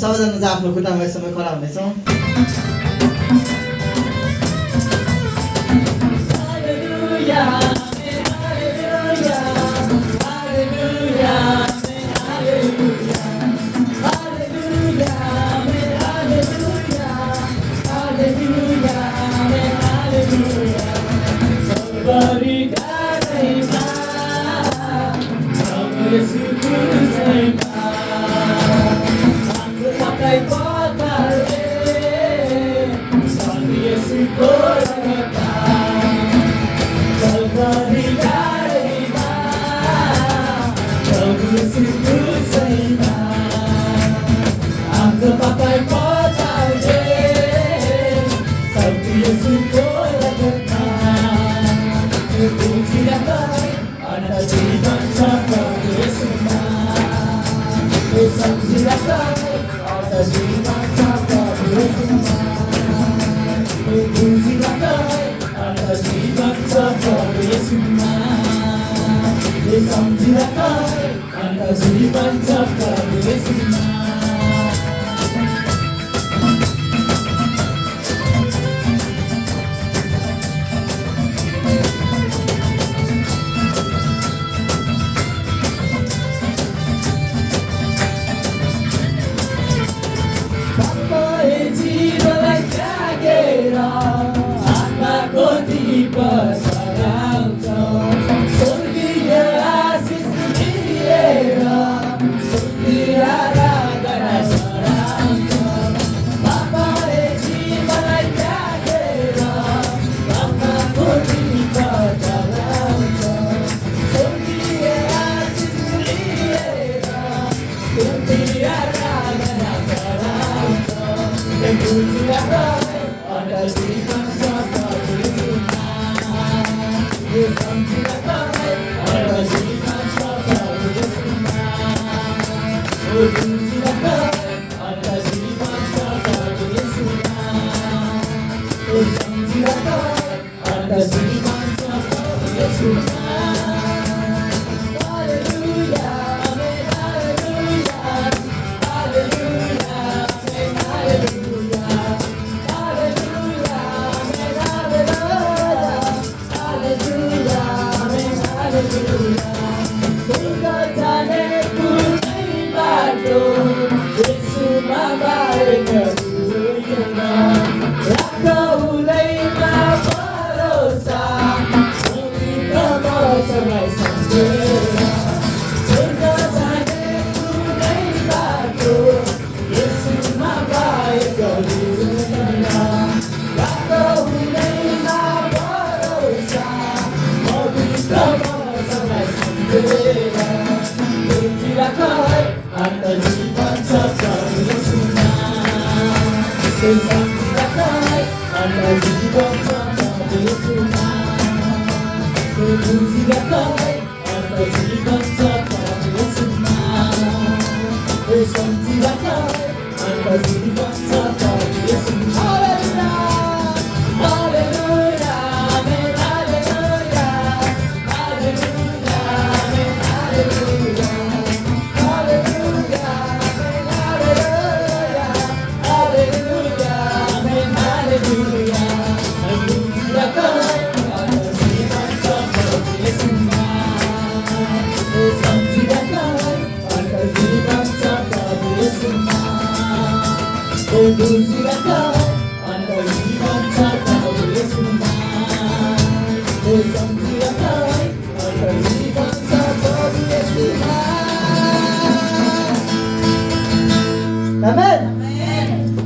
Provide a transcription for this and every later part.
सबैजना चाहिँ आफ्नो खुट्टामा यसमा खडा हुनेछौँ।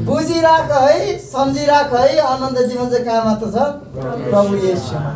बुझिराख है, सम्झिराख है, अनन्त जीवन चाहिँ कहाँ मात्र छ? प्रभु येशूमा।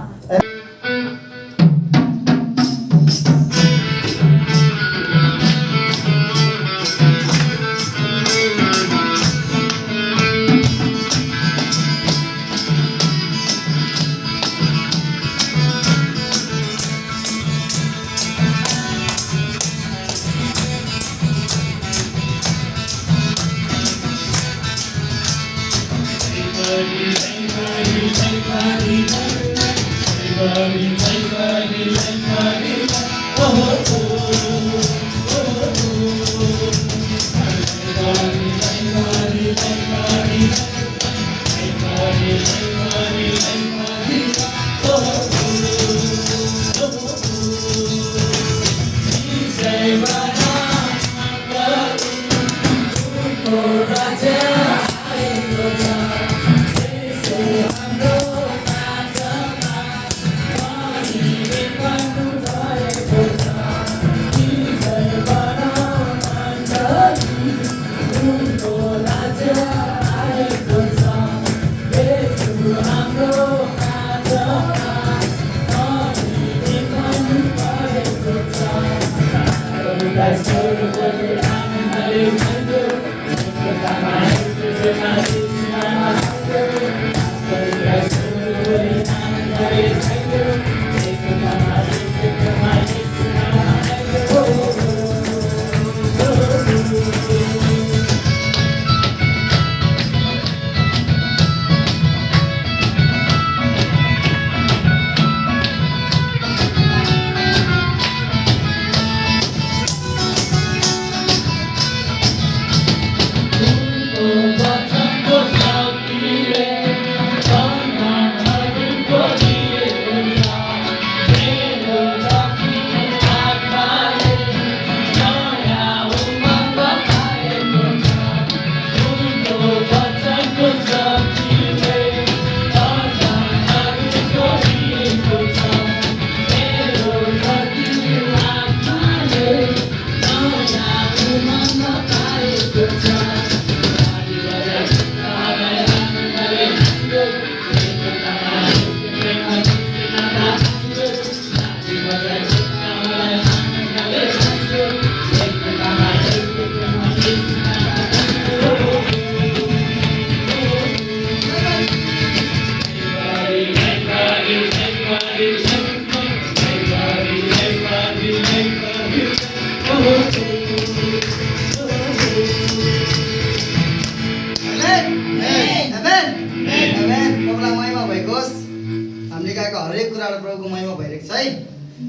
है।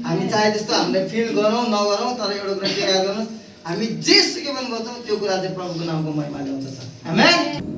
हामी चाहे जस्तो हामीले फिल गरौँ नगरौँ, तर एउटा कुरा के याद गर्नुहोस्, हामी जेसुकै पनि गर्छौँ त्यो कुरा चाहिँ प्रभुको नामको महिमाले हुन्छ। आमेन।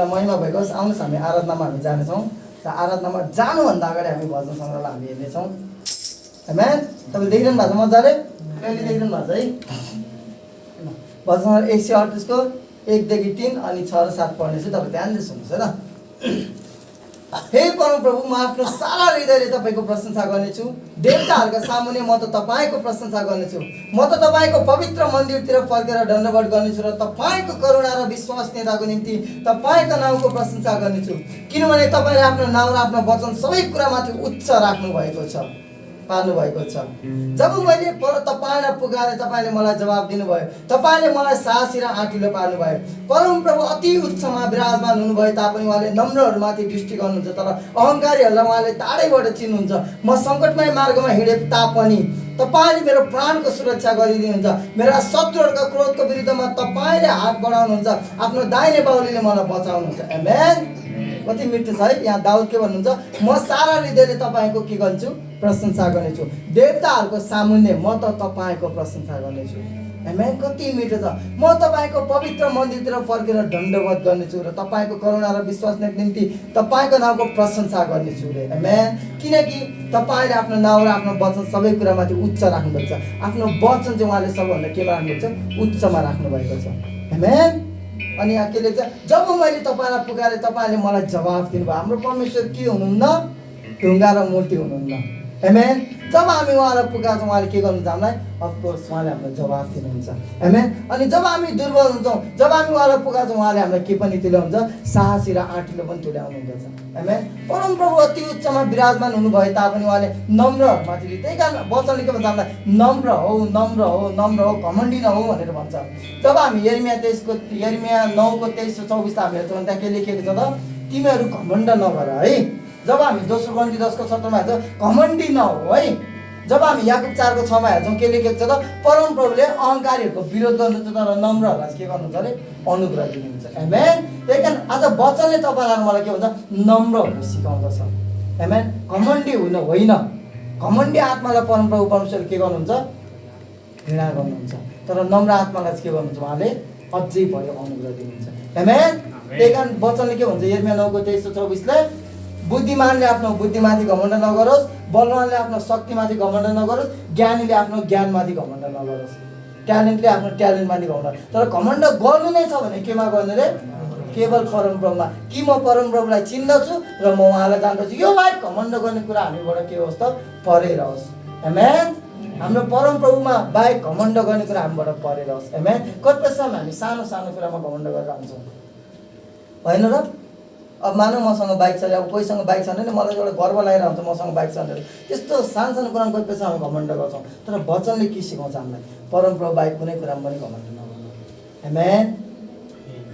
महिमा भएको होस्। आउनुहोस् हामी आराधनामा हामी जानेछौँ। र आराधनामा जानुभन्दा अगाडि हामी भजन सङ्ग्रहलाई हामी हेर्नेछौँ। आमेन। तपाईँले देखिरहनु भएको छ मजाले, कहिले देखिरहनु भएको छ है। भजन सङ्ग्रह 138 को 1 देखि 3 अनि 6 र 7 पढ्नेछु, तपाईँ ध्यान दिएर सुन्नुहोस् है त। हे परमप्रभु, म आफ्नो सारा हृदयले तपाईँको प्रशंसा गर्नेछु। देवताहरूका सामुन्ने म त तपाईँको प्रशंसा गर्नेछु। म त तपाईँको पवित्र मन्दिरतिर फर्केर दण्डवत गर्नेछु र तपाईँको करुणा र विश्वसनीयताको निम्ति तपाईँको नाउँको प्रशंसा गर्नेछु। किनभने तपाईँले आफ्नो नाउँ र आफ्नो वचन सबै कुरामाथि उच्च राख्नु भएको छ, पार्नु भएको छ। जब मैले तपाईँलाई पुकारे तपाईँले मलाई जवाब दिनुभयो। तपाईँले मलाई साहसी र आँटिलो पार्नुभयो। परमप्रभु अति उच्चमा विराजमान हुनुभयो तापनि उहाँले नम्रहरूमाथि दृष्टि गर्नुहुन्छ, तर अहङ्कारीहरूलाई उहाँले टाढैबाट चिन्नुहुन्छ। म सङ्कटमय मार्गमा हिँडे तापनि तपाईँले मेरो प्राणको सुरक्षा गरिदिनुहुन्छ। मेरा शत्रुहरूका क्रोधको विरुद्धमा तपाईँले हात बढाउनुहुन्छ। आफ्नो दाहिने बाहुलीले मलाई बचाउनुहुन्छ। आमेन। कति मिठो छ है। यहाँ दाउद के भन्नुहुन्छ, म सारा हृदयले तपाईँको के गर्छु, प्रशंसा गर्नेछु। देवताहरूको सामुन्ने म त तपाईँको प्रशंसा गर्नेछु। आमेन। कति मिठो छ। म तपाईँको पवित्र मन्दिरतिर फर्केर दण्डवत गर्नेछु र तपाईँको करुणा र विश्वासको निम्ति तपाईँको नाउँको प्रशंसा गर्नेछु रे। आमेन। किनकि तपाईँले आफ्नो नाउँ र आफ्नो वचन सबै कुरामाथि उच्च राख्नुभएको छ। आफ्नो वचन चाहिँ उहाँले सबभन्दा केमा राख्नुहुन्छ, उच्चमा राख्नु भएको छ। आमेन। अनि यहाँ के लेख्छ, जब मैले तपाईँलाई पुकारेँ तपाईँले मलाई जवाफ दिनुभयो। हाम्रो परमेश्वर के हुनुहुन्न? ढुङ्गा र मूर्ति हुनुहुन्न। आमेन। जब हामी उहाँलाई पुकार्छौँ उहाँले के गर्नुहुन्छ? हामीलाई अफकोर्स उहाँले हामीलाई जवाफ दिनुहुन्छ। आमेन। अनि जब हामी दुर्बल हुन्छौँ, जब हामी उहाँलाई पुकार्छौँ उहाँले हामीलाई के पनि तुल्याउनुहुन्छ? साहसी र आँटिलो पनि तुल्याउनुहुन्छ। आमेन। परमप्रभु अति उच्चमा विराजमान हुनुभए तापनि उहाँले नम्रमाथि, त्यही कारण वचनले के भन्छ हामीलाई? नम्र हो, नम्र हो, नम्र हो, घमण्डी नहो भनेर भन्छ। जब हामी यिर्मया 9:23-24 हामी हेर्छौँ त्यहाँ के लेखेको छ त? तिमीहरू घमण्ड नगर है। जब हामी दोस्रो गन्ती 10:17 हेर्छौँ घमण्डी नहो है। जब हामी याकुब 4:6 हेर्छौँ के लेखेको छ त? परमप्रभुले अहङ्कारीहरूको विरोध गर्नुहुन्छ तर नम्रहरूलाई के गर्नुहुन्छ अरे? अनुग्रह दिनुहुन्छ। आमेन। त्यही कारण आज वचनले तपाईँलाई मलाई के भन्छ? नम्र हुन सिकाउँदछ। आमेन। घमण्डी हुन होइन। घमण्डी आत्मालाई परमप्रभु परमेश्वरले के गर्नुहुन्छ? घृणा गर्नुहुन्छ। तर नम्र आत्मालाई के गर्नुहुन्छ? उहाँले अझै भयो अनुग्रह दिनुहुन्छ। आमेन। त्यही कारण वचनले के भन्छ? यिर्मया 9:23-24 बुद्धिमानले आफ्नो बुद्धिमाथि घमण्ड नगरोस्, बलवानले आफ्नो शक्तिमाथि घमण्ड नगरोस्, ज्ञानीले आफ्नो ज्ञानमाथि घमण्ड नगरोस्, ट्यालेन्टले आफ्नो ट्यालेन्टमाथि घमण्ड। तर घमण्ड गर्नु नै छ भने केमा गर्ने रे? केवल परमप्रभुमा। कि म परमप्रभुलाई चिन्दछु र म उहाँलाई जान्दछु, यो बाहेक घमण्ड गर्ने कुरा हामीबाट के होस् त? परै रहोस्। आमेन। हाम्रो परमप्रभुमा बाहेक घमण्ड गर्ने कुरा हामीबाट परै रहोस्। आमेन। कतिसम्म हामी सानो सानो कुरामा घमण्ड गरेर आउँछौँ होइन र? अब मानौँ मसँग बाइक छ, अब कोहीसँग बाइक छैन नि, मलाई एउटा गर्व लागेर हुन्छ मसँग बाइक छ भनेर। त्यस्तो सानो सानो कुरामा कतिपय हामी घमण्ड गर्छौँ। तर वचनले के सिकाउँछ हामीलाई? परमप्रभु बाहेक कुनै कुरामा पनि घमण्ड नगर्नु। आमेन।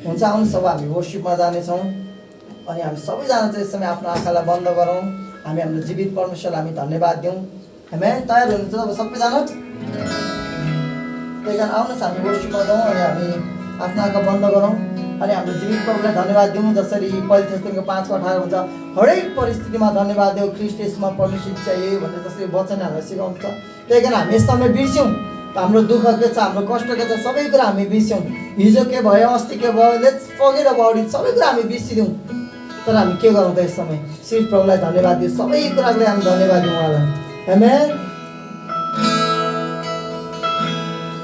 हुन्छ, आउनुहोस् अब हामी वर्शिपमा जानेछौँ। अनि हामी सबैजना चाहिँ यस समय आफ्नो आँखालाई बन्द गरौँ। हामी हाम्रो जीवित परमेश्वरलाई हामी धन्यवाद दिउँ। आमेन। तयार हुनुहुन्छ अब सबैजना? त्यही कारण आउनुहोस् हामी वर्शिपमा जाउँ अनि हामी आफ्नो आँखा बन्द गरौँ अनि हाम्रो जीवित प्रभुलाई धन्यवाद दिउँ। जसरी पहिलो थेस्सलोनिके 5:18 हुन्छ, हरेक परिस्थितिमा धन्यवाद देऊ, ख्रीष्ट येशूमा परमेश्वर चाहिए भनेर जसरी वचन हामीलाई सिकाउँछ। त्यही कारण हामी यस समय बिर्स्यौँ हाम्रो दुःख के छ, हाम्रो कष्ट के छ, सबै कुरा हामी बिर्स्यौँ। हिजो के भयो, अस्ति के भयो, लेट्स फर्गेट अबाउट इट, सबै कुरा हामी बिर्सिदिउँ। तर हामी के गरौँ त यस समय? श्री प्रभुलाई धन्यवाद दिउँ, सबै कुराको लागि हामी धन्यवाद दिउँ उहाँलाई। आमेन।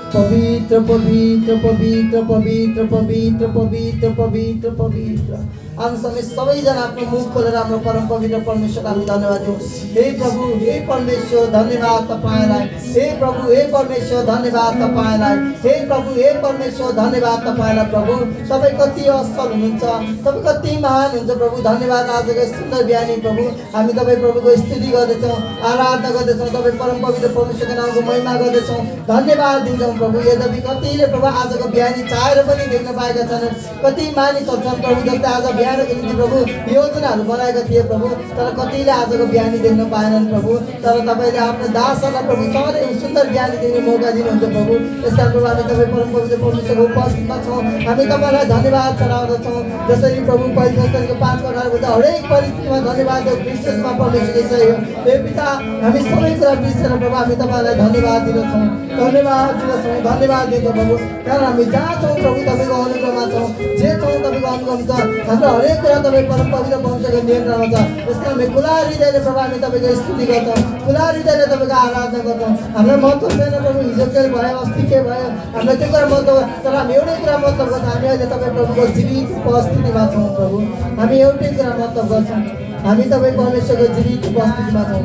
पवित्र पवित्र पवित्र पवित्र पवित्र पवित्र पवित्र पवित्र हामी सबैजना आफ्नो मुख खोलेर हाम्रो परम पवित्र परमेश्वरलाई हामी धन्यवाद दिउँ। हे प्रभु, हे परमेश्वर, धन्यवाद तपाईँलाई। हे प्रभु, हे परमेश्वर, धन्यवाद तपाईँलाई। हे प्रभु, हे परमेश्वर, धन्यवाद तपाईँलाई। प्रभु तपाईँ कति असल हुनुहुन्छ, तपाईँ कति महान हुन्छ प्रभु। धन्यवाद आजको सुन्दर बिहानी प्रभु, हामी तपाईँ प्रभुको स्तुति गर्दछौँ, आराधना गर्दछौँ, तपाईँ परम पवित्र परमेश्वरको नामको महिमा गर्दछौँ, धन्यवाद दिन्छौँ प्रभु। यद्यपि कतिले प्रभु आजको बिहानी चाहेर पनि देख्न पाएका छैनन्, कति मानिसहरू छन् प्रभु जस्तै आज बिहानको निम्ति प्रभु योजनाहरू बनाएका थिए प्रभु, तर कतिले आजको बिहानी देख्न पाएनन् प्रभु। तर तपाईँले आफ्नो दासहरूलाई प्रभु सधैँ सुन्दर बिहानी देख्ने मौका दिनुहुन्छ प्रभु। यस कारण प्रभु हामी तपाईँ परम पवित्र परमेश्वरको उपस्थितमा छौँ, हामी तपाईँलाई धन्यवाद चढाउँदछौँ। जसरी प्रभु पहिलो थेस्सलोनिके 5:18 हुन्छ, हरेक परिस्थितिमा धन्यवाद देऊ, ख्रीष्ट येशूमा परमेश्वर चाहियो। हे पिता, हामी सबै कुरा बिर्सेर प्रभु हामी तपाईँलाई धन्यवाद दिँदछौँ, धन्यवाद दिँदछौँ, धन्यवाद दिन्छौँ प्रभु। कारण हामी जहाँ छौँ प्रभु तपाईँको अनुग्रहमा छौँ, जे छौँ तपाईँको अनुग्रह छ। हाम्रो हरेक कुरा तपाईँ परम पवित्र परमेश्वरको नियन्त्रणमा छ। यस कारण हामी खुला हृदयले प्रभु हामी तपाईँको स्तुति गर्छौँ, खुला हृदयले तपाईँको आराधना गर्छौँ। हामीलाई महत्त्व छैन प्रभु हिजो के भयो, अस्ति के भयो, हामीलाई त्यो कुरा महत्त्व, तर हामी एउटै कुरा मतलब गर्छौँ, हामी अहिले तपाईँ प्रभुको जीवित उपस्थितिमा छौँ प्रभु। हामी एउटै कुरा मतलब गर्छौँ, हामी तपाईँ परमेश्वरको जीवित उपस्थितिमा छौँ।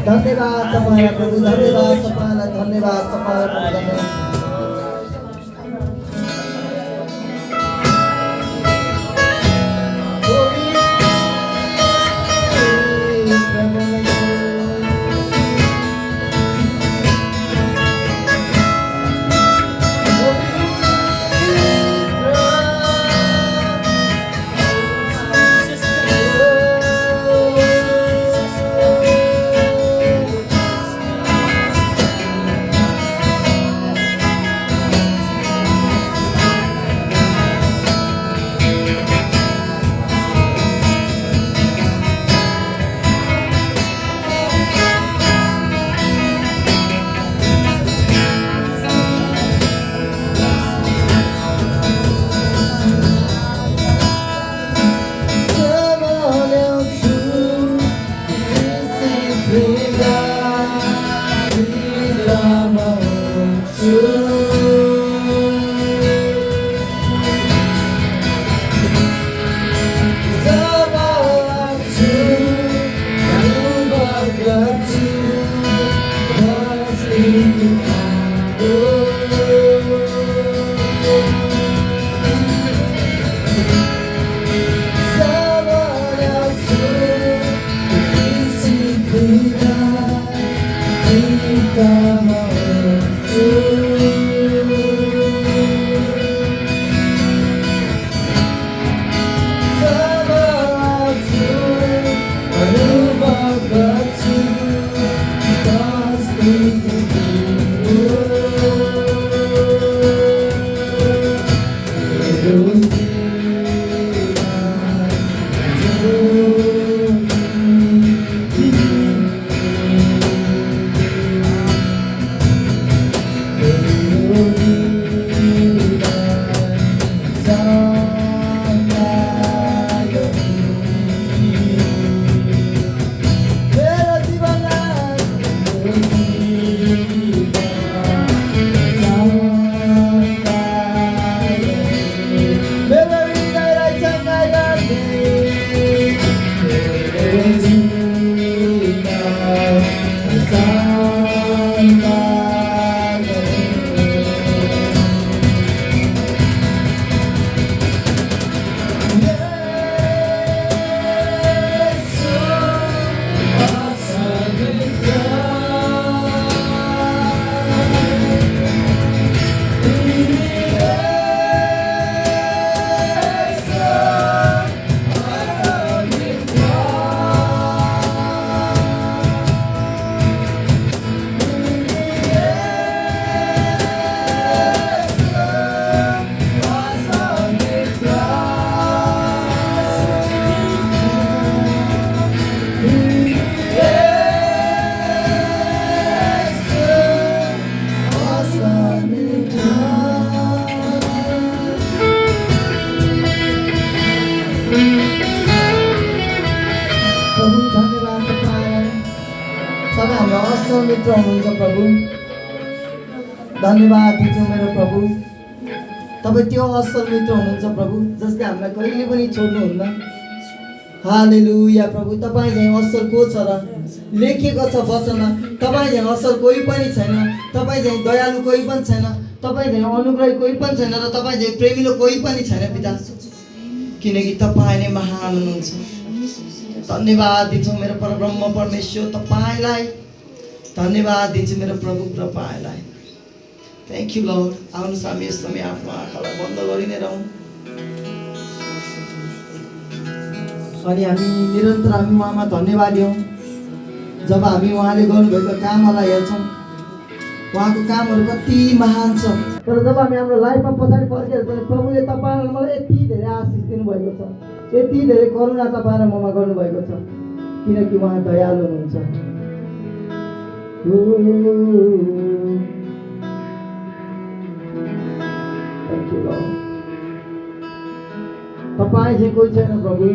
धन्यवाद तपाईँलाई प्रभु, धन्यवाद तपाईँलाई, धन्यवाद तपाईँलाई प्रभु, धन्यवाद। सबै हाम्रो असल मित्र हुनुहुन्छ प्रभु। धन्यवाद दिन्छु मेरो प्रभु, तपाईँ त्यो असल मित्र हुनुहुन्छ प्रभु जसले हामीलाई कहिले पनि छोड्नुहुन्न। हालेलुया प्रभु, तपाईँ झैँ असल को छ र? लेखिएको छ वचनमा, तपाईँ झैँ असल कोही पनि छैन, तपाईँ झैँ दयालु कोही पनि छैन, तपाईँ झैँ अनुग्रही कोही पनि छैन र तपाईँ झैँ प्रेमिलो कोही पनि छैन पिता, किनकि तपाईँ नै महान हुनुहुन्छ। धन्यवाद दिन्छु मेरो परब्रह्म परमेश्वर तपाईँलाई, धन्यवाद दिन्छु मेरो प्रभु तपाईँलाई। Thank you lord. आउनुहोस् हामी यस समय आफ्नो आँखालाई बन्द गरि नै रहौँ अनि हामी निरन्तर हामी उहाँमा धन्यवादी हौँ। जब हामी उहाँले गर्नुभएको कामहरूलाई हेर्छौँ, उहाँको कामहरू कति महान छ। तर जब हामी हाम्रो लाइफमा पछाडि फर्किहाल्छ भने प्रभुले तपाईँलाई मलाई यति धेरै आशिष दिनुभएको छ, यति धेरै करुणा तपाईँ र ममा गर्नुभएको छ, किनकि उहाँ दयालु हुनुहुन्छ। तपाईँ चाहिँ कोही छैन प्रभु,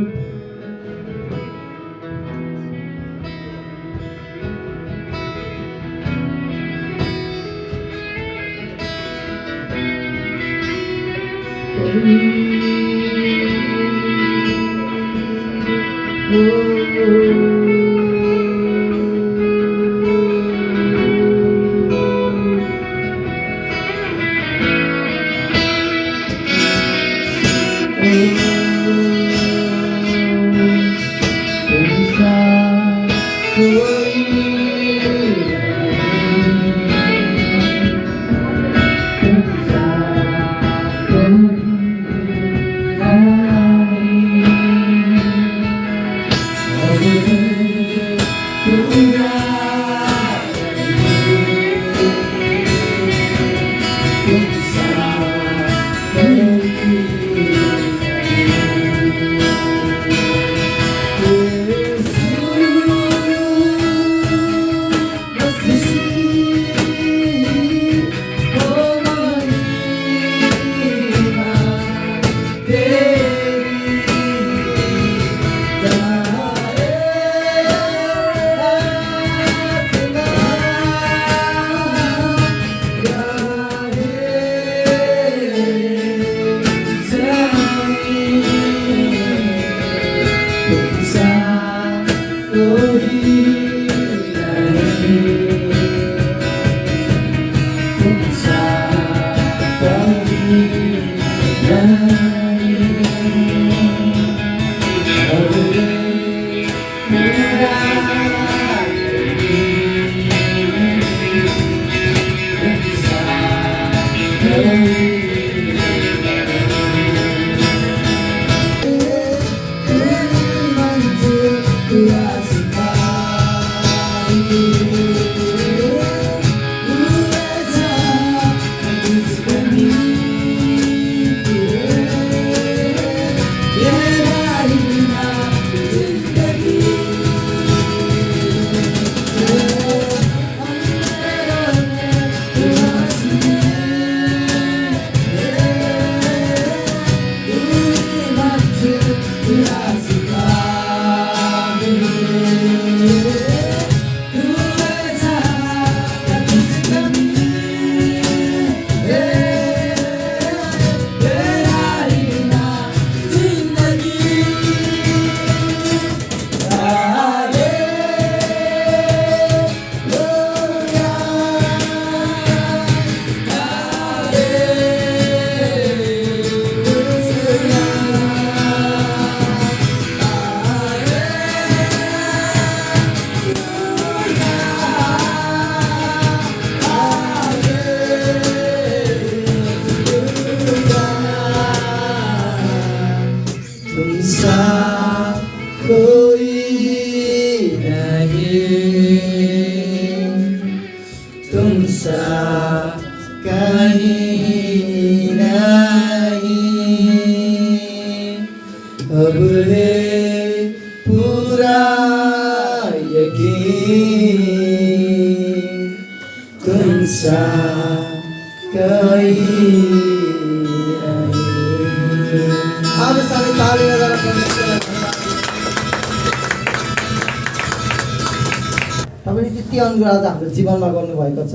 तपाईँले त्यति अनुग्रह आज हाम्रो जीवनमा गर्नुभएको छ।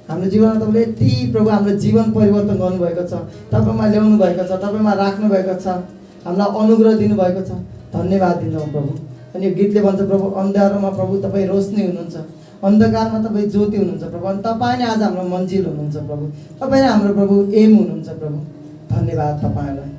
हाम्रो जीवनमा तपाईँले यति प्रभु हाम्रो जीवन परिवर्तन गर्नुभएको छ, तपाईँमा ल्याउनु भएको छ, तपाईँमा राख्नु भएको छ, हामीलाई अनुग्रह दिनुभएको छ। धन्यवाद दिन्छौँ प्रभु। अनि यो गीतले भन्छ प्रभु अन्धारोमा प्रभु तपाईँ रोशनी हुनुहुन्छ, अन्धकारमा तपाईँ ज्योति हुनुहुन्छ प्रभु। अनि तपाईँ नै आज हाम्रो मन्जिल हुनुहुन्छ प्रभु, तपाईँ नै हाम्रो प्रभु एम हुनुहुन्छ प्रभु। धन्यवाद तपाईँलाई।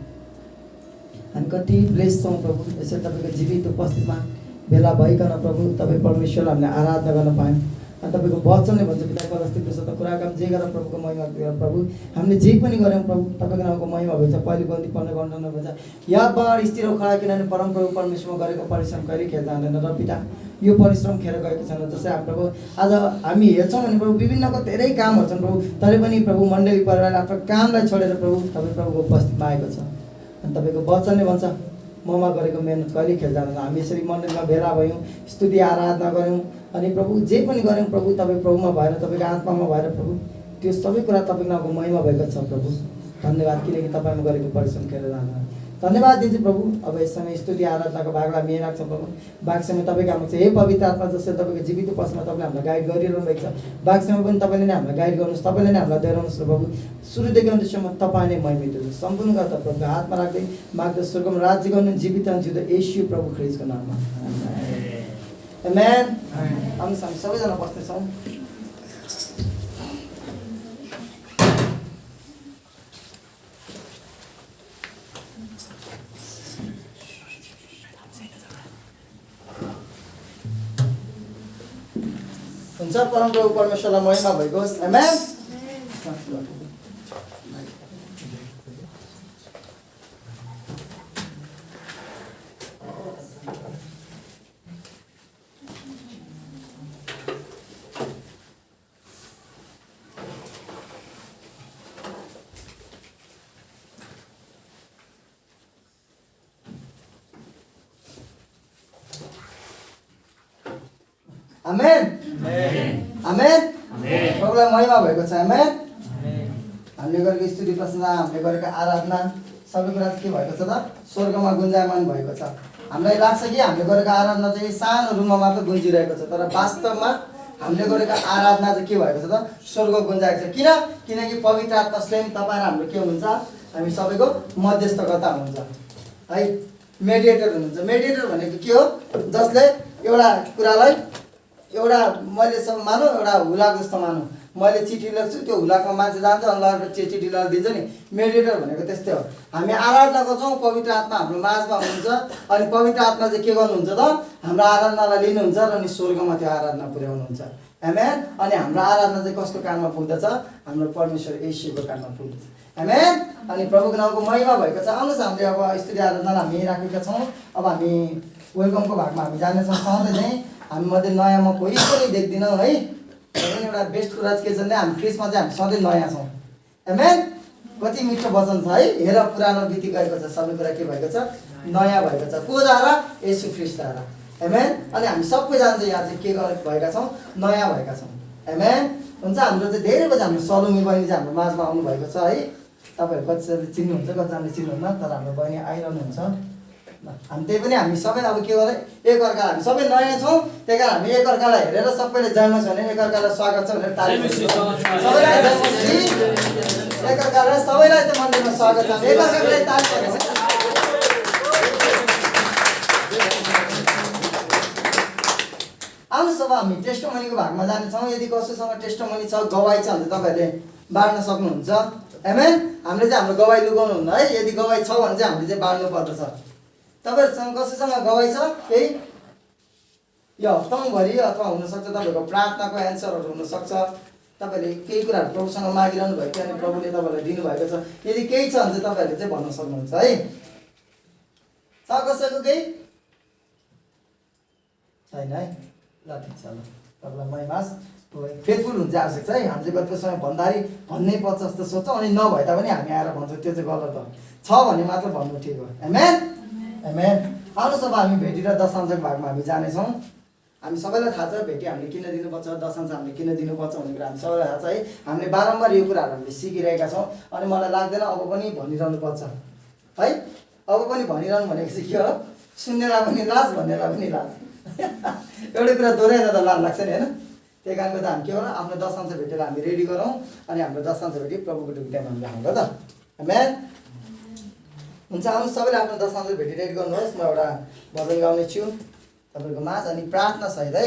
हामी कति ब्लेस छौँ प्रभु यसरी तपाईँको जीवित उपस्थितिमा भेला भइकन प्रभु तपाईँ परमेश्वरलाई हामीले आराधना गर्न पायौँ। अनि तपाईँको वचनले भन्छ पिता परस्थित कुरा काम जे गरेर प्रभुको महिमा गरेर प्रभु हामीले जे पनि गऱ्यौँ प्रभु तपाईँको नामको महिमा भएछ। पहिले गन्ती 15 भन्छ या बाढ स्थिर खडा किनभने परम प्रभु परमेश्वरमा गरेको परिश्रम कहिले खेर जाँदैन र पिता यो परिश्रम खेर गएको छैन। जस्तै हामी प्रभु आज हामी हेर्छौँ भने प्रभु विभिन्नको धेरै कामहरू छन् प्रभु, तरै पनि प्रभु मण्डली परिवारले आफ्नो कामलाई छोडेर प्रभु तपाईँ प्रभुको उपस्थितिमा आएको छ। अनि तपाईँको वचनले भन्छ ममा गरेको मेहनत कहिले खेल जाँदैन। हामी यसरी मन्दिरमा भेला भयौँ, स्तुति आराधना गऱ्यौँ अनि प्रभु जे पनि गऱ्यौँ प्रभु तपाईँ प्रभुमा भएर तपाईँको आत्मामा भएर प्रभु त्यो सबै कुरा तपाईँको नामको महिमा भएको छ प्रभु। धन्यवाद किनकि तपाईँमा गरेको परिश्रम खेर जाँदैन। धन्यवाद दिन्छु प्रभु। अब यस समय स्तुति आराधनाको भागलाई हामी राख्छौँ प्रभु। भाग समय तपाईँको हाम्रो चाहिँ हे पवित्र आत्मा जसरी तपाईँको जीवित उपस्थितिमा तपाईँले हामीलाई गाइड गरिरहनु भएको छ, भाग समय पनि तपाईँले नै हामीलाई गाइड गर्नुहोस्, तपाईँले नै हामीलाई दोहोऱ्याउनुहोस् र प्रभु सुरुदेखि अन्त्यसम्म तपाईँ नै महिमित हुनुहोस्। सम्पूर्ण गर्दा प्रभुको हातमा राख्दै माग्दा स्वर्गमा राज्य गर्नु जीवित जिउँदो येशू प्रभु ख्रिस्टको नाममा आमेन। हामी सबैजना बस्नेछौँ। हुन्छ परम प्रभु परमेश्वरलाई महिमा भएको होस्। आमेन। आमेन आमेन। प्रभुलाई महिमा भएको छ। आमेन। हामीले गरेको स्तुति प्रशंसा, हामीले गरेको आराधना सबै कुरा के भएको छ त स्वर्गमा गुन्जायमान भएको छ। हामीलाई लाग्छ कि हामीले गरेको आराधना चाहिँ सानो रुममा मात्र गुन्जिरहेको छ, तर वास्तवमा हामीले गरेको आराधना चाहिँ के भएको छ त स्वर्ग गुन्जाएको छ। किनकि पवित्र आत्मा स्वयं तपाईँ र हाम्रो के हुनुहुन्छ, हामी सबैको मध्यस्थकर्ता हुनुहुन्छ है, मेडिएटर हुनुहुन्छ। मेडिएटर भनेको के हो, जसले एउटा कुरालाई एउटा मैले मानौँ एउटा हुलाक जस्तो मानौँ, मैले चिठी लेख्छु त्यो हुलाकमा मान्छे जान्छ अनि चिठी लगेर दिन्छ नि। मेडिएटर भनेको त्यस्तै हो। हामी आराधना गर्छौँ, पवित्र आत्मा हाम्रो माझमा हुनुहुन्छ अनि पवित्र आत्मा चाहिँ के गर्नुहुन्छ त हाम्रो आराधनालाई लिनुहुन्छ र अनि स्वर्गमा त्यो आराधना पुर्याउनुहुन्छ। आमेन। अनि हाम्रो आराधना चाहिँ कसको कानमा पुग्दछ, हाम्रो परमेश्वर येशूको कानमा पुग्दछ। आमेन। अनि प्रभुको नामको महिमा भएको छ। आउनुहोस् हामीले अब स्तुति आराधनालाई हामी राखेका छौँ। अब हामी वेलकमको भागमा हामी जानेछौँ। सधैँ चाहिँ हामी मध्ये नयाँमा कोही पनि देख्दैनौँ है। एउटा बेस्ट कुरा चाहिँ के छ भने हामी ख्रिस्टमा चाहिँ हामी सधैँ नयाँ छौँ। आमेन। कति मिठो वचन छ है, हेर पुरानो बिति गएको छ, सबै कुरा के भएको छ नयाँ भएको छ। को द्वारा, येशू ख्रिस्टद्वारा। आमेन। अनि हामी सबैजना चाहिँ यहाँ चाहिँ के भएका छौँ, नयाँ भएका छौँ। आमेन। हुन्छ। हाम्रो चाहिँ धेरै बजी हाम्रो सलोमी बहिनी चाहिँ हाम्रो माझमा आउनु भएको छ है। तपाईँहरू कतिजनाले चिन्नुहुन्छ, कतिजनाले चिन्नुहुन्न, तर हाम्रो बहिनी आइरहनुहुन्छ। हामी त्यही पनि हामी सबै अब के गरेँ एकअर्कालाई हामी सबै नयाँ छौँ, त्यही कारण हामी एकअर्कालाई हेरेर सबैले जयमा छ भने एकअर्कालाई स्वागत छ भनेर तारिफ सबैलाई एकअर्कालाई सबैलाई चाहिँ मन्दिरमा स्वागत छ, एकअर्कालाई तारिफ गर्छ। आउनुहोस् अब हामी टेस्टोमनीको भागमा जानेछौँ। यदि कसैसँग टेस्टोमनी छ, गवाई छ भने तपाईँहरूले बाँड्न सक्नुहुन्छ। आमेन। हामीले चाहिँ हाम्रो गवाई लुगाउनुहुन्न है। यदि गवाई छ भने चाहिँ हामीले चाहिँ बाँड्नु पर्दछ। तपाईँहरूसँग कसैसँग गवाई छ केही यो हप्ताभरि अथवा हुनसक्छ तपाईँहरूको प्रार्थनाको एन्सरहरू हुनसक्छ, तपाईँहरूले केही कुराहरू प्रभुसँग मागिरहनु भएको थियो अनि प्रभुले तपाईँहरूलाई दिनुभएको छ। यदि केही छ भने चाहिँ तपाईँहरूले चाहिँ भन्न सक्नुहुन्छ है। छ कसैको केही छैन है? ल ठिक छ। ल तपाईँलाई महिमास फेथफुल हुन्छ आवश्यक छ है। हामीले कतिको समय भन्दाखेरि भन्नै पर्छ जस्तो सोच्छौँ अनि नभए तापनि हामी आएर भन्छौँ, त्यो चाहिँ गलत हो। छ भने मात्र भन्नु ठिक हो। आमेन आमेन। आउनुहोस् अब हामी भेटी र दशांशको भागमा हामी जानेछौँ। हामी सबैलाई थाहा छ भेटी हामीले किन दिनुपर्छ, दशांश हामीले किन दिनुपर्छ भन्ने कुरा हामी सबैलाई थाहा छ है। हामीले बारम्बार यो कुराहरू हामीले सिकिरहेका छौँ अनि मलाई लाग्दैन अब पनि भनिरहनु पर्छ है। अब पनि भनिरहनु भनेको चाहिँ के हो, सुन्नेलाई पनि लाज, भन्नेलाई पनि लाज। एउटै कुरा दोहोऱ्याएर त लाज लाग्छ नि होइन। त्यही कारणले त हामी के गरौँ आफ्नो दशांश भेटेर हामी रेडी गरौँ अनि हाम्रो दशांश भेटी प्रभुको टुक्रामा हामी राखौँ ल त। आमेन। हुन्छ आउनुहोस् सबैले आफ्नो दशांश भेटी रेडी गर्नुहोस्। म एउटा भजन गाउने छु तपाईँको माझ अनि प्रार्थना सहित है।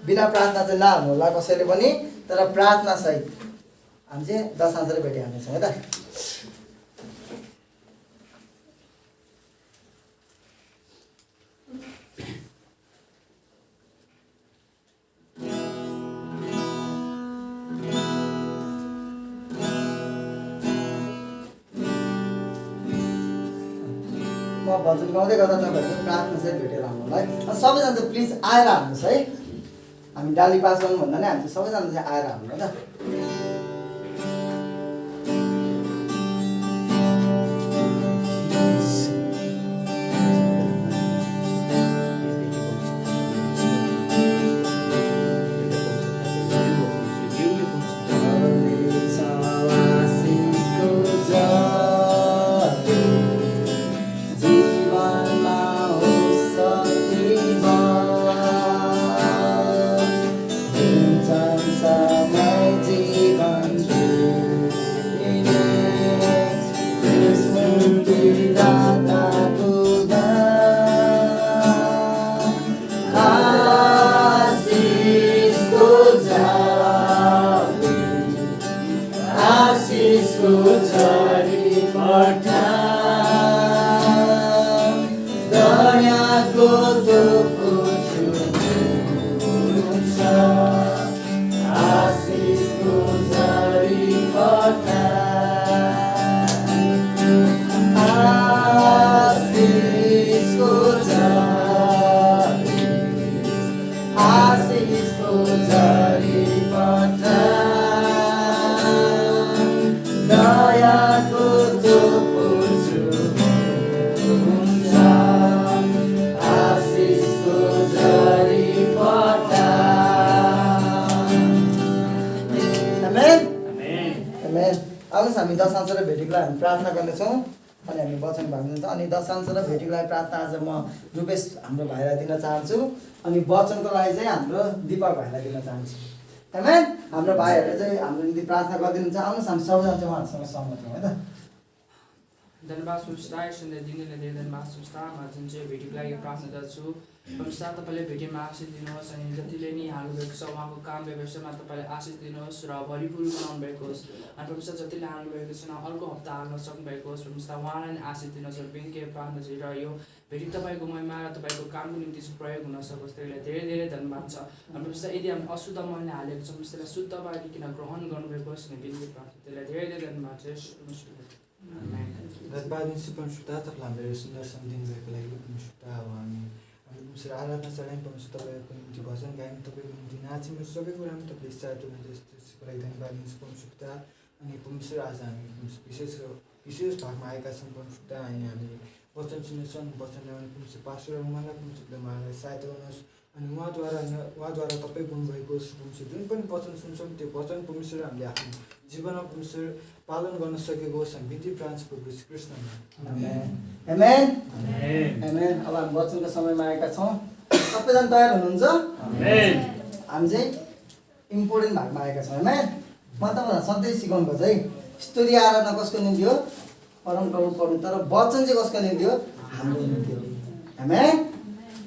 बिना प्रार्थना चाहिँ नहाल्नु होला कसैले पनि, तर प्रार्थना सहित हामी चाहिँ दशांश भेटी हाल्नेछौँ है त। म भजन गाउँदै गर्दा तपाईँहरू प्रार्थना सहित भेटेर आउनु होला है। अनि सबैजना चाहिँ प्लिज आएर हाल्नुहोस् है। हामी डाली पास गर्नु भन्दा नि हामी चाहिँ सबैजना चाहिँ आएर हाल्नु ल त। आउनुहोस् हामी दशांश र भेटीको लागि हामी प्रार्थना गर्नेछौँ अनि हामी वचन भाग्न जान्छौँ। अनि दशांश र भेटीको लागि प्रार्थना आज म रूपेश हाम्रो भाइलाई दिन चाहन्छु अनि वचनको लागि चाहिँ हाम्रो दिपक भाइलाई दिन चाहन्छु। आमेन। हाम्रो भाइहरूले चाहिँ हाम्रो निम्ति प्रार्थना गरिदिनुहुन्छ। आउनुहोस् हामी सबैजना चाहिँ उहाँहरूसँग सहमत हौँ है त। धन्यवाद संस्था एकछिन दिनले धेरै धन्यवाद संस्थामा जुन चाहिँ भेटीको लागि प्रार्थना गर्छु। संस्था तपाईँले भेटीमा आशिष दिनुहोस् अनि जतिले नि हाल्नुभएको छ उहाँको काम व्यवसायमा तपाईँले आशिष दिनुहोस् र भरिपुर बनाउनु भएको होस्। अनि प्रभु जतिले हाल्नुभएको छैन अर्को हप्ता हाल्न सक्नुभएको होस् संस्था उहाँलाई नै आशिष दिनुहोस् र बिन्के प्रार्थना चाहिँ र यो भेटी तपाईँको महिमा र तपाईँको कामको निम्ति चाहिँ प्रयोग हुन सकोस्। त्यसलाई धेरै धेरै धन्यवाद छ। अनि प्रभु यदि हामी अशुद्ध मनले हालेको छौँ त्यसलाई शुद्ध पारिकन ग्रहण गर्नुभएको होस् अनि बिन्के प्रार्थना त्यसलाई धेरै धेरै धन्यवाद छ। धन्यवाद परमेश्वर तपाईँलाई हाम्रो सुन्दर समय दिनुभएको लागि परमेश्वर अब हामी परमेश्वर आराधना चढायौँ परमेश्वर तपाईँको निम्ति भजन गायौँ तपाईँको निम्ति नाच्यौँ सबै कुरामा तपाईँले इच्छा दिनुहुन्छ त्यसको लागि धन्यवाद दिन्छु परमेश्वर। अनि परमेश्वर आज हामी विशेष भागमा आएका छौँ परमेश्वर। अनि हामी वचन सुन्नेछौँ वचन ल्याउने परमेश्वर पास्टर उहाँलाई परमेश्वर उहाँलाई सहायता गर्नुहोस् अनि उहाँद्वारा तपाईँ बोल्नुभएको परमेश्वर जुन पनि वचन सुन्छौँ त्यो वचन परमेश्वर हामीले आफ्नो जीवनमा परमेश्वर पालन गर्न सकेको होस् हामी बिन्ती प्रार्थना प्रभु श्री कृष्णमा। आमेन आमेन। अब हामी वचनको समयमा आएका छौँ। सबैजना तयार हुनुहुन्छ? हामी चाहिँ इम्पोर्टेन्ट भागमा आएका छौँ। आमेन। म तपाईँलाई सधैँ सिकाउनु पर्छ है। स्तुति आराधना कसको निम्ति हो? परमप्रभु पढ्नु, तर वचन चाहिँ कसको निम्ति हो? हाम्रो निम्ति हो। आमेन।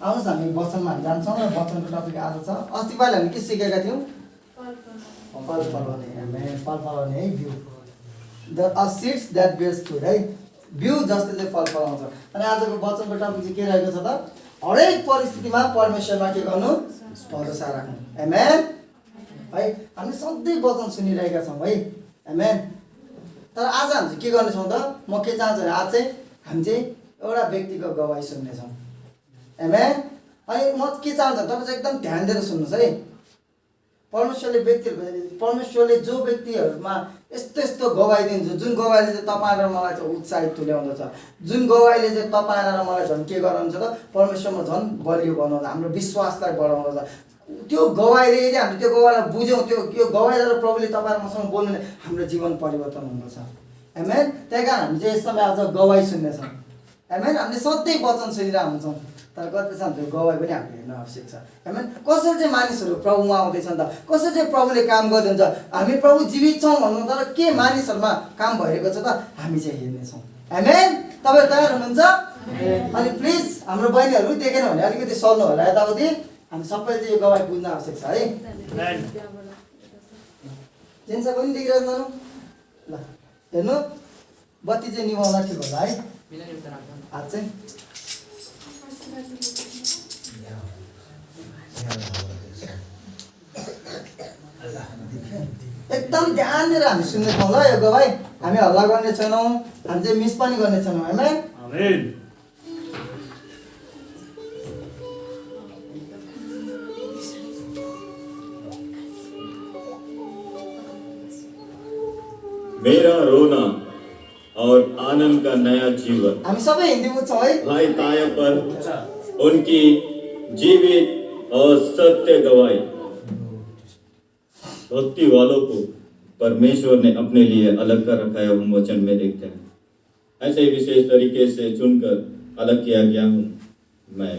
आउनुहोस् हामी वचनमा हामी जान्छौँ र वचनको टपिक आज छ। अस्ति पालि हामी के सिकेका थियौँ? फल फलाउने। आमेन। फल फलाउने है। बिउ सीड्स द्याट बेयर्स फ्रुट है। बिउ जसले चाहिँ फल फलाउँछ। अनि आजको वचनको टपिक चाहिँ के रहेको छ त? हरेक परिस्थितिमा परमेश्वरमा के गर्नु? भरोसा राख्नु। आमेन है। हामी सधैँ वचन सुनिरहेका छौँ है। आमेन। तर आज हामी चाहिँ के गर्नेछौँ त? म के चाहन्छु भने आज चाहिँ हामी चाहिँ एउटा व्यक्तिको गवाही सुन्नेछौँ। आमेन। अनि म के चाहन्छु तपाईँ चाहिँ एकदम ध्यान दिएर सुन्नुहोस् है। परमेश्वरले जो व्यक्तिहरूमा यस्तो यस्तो गवाही दिन्छ जुन गवाहीले चाहिँ तपाईँ र मलाई चाहिँ उत्साहित तुल्याउँदछ, जुन गवाहीले चाहिँ तपाईँ र मलाई झन् के गराउँछ त? परमेश्वरमा झन् बलियो बनाउँछ, हाम्रो विश्वासलाई बढाउँदछ। त्यो गवाहीले यदि हामीले त्यो गवाहीलाई बुझ्यौँ, त्यो गवाहीलाई प्रभुले तपाईँ र मसँग बोल्नु भने हाम्रो जीवन परिवर्तन हुँदछ। आमेन। त्यही कारण हामी चाहिँ यस समय आज गवाही सुन्नेछौँ। आमेन। हामीले सधैँ वचन सुनिरहेको हुन्छौँ, तर तर गएपछि हाम्रो गवाई पनि हामीले हेर्न आवश्यक छ आमेन। कसरी चाहिँ मानिसहरू प्रभुमा आउँदैछन् त, कसरी चाहिँ प्रभुले काम गरिदिन्छ, हामी प्रभु जीवित छौँ भन्नु तर के मानिसहरूमा काम भइरहेको छ त हामी चाहिँ हेर्नेछौँ आमेन। तपाईँ तयार हुनुहुन्छ? अनि प्लिज हाम्रो बहिनीहरू देखेन भने अलिकति सल्नु होला यताउति, हामी सबैले चाहिँ यो गवाई बुझ्न आवश्यक छ है। जेन्स पनि देखिरहेको जानु ल, हेर्नु बत्ती चाहिँ निभाउँदा ठिक होला है। हात चाहिँ एकदम ध्यान दिएर हामी सुन्नेछौँ ल यो गवाई। हामी हल्ला गर्ने छैनौँ, हामी चाहिँ मिस पनि गर्ने छैनौँ आमेन। मेरा रोना और आनंद का नया जीवन हामी सबै हिन्दी बुझ्छौँ है। भाई ताया पर उनकी जीवित और सत्य गवाही भक्ति वालों को परमेश्वर ने अपने लिए अलग कर रखा है, हम वचन में देखते हैं। ऐसे ही विशेष तरीके से चुनकर अलग किया गया हूँ। मैं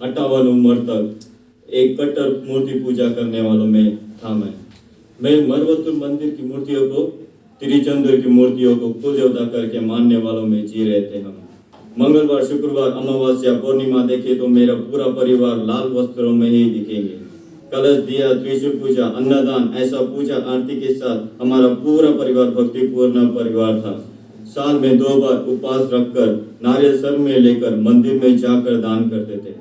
58 उम्र तक एक कट्टर मूर्ति पूजा करने वालों में था। मैं मरवतुर मंदिर की मूर्तियों को, तिरुचंदूर की मूर्तियों को कुल देवता करके मानने वालों में जी रहे थे हम। मंगलवार, शुक्रवार, अमावस्या, पूर्णिमा देखे तो मेरा पूरा परिवार लाल वस्त्रों में ही दिखेंगे। कलश दिया, त्रिशूल पूजा, अन्नदान, ऐसा पूजा आरती के साथ हमारा पूरा परिवार भक्तिपूर्ण परिवार था। साल में 2 बार उपवास रखकर नारियल सर में लेकर मंदिर में जाकर दान करते थे।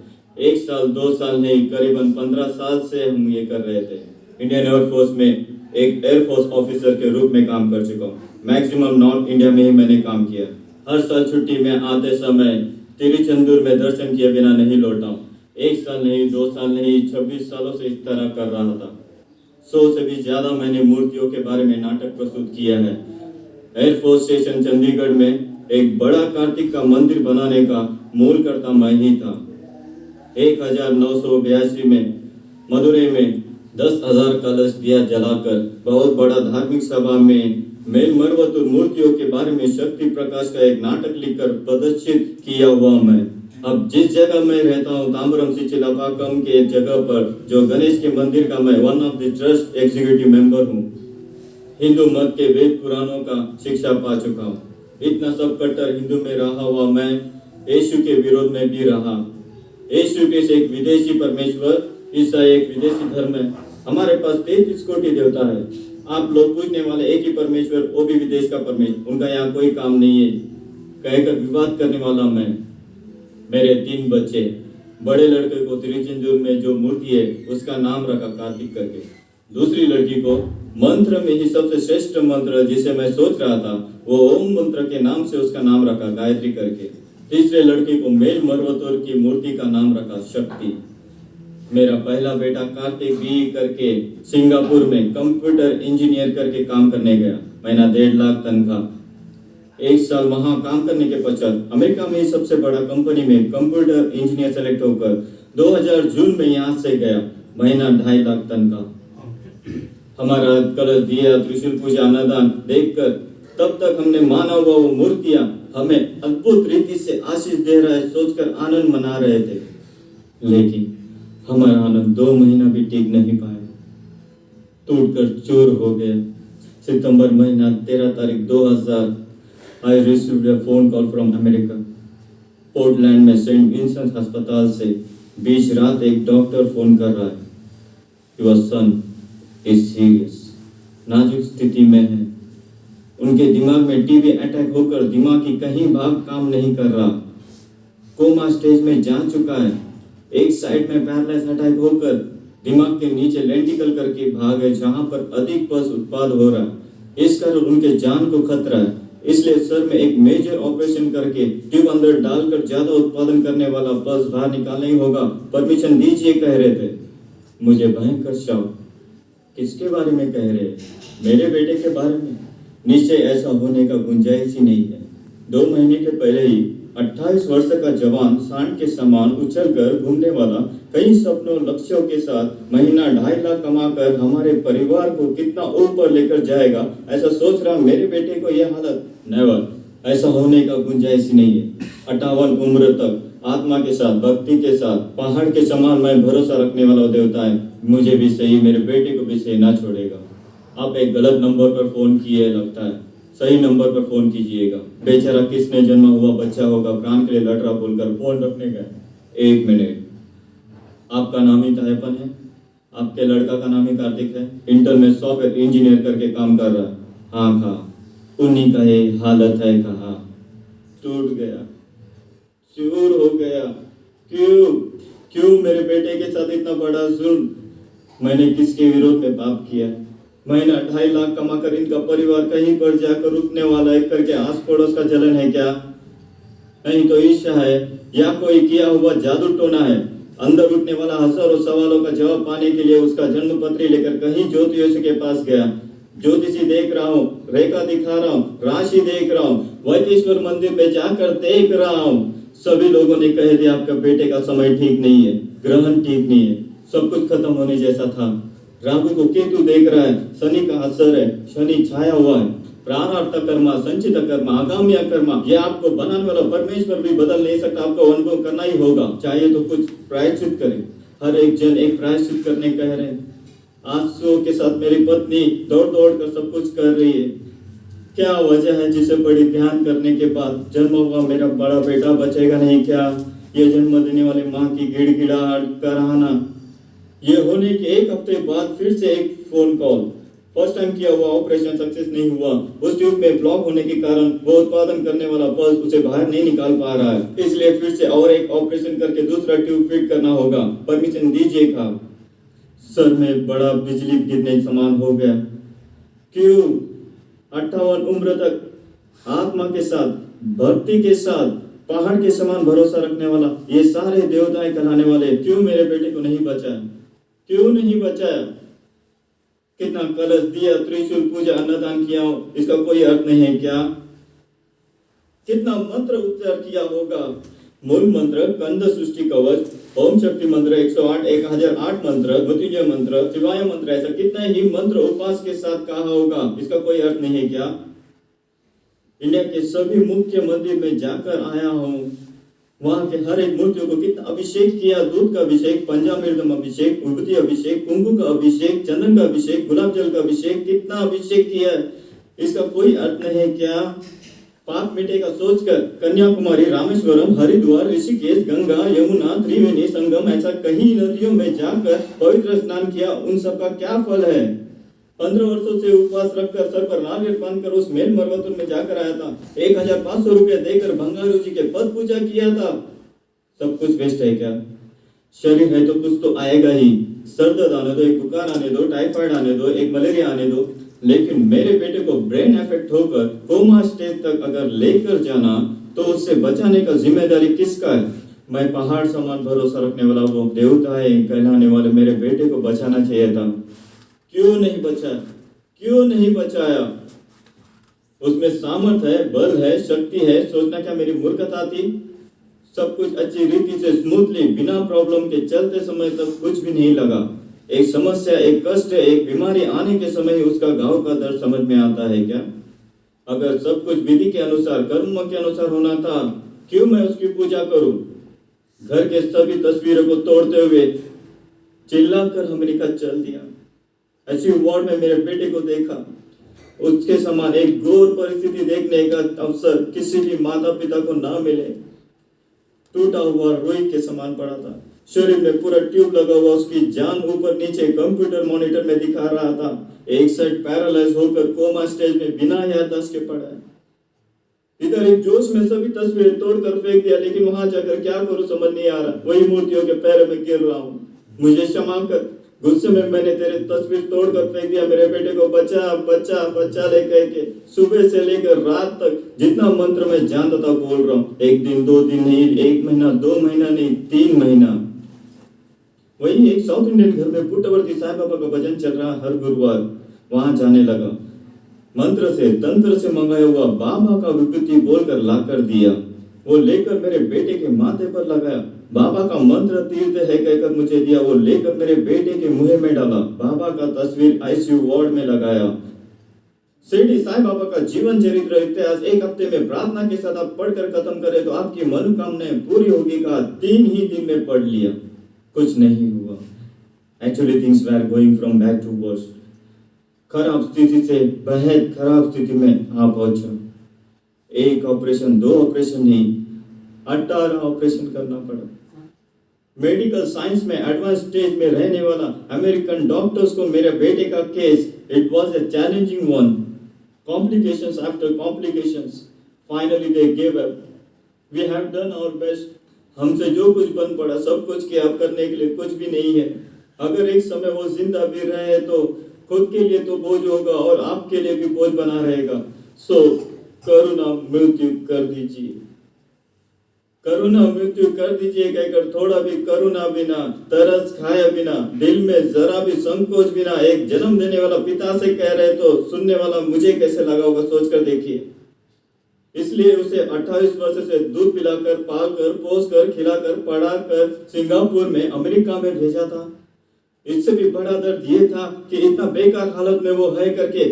1 साल 2 साल नहीं, करीबन 15 साल से हम ये कर रहे थे। इंडियन एयरफोर्स में एक एयरफोर्स ऑफिसर के रूप में काम कर चुका हूँ। मैक्सिमम नॉर्थ इंडिया में ही मैंने काम किया। हर साल छुट्टी में आते समय तिरुचंदूर में दर्शन किए बिना नहीं लौटा हूँ। 1 साल नहीं, 2 साल नहीं, 26 सालों से इस तरह कर रहा था। 100 से भी ज्यादा मैंने मूर्तियों के बारे में नाटक प्रस्तुत किया है। एयरफोर्स स्टेशन चंडीगढ़ में एक बड़ा कार्तिक का मंदिर बनाने का मूलकर्ता मैं ही था। 1982 में मदुरई में 10,000 कलश दिया जलाकर बहुत बड़ा धार्मिक सभा में मेल मरवतुर मूर्तियों के बारे में शक्ति प्रकाश का एक नाटक लिखकर प्रदर्शित किया हुआ मैं। अब जिस जगह मैं रहता हूँ, तांबरम सिचिलापाकम के जगह पर जो गणेश के मंदिर का मैं one of the trust executive member हूँ। हिंदू मत के वेद पुराणों का शिक्षा पा चुका हूँ। इतना सब कट्टर हिंदू में रहा हुआ मैं यीशु के विरोध में भी रहा। यीशु के एक विदेशी परमेश्वर, ईसा एक विदेशी धर्म है। हमारे पास 33 कोटि देवता है। आप लोग पूजने वाले एक ही परमेश्वर, वो भी विदेश का परमेश्वर, उनका यहाँ कोई काम नहीं है कहकर विवाद करने वाला मैं। मेरे 3 बच्चे, बड़े लड़के को तिरुचंदूर में जो मूर्ति है उसका नाम रखा कार्तिक करके। दूसरी लड़की को मंत्र में ही सबसे श्रेष्ठ मंत्र जिसे मैं सोच रहा था वो ओम मंत्र के नाम से उसका नाम रखा गायत्री करके। तीसरे लड़के को मेल मरवतुर की मूर्ति का नाम रखा शक्ति। मेरा पहला बेटा कार्तिक बी करके सिंगापुर में कंप्यूटर इंजीनियर करके काम करने गया। महीना 1.5 लाख तनख्वाह। 1 साल वहां काम करने के पश्चात अमेरिका में सबसे बड़ा कंपनी में कंप्यूटर इंजीनियर सेलेक्ट होकर 2000 जून में यहाँ से गया। महीना 2.5 लाख तनख्वाह। हमारा कलश दिया, त्रिशूल पूजा, अन्नदान देखकर तब तक हमने माना हुआ वो मूर्तियां हमें अद्भुत रीति से आशीष दे रहा है सोचकर आनंद मना रहे थे। लेकिन हमारा आनंद 2 महीना भी टिक नहीं पाया, टूटकर चूर हो गया। सितंबर महीना 13 तारीख 2000 I received a phone call from America. Portland में सेंट विंसेंट अस्पताल से बीच रात एक डॉक्टर फोन कर रहा है। योर सन इज सीरियस, नाजुक स्थिति में है। उनके दिमाग में टीबी अटैक होकर दिमाग की कहीं भाग काम नहीं कर रहा। कोमा स्टेज में जा चुका है। एक साइड में पैरालाइज अटैक होकर दिमाग के नीचे लेंटिकल करके भाग है जहां पर अधिक पस उत्पाद हो रहा है। इस कारण उनके जान को खतरा है। इसलिए सर में एक मेजर ऑपरेशन करके ट्यूब अंदर डालकर ज्यादा उत्पादन करने वाला पस बाहर निकालना ही होगा। परमिशन दीजिए कह रहे थे। मुझे भयंकर शौक। किसके बारे में कह रहे हैं? मेरे बेटे के बारे में। निश्चय ऐसा होने का गुंजाइश ही नहीं है। 2 महीने के पहले ही 28 वर्ष का जवान सांड के समान उछलकर घूमने वाला कई सपनों लक्ष्यों के साथ महीना 2.5 लाख कमाकर हमारे परिवार को कितना ऊपर लेकर जाएगा ऐसा सोच रहा मेरे बेटे को यह हालत। नेवर, ऐसा होने का गुंजाइश ही नहीं है। 58 उम्र तक आत्मा के साथ, भक्ति के साथ, पहाड़ के समान मैं भरोसा रखने वाला वो देवता है, मुझे भी सही, मेरे बेटे को भी सही ना छोड़ेगा। आप एक गलत नंबर पर फोन किए लगता है, सही नंबर पर फोन कीजिएगा। बेचारा किसने जन्मा हुआ बच्चा होगा, प्राण के लिए लड़ रहा बोलकर फोन रखने गए। 1 मिनट, आपका नाम ही तायपन है, आपके लड़का का नाम ही कार्तिक है, इंटर में सॉफ्टवेयर इंजीनियर करके काम कर रहा है। हाँ खा, उन्हीं का ये हालत है, कहा टूट गया, चूर हो गया। क्यों मेरे बेटे के साथ इतना बड़ा जुल्म? मैंने किसके विरोध में पाप किया? महीना 2.5 लाख कमाकर इनका परिवार कहीं पर जाकर रुकने वाला है करके आस पड़ोस का जलन है क्या? नहीं तो ईर्ष्या है या कोई किया हुआ जादू टोना है? अंदर उठने वाला हजारों सवालों का जवाब पाने के लिए उसका जन्म पत्री लेकर कहीं ज्योतिषी के पास गया। ज्योतिषी देख रहा हूँ, रेखा दिखा रहा हूँ, राशि देख रहा हूँ, वैदेश्वर मंदिर में जाकर देख रहा हूँ। सभी लोगों ने कह दिया आपका बेटे का समय ठीक नहीं है, ग्रहण ठीक नहीं है, सब कुछ खत्म होने जैसा था। राहु को केतु देख रहा है, शनि का असर है, शनि छाया हुआ है। प्रारब्ध कर्मा, संचित कर्मा, आगामी कर्मा, ये आपको बनाने वाला परमेश्वर भी बदल नहीं सकता, आपको अनुभव करना ही होगा। चाहिए तो कुछ प्रायश्चित करें, हर एक जन एक प्रायश्चित करने कह रहे हैं। आंसुओं के साथ मेरी पत्नी दौड़ दौड़ कर सब कुछ कर रही है। क्या वजह है जिसे बड़ी ध्यान करने के बाद जन्म हुआ मेरा बड़ा बेटा बचेगा नहीं क्या? ये जन्म देने वाले माँ की गिड़गिड़ाहट कराना, ये होने के 1 हफ्ते बाद फिर से एक फोन कॉल। फर्स्ट टाइम किया हुआ ऑपरेशन सक्सेस नहीं हुआ, उस ट्यूब में ब्लॉक होने के कारण वो उत्पादन करने वाला पल्स उसे बाहर नहीं निकाल पा रहा है, इसलिए फिर से और एक ऑपरेशन करके दूसरा ट्यूब फिट करना होगा, परमिशन दीजिएगा। सर में बड़ा बिजली गिरने समान हो गया। क्यों? 58 उम्र तक आत्मा के साथ, भक्ति के साथ, पहाड़ के समान भरोसा रखने वाला, ये सारे देवताएं कहलाने वाले, क्यों मेरे बेटे को नहीं बचाया? क्यों नहीं बचाया? कितना कलश दिया, त्रिशूल पूजा, अन्नदान किया, इसका कोई अर्थ नहीं है क्या? कितना मंत्र उच्चार किया होगा? मूल मंत्र, कंद सृष्टि कवच, ओम शक्ति मंत्र 108, 1008 मंत्र, मृत्युंजय मंत्र, शिवाय मंत्र, ऐसा कितना ही मंत्र उपवास के साथ कहा होगा, इसका कोई अर्थ नहीं है क्या? इंडिया के सभी मुख्य मंदिर में जाकर आया हूँ, वहां के हर एक मूर्तियों को कितना अभिषेक किया, दूध का अभिषेक, पंचामृतम अभिषेक, विभूति अभिषेक, कुंकुम का अभिषेक, चंदन का अभिषेक, गुलाब जल का अभिषेक, कितना अभिषेक किया है, इसका कोई अर्थ नहीं है क्या? पाप मिटेगा सोचकर कन्याकुमारी, रामेश्वरम, हरिद्वार, ऋषिकेश, गंगा, यमुना, त्रिवेणी संगम, ऐसा कहीं नदियों में जाकर पवित्र स्नान किया, उन सब का क्या फल है? 15 वर्षों से उपवास रखकर सर पर नारियल बांधकर उस मेल मरवतुल में जाकर आया था, 1500 रुपये देकर भंगारू जी के पद पूजा किया था, सब कुछ वेस्ट है क्या? शरीर है तो कुछ तो आएगा ही, सर दर्द आने दो, एक बुखार आने दो, टाइफाइड आने दो, एक मलेरिया आने दो, लेकिन मेरे बेटे को ब्रेन इफेक्ट होकर कोमा स्टेज तक अगर लेकर जाना तो उससे बचाने का जिम्मेदारी किसका है? मैं पहाड़ समान भरोसा रखने वाला वो देवता है कहलाने वाले मेरे बेटे को बचाना चाहिए था, क्यों नहीं बचाया? क्यों नहीं बचाया? उसमें सामर्थ है, बल है, शक्ति है, सोचना क्या मेरी मूर्खता थी? सब कुछ अच्छी रीति से स्मूथली बिना प्रॉब्लम के चलते समय तक कुछ भी नहीं लगा। एक समस्या, एक कष्ट, एक बीमारी आने के समय ही उसका घाव का दर्द समझ में आता है क्या? अगर सब कुछ विधि के अनुसार, कर्म के अनुसार होना था, क्यों मैं उसकी पूजा करूं? घर के सभी तस्वीरों को तोड़ते हुए चिल्लाकर अमेरिका चल दिया। ऐसी वार्ड में मेरे बेटे को देखा, उसके समान एक घोर परिस्थिति देखने का अवसर किसी भी माता पिता को ना मिले। टूटा हुआ रुई के समान पड़ा था, शरीर में पूरा ट्यूब लगा हुआ, उसकी जान ऊपर नीचे कंप्यूटर मॉनिटर में दिखा रहा था। एक साइड पैरालाइज होकर कोमा स्टेज में बिना याददाश्त के पड़ा है। इधर एक जोश में सभी तस्वीरें तोड़कर फेंक दिया, लेकिन वहां जाकर क्या करूं समझ नहीं आ रहा। वही मूर्तियों के पैरों में गिर रहा हूं। मुझे क्षमा कर, गुस्से में मैंने तेरे तस्वीर तोड़कर फेंक दिया। मेरे बेटे को बचा बचा बचा ले कह के सुबह से लेकर रात तक जितना मंत्र मैं जानता था बोल रहा हूँ। 1 दिन 2 दिन नहीं, 1 महीना 2 महीना नहीं, 3 महीना। वही एक साउथ इंडियन घर में पुट्टवर्ती साईं बाबा का भजन चल रहा हर गुरुवार, वहां जाने लगा। मंत्र से तंत्र से मंगाया हुआ बाबा का विभूति बोलकर लाकर दिया, वो लेकर मेरे बेटे के माथे पर लगाया। बाबा का मंत्र तीर्थ है कहकर मुझे दिया, वो लेकर मेरे बेटे के मुंह में डाला। बाबा का तस्वीर आईसीयू वार्ड में लगाया। शिरडी साईं बाबा का जीवन चरित्र इतिहास एक हफ्ते में प्रार्थना के साथ आप पढ़कर खत्म करें तो आपकी मनोकामनाएं पूरी होगी का 3 ही दिन में पढ़ लिया, कुछ नहीं हुआ। Actually things were going from bad to worse. खराब स्थिति से बेहद खराब स्थिति में आप पहुंचा। 1 ऑपरेशन 2 ऑपरेशन नहीं, 18 ऑपरेशन करना पड़ा। मेडिकल साइंस में एडवांस स्टेज में रहने वाला अमेरिकन डॉक्टर्स को मेरे बेटे का case it was a challenging one. Complications after complications, finally they give up. We have done our best. हमसे जो कुछ बन पड़ा सब कुछ किया, अब करने के लिए कुछ भी नहीं है। अगर एक समय वो जिंदा भी रहे तो खुद के लिए तो बोझ होगा और आपके लिए भी बोझ बना रहेगा। सो करुणा मृत्यु कर दीजिए, करुणा मृत्यु कर दीजिए कहकर थोड़ा भी करुणा बिना, तरस खाया बिना, दिल में जरा भी संकोच बिना एक जन्म देने वाला पिता से कह रहे तो सुनने वाला मुझे कैसे लगा होगा सोच कर देखिए। इसलिए उसे 28 वर्ष से दूध पिलाकर, पालकर, पोसकर, खिलाकर, पढ़ाकर सिंगापुर में, अमेरिका में भेजा था। इससे भी बड़ा दर्द ये था कि इतना बेकार हालत में वो है करके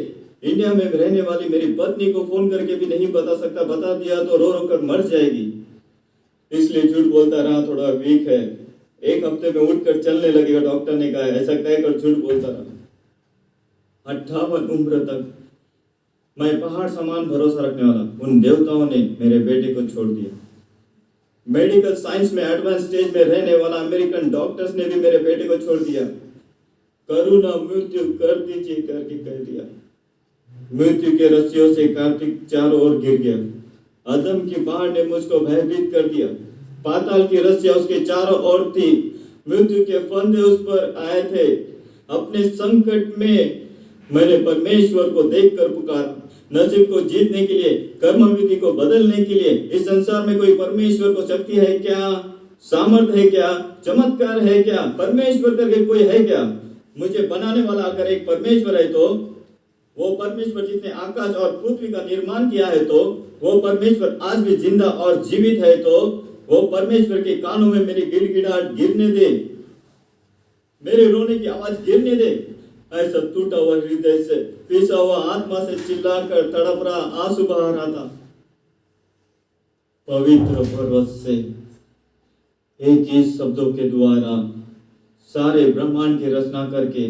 इंडिया में रहने वाली मेरी पत्नी को फोन करके भी नहीं बता सकता, बता दिया तो रो रो कर मर जाएगी। इसलिए झूठ बोलता रहा, थोड़ा वीक है, 1 हफ्ते में उठकर चलने लगेगा डॉक्टर ने कहा, ऐसा कहकर झूठ बोलता रहा। 58 उम्र तक मैं पहाड़ समान भरोसा रखने वाला उन देवताओं ने मेरे बेटे को छोड़ दिया। मेडिकल साइंस में एडवांस स्टेज में रहने वाला अमेरिकन डॉक्टर्स ने भी मेरे बेटे को छोड़ दिया। करुणा मृत्यु कर दीजिए करके कह दिया। मृत्यु के रस्सियों से कार्तिक चारों ओर गिर गया। अदम की बाढ़ ने मुझको भयभीत कर दिया। पाताल की रस्सियां उसके चारों ओर थी। मृत्यु के फंदे उस पर आए थे। अपने संकट में मैंने परमेश्वर को देखकर पुकारा। नसीब को जीतने के लिए, कर्म विधि को बदलने के लिए इस संसार में कोई परमेश्वर को शक्ति है क्या, सामर्थ्य है क्या, चमत्कार है क्या, परमेश्वर करके कोई है क्या? मुझे बनाने वाला अगर एक परमेश्वर है तो वो परमेश्वर जिसने आकाश और पृथ्वी का निर्माण किया है तो वो परमेश्वर आज भी जिंदा और जीवित है तो वो परमेश्वर के कानों में मेरी गिड़गिड़ाहट गिरने दे, मेरे रोने की आवाज गिरने दे। ऐसा टूटा हुआ हृदय से, पिसा हुआ आत्मा से चिल्लाकर तड़प रहा, आंसू बहा रहा था। पवित्र पर्वत से एक ही शब्दों के द्वारा सारे ब्रह्मांड की रचना करके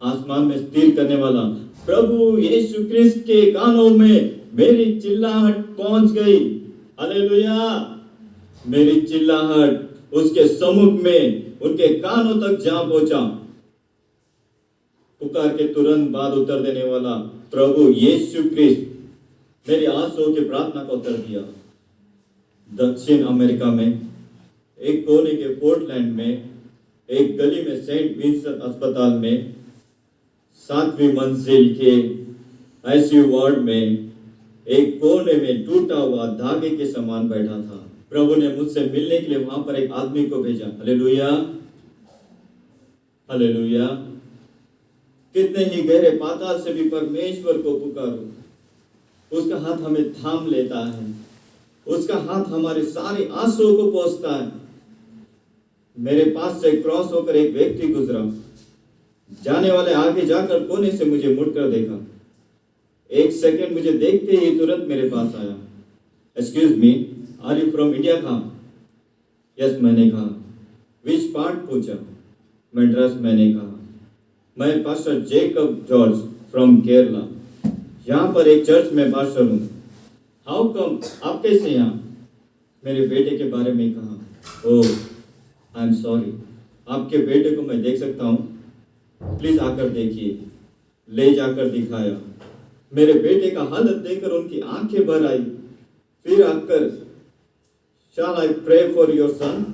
आसमान में स्थिर करने वाला प्रभु यीशु क्रिस्त के कानों में मेरी चिल्लाहट पहुंच गई। हालेलुया! मेरी चिल्लाहट उसके सम्मुख में उनके कानों तक जा पहुंचा। पुकार के तुरंत बाद उत्तर देने वाला प्रभु यीशु क्रिस्त मेरी आंसुओं की प्रार्थना का उत्तर दिया। दक्षिण अमेरिका में एक कोने के पोर्टलैंड में एक गली में सेंट विंसेंट अस्पताल में 7वीं मंजिल के आईसीयू वार्ड में एक कोने में टूटा हुआ धागे के समान बैठा था। प्रभु ने मुझसे मिलने के लिए वहां पर एक आदमी को भेजा। हालेलुया! हालेलुया! कितने ही गहरे पाताल से भी परमेश्वर को पुकारो, उसका हाथ हमें थाम लेता है, उसका हाथ हमारे सारे आंसुओं को पोंछता है। मेरे पास से क्रॉस होकर एक व्यक्ति गुजरा, जाने वाले आगे जाकर कोने से मुझे मुड़कर देखा। 1 सेकंड मुझे देखते ही तुरंत मेरे पास आया। Excuse me, are you from India? कहा यस मैंने कहा। विच पार्ट पूछा? मैड्रास मैंने कहा। मैं pastor Jacob George from Kerala, यहाँ पर एक चर्च में पास्टर हूँ। हाउ कम, आप कैसे यहाँ? मेरे बेटे के बारे में कहा। ओह आई एम सॉरी, आपके बेटे को मैं देख सकता हूँ? प्लीज आकर देखिए। ले जाकर दिखाया। मेरे बेटे का हालत देखकर उनकी आंखें भर आई। फिर आकर shall I pray for your son?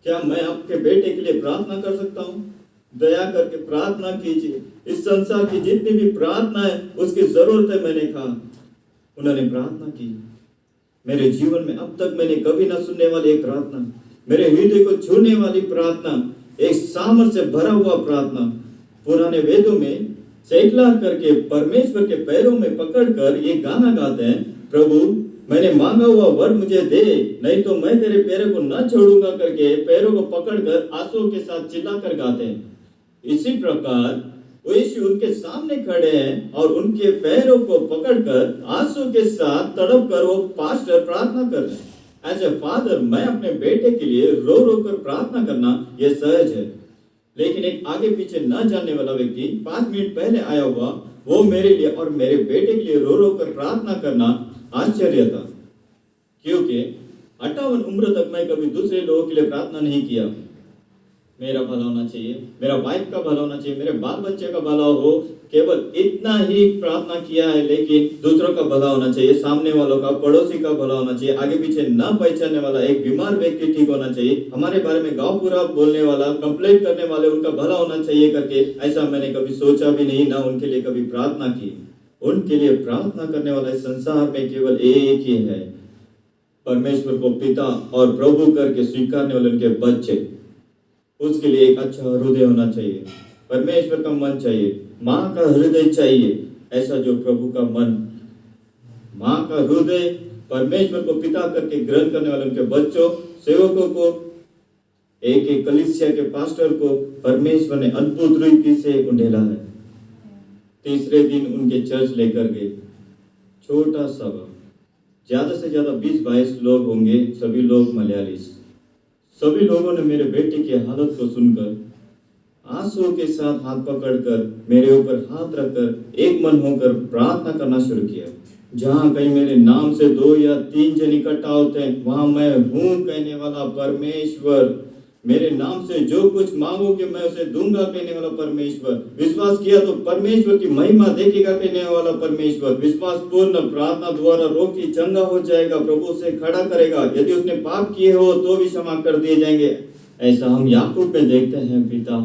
क्या मैं आपके बेटे के लिए प्रार्थना कर सकता हूँ? दया करके प्रार्थना कीजिए। इस संसार की जितनी भी प्रार्थना है उसकी जरूरत है, मैंने कहा। उन्होंने प्रार्थना की। मेरे जीवन में अब तक मैंने कभी ना सुनने वाली एक प्रार्थना, मेरे हृदय को छूने वाली प्रार्थना, एक सामर्थ्य से भरा हुआ प्रार्थना। पुराने वेदों में सेकलार करके परमेश्वर के पैरों में पकड़कर ये गाना गाते हैं, प्रभु मैंने मांगा हुआ वर मुझे दे, नहीं तो मैं तेरे पैरों को न छोड़ूंगा करके पैरों को पकड़कर आंसुओं के साथ चिल्लाकर गाते हैं। इसी प्रकार वो यीशु उनके सामने खड़े हैं और उनके पैरों को पकड़कर आंसू के साथ तड़प कर वो पास्टर प्रार्थना कर रहे हैं। एज ए फादर मैं अपने बेटे के लिए रो रो कर प्रार्थना करना यह सहज है, लेकिन एक आगे पीछे न जानने वाला व्यक्ति 5 मिनट पहले आया हुआ वो मेरे लिए और मेरे बेटे के लिए रो रो कर प्रार्थना करना आश्चर्य था, क्योंकि 58 उम्र तक मैं कभी दूसरे लोगों के लिए प्रार्थना नहीं किया। मेरा भला होना चाहिए, मेरा वाइफ का भला होना चाहिए, मेरे बाल बच्चे का भला हो, केवल इतना ही प्रार्थना किया है। लेकिन दूसरों का भला होना चाहिए, सामने वालों का, पड़ोसी का भला होना चाहिए, आगे पीछे न पहचानने वाला एक बीमार व्यक्ति ठीक होना चाहिए, हमारे बारे में गांव पूरा बोलने वाला, कंप्लेंट करने वाले उनका भला होना चाहिए करके ऐसा मैंने कभी सोचा भी नहीं, ना उनके लिए कभी प्रार्थना की। उनके लिए प्रार्थना करने वाला इस संसार में केवल एक ही है, परमेश्वर को पिता और प्रभु करके स्वीकारने वाले उनके बच्चे। उसके लिए एक अच्छा हृदय होना चाहिए, परमेश्वर का मन चाहिए, माँ का हृदय चाहिए, ऐसा जो प्रभु का मन, माँ का हृदय, परमेश्वर को पिता करके ग्रहण करने वाले उनके बच्चों, सेवकों को, एक एक कलीसिया के पास्टर को परमेश्वर ने अद्भुत रीति से उंडेला है। तीसरे दिन उनके चर्च लेकर गए, छोटा सभा, ज्यादा से ज्यादा 20-22 लोग होंगे, सभी लोग मलयाली। सभी लोगों ने मेरे बेटे की हालत को सुनकर आंसू के साथ हाथ पकड़कर मेरे ऊपर हाथ रखकर एक मन होकर प्रार्थना करना शुरू किया। जहाँ कहीं मेरे नाम से 2 या 3 जन इकट्ठा होते हैं, वहां मैं हूँ कहने वाला परमेश्वर, मेरे नाम से जो कुछ मांगोगे मैं उसे दूंगा कहने वाला परमेश्वर, विश्वास किया तो परमेश्वर की महिमा देखेगा कहने वाला परमेश्वर, विश्वास पूर्ण प्रार्थना द्वारा रोगी चंगा हो जाएगा, प्रभु से खड़ा करेगा, यदि उसने पाप किए हो तो भी क्षमा कर दिए जाएंगे। ऐसा हम याकूब में देखते हैं, पिता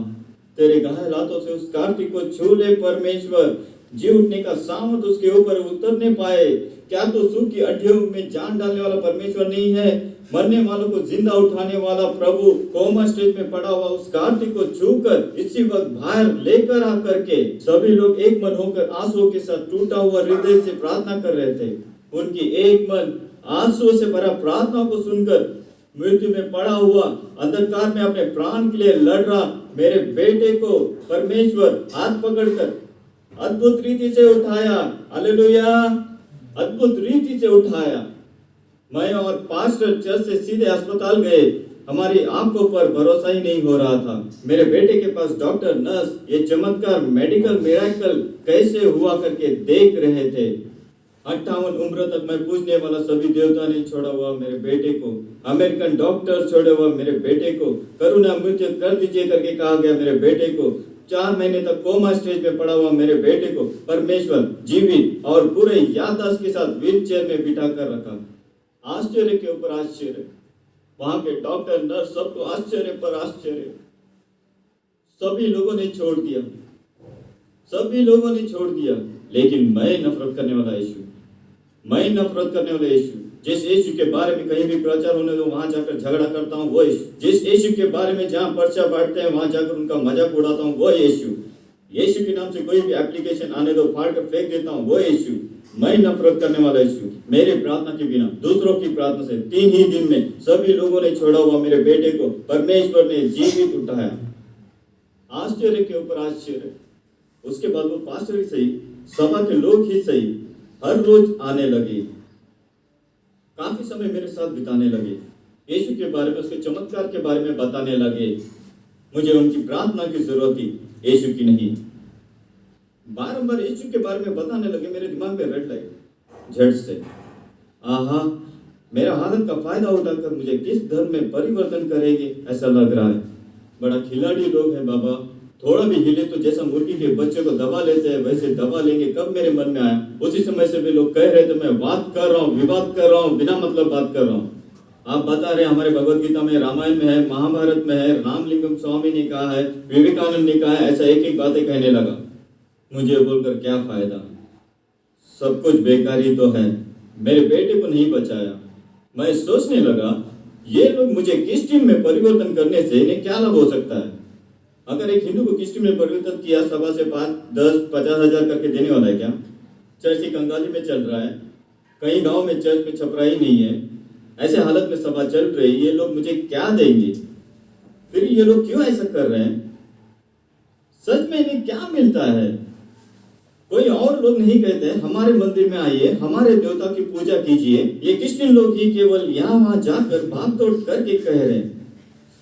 तेरे घायल हाथों से उस कार्तिक को छू ले परमेश्वर, जी उठने का सामर्थ उसके ऊपर उतरने पाए। क्या तो सूखी हड्डियों में जान डालने वाला परमेश्वर नहीं है? मरने वालों को जिंदा उठाने वाला प्रभु कोमा स्टेज में पड़ा हुआ उस कार्तिक को छूकर इसी वक्त बाहर लेकर आकर के सभी लोग एक मन होकर आंसुओं के साथ टूटा हुआ हृदय से प्रार्थना कर रहे थे। उनकी एक मन आंसुओं से भरा प्रार्थना को सुनकर मृत्यु में पड़ा हुआ, अंधकार में अपने प्राण के लिए लड़ रहा मेरे बेटे को परमेश्वर हाथ पकड़कर अद्भुत रीति से उठाया। हालेलुया, अद्भुत रीति से उठाया। मैं और पास्टर चर्च से सीधे अस्पताल गए, हमारी आंखों पर भरोसा ही नहीं हो रहा था। मेरे बेटे के पास डॉक्टर, नर्स ये चमत्कार, मेडिकल मिरेकल कैसे हुआ करके देख रहे थे। 58 उम्र तक मैं पूजने वाला सभी देवता ने छोड़ा हुआ मेरे बेटे को, अमेरिकन डॉक्टर छोड़े हुआ मेरे बेटे को, करुणा मृत्यु कर दीजिए करके कहा गया मेरे बेटे को, 4 महीने तक कोमा स्टेज पे पड़ा हुआ मेरे बेटे को परमेश्वर जीवित और पूरे याददाश्त के साथ व्हील चेयर में बिठा कर रखा। आश्चर्य के ऊपर आश्चर्य, वहां के डॉक्टर नर्स सबको आश्चर्य पर आश्चर्य। सभी लोगों ने छोड़ दिया, सभी लोगों ने छोड़ दिया, लेकिन मैं नफरत करने वाला यीशु, मैं नफरत करने वाला यीशु, जिस यीशु के बारे में कहीं भी प्रचार होने दो वहां जाकर झगड़ा करता हूँ वो यीशु, जिस यीशु के बारे में जहाँ पर्चा बांटते हैं वहां जाकर उनका मजाक उड़ाता हूँ वो यीशु, यीशु के नाम से कोई भी एप्लीकेशन आने दो फाड़ कर फेंक देता हूँ वो यीशु। मैं नफरत करने वाला यीशु, मेरी प्रार्थना के बिना, दूसरों की प्रार्थना से 3 ही दिन में सभी लोगों ने छोड़ा हुआ मेरे बेटे को परमेश्वर ने जीवित उठाया। आश्चर्य के ऊपर आश्चर्य। उसके बाद वो पास्टर ही सही, सभा के लोग ही सही, हर रोज आने लगे, काफी समय मेरे साथ बिताने लगे, यीशु के बारे में, उसके चमत्कार के बारे में बताने लगे। मुझे उनकी प्रार्थना की जरूरत थी, यीशु की नहीं। बारंबार यीशु के बारे में बताने लगे, मेरे दिमाग में रेड लाइट झट से, आहा मेरा हालत का फायदा उठाकर मुझे किस धर्म में परिवर्तन करेगी ऐसा लग रहा है। बड़ा खिलाड़ी लोग हैं बाबा, थोड़ा भी हिले तो जैसा मुर्गी के बच्चे को दबा लेते हैं वैसे दबा लेंगे। कब मेरे मन में आया, उसी समय से भी लोग कह रहे थे मैं बात कर रहा हूँ, विवाद कर रहा हूँ, बिना मतलब बात कर रहा हूँ। आप बता रहे हमारे भगवत गीता में, रामायण में है, महाभारत में है, रामलिंगम स्वामी ने कहा है, विवेकानंद ने कहा है, ऐसा एक एक बातें कहने लगा। मुझे बोलकर क्या फायदा, सब कुछ बेकार ही तो है। मेरे बेटे को नहीं बचाया। मैं सोचने लगा ये लोग मुझे किस टीम में परिवर्तन करने से इन्हें क्या लाभ हो सकता है। अगर एक हिंदू को किस टीम में परिवर्तन किया, सभा से 5, 10, 50 हजार करके देने वाला है क्या? चर्च कंगाली में चल रहा है, कहीं गांव में चर्च में छपरा ही नहीं है, ऐसे हालत में सभा चल रही, ये लोग मुझे क्या देंगे? फिर ये लोग क्यों ऐसा कर रहे हैं? सच में इन्हें क्या मिलता है? कोई और लोग नहीं कहते हमारे मंदिर में आइए, हमारे देवता की पूजा कीजिए। ये क्रिश्चियन लोग ही केवल यहाँ वहां जाकर भाग दौड़ करके कह रहे हैं।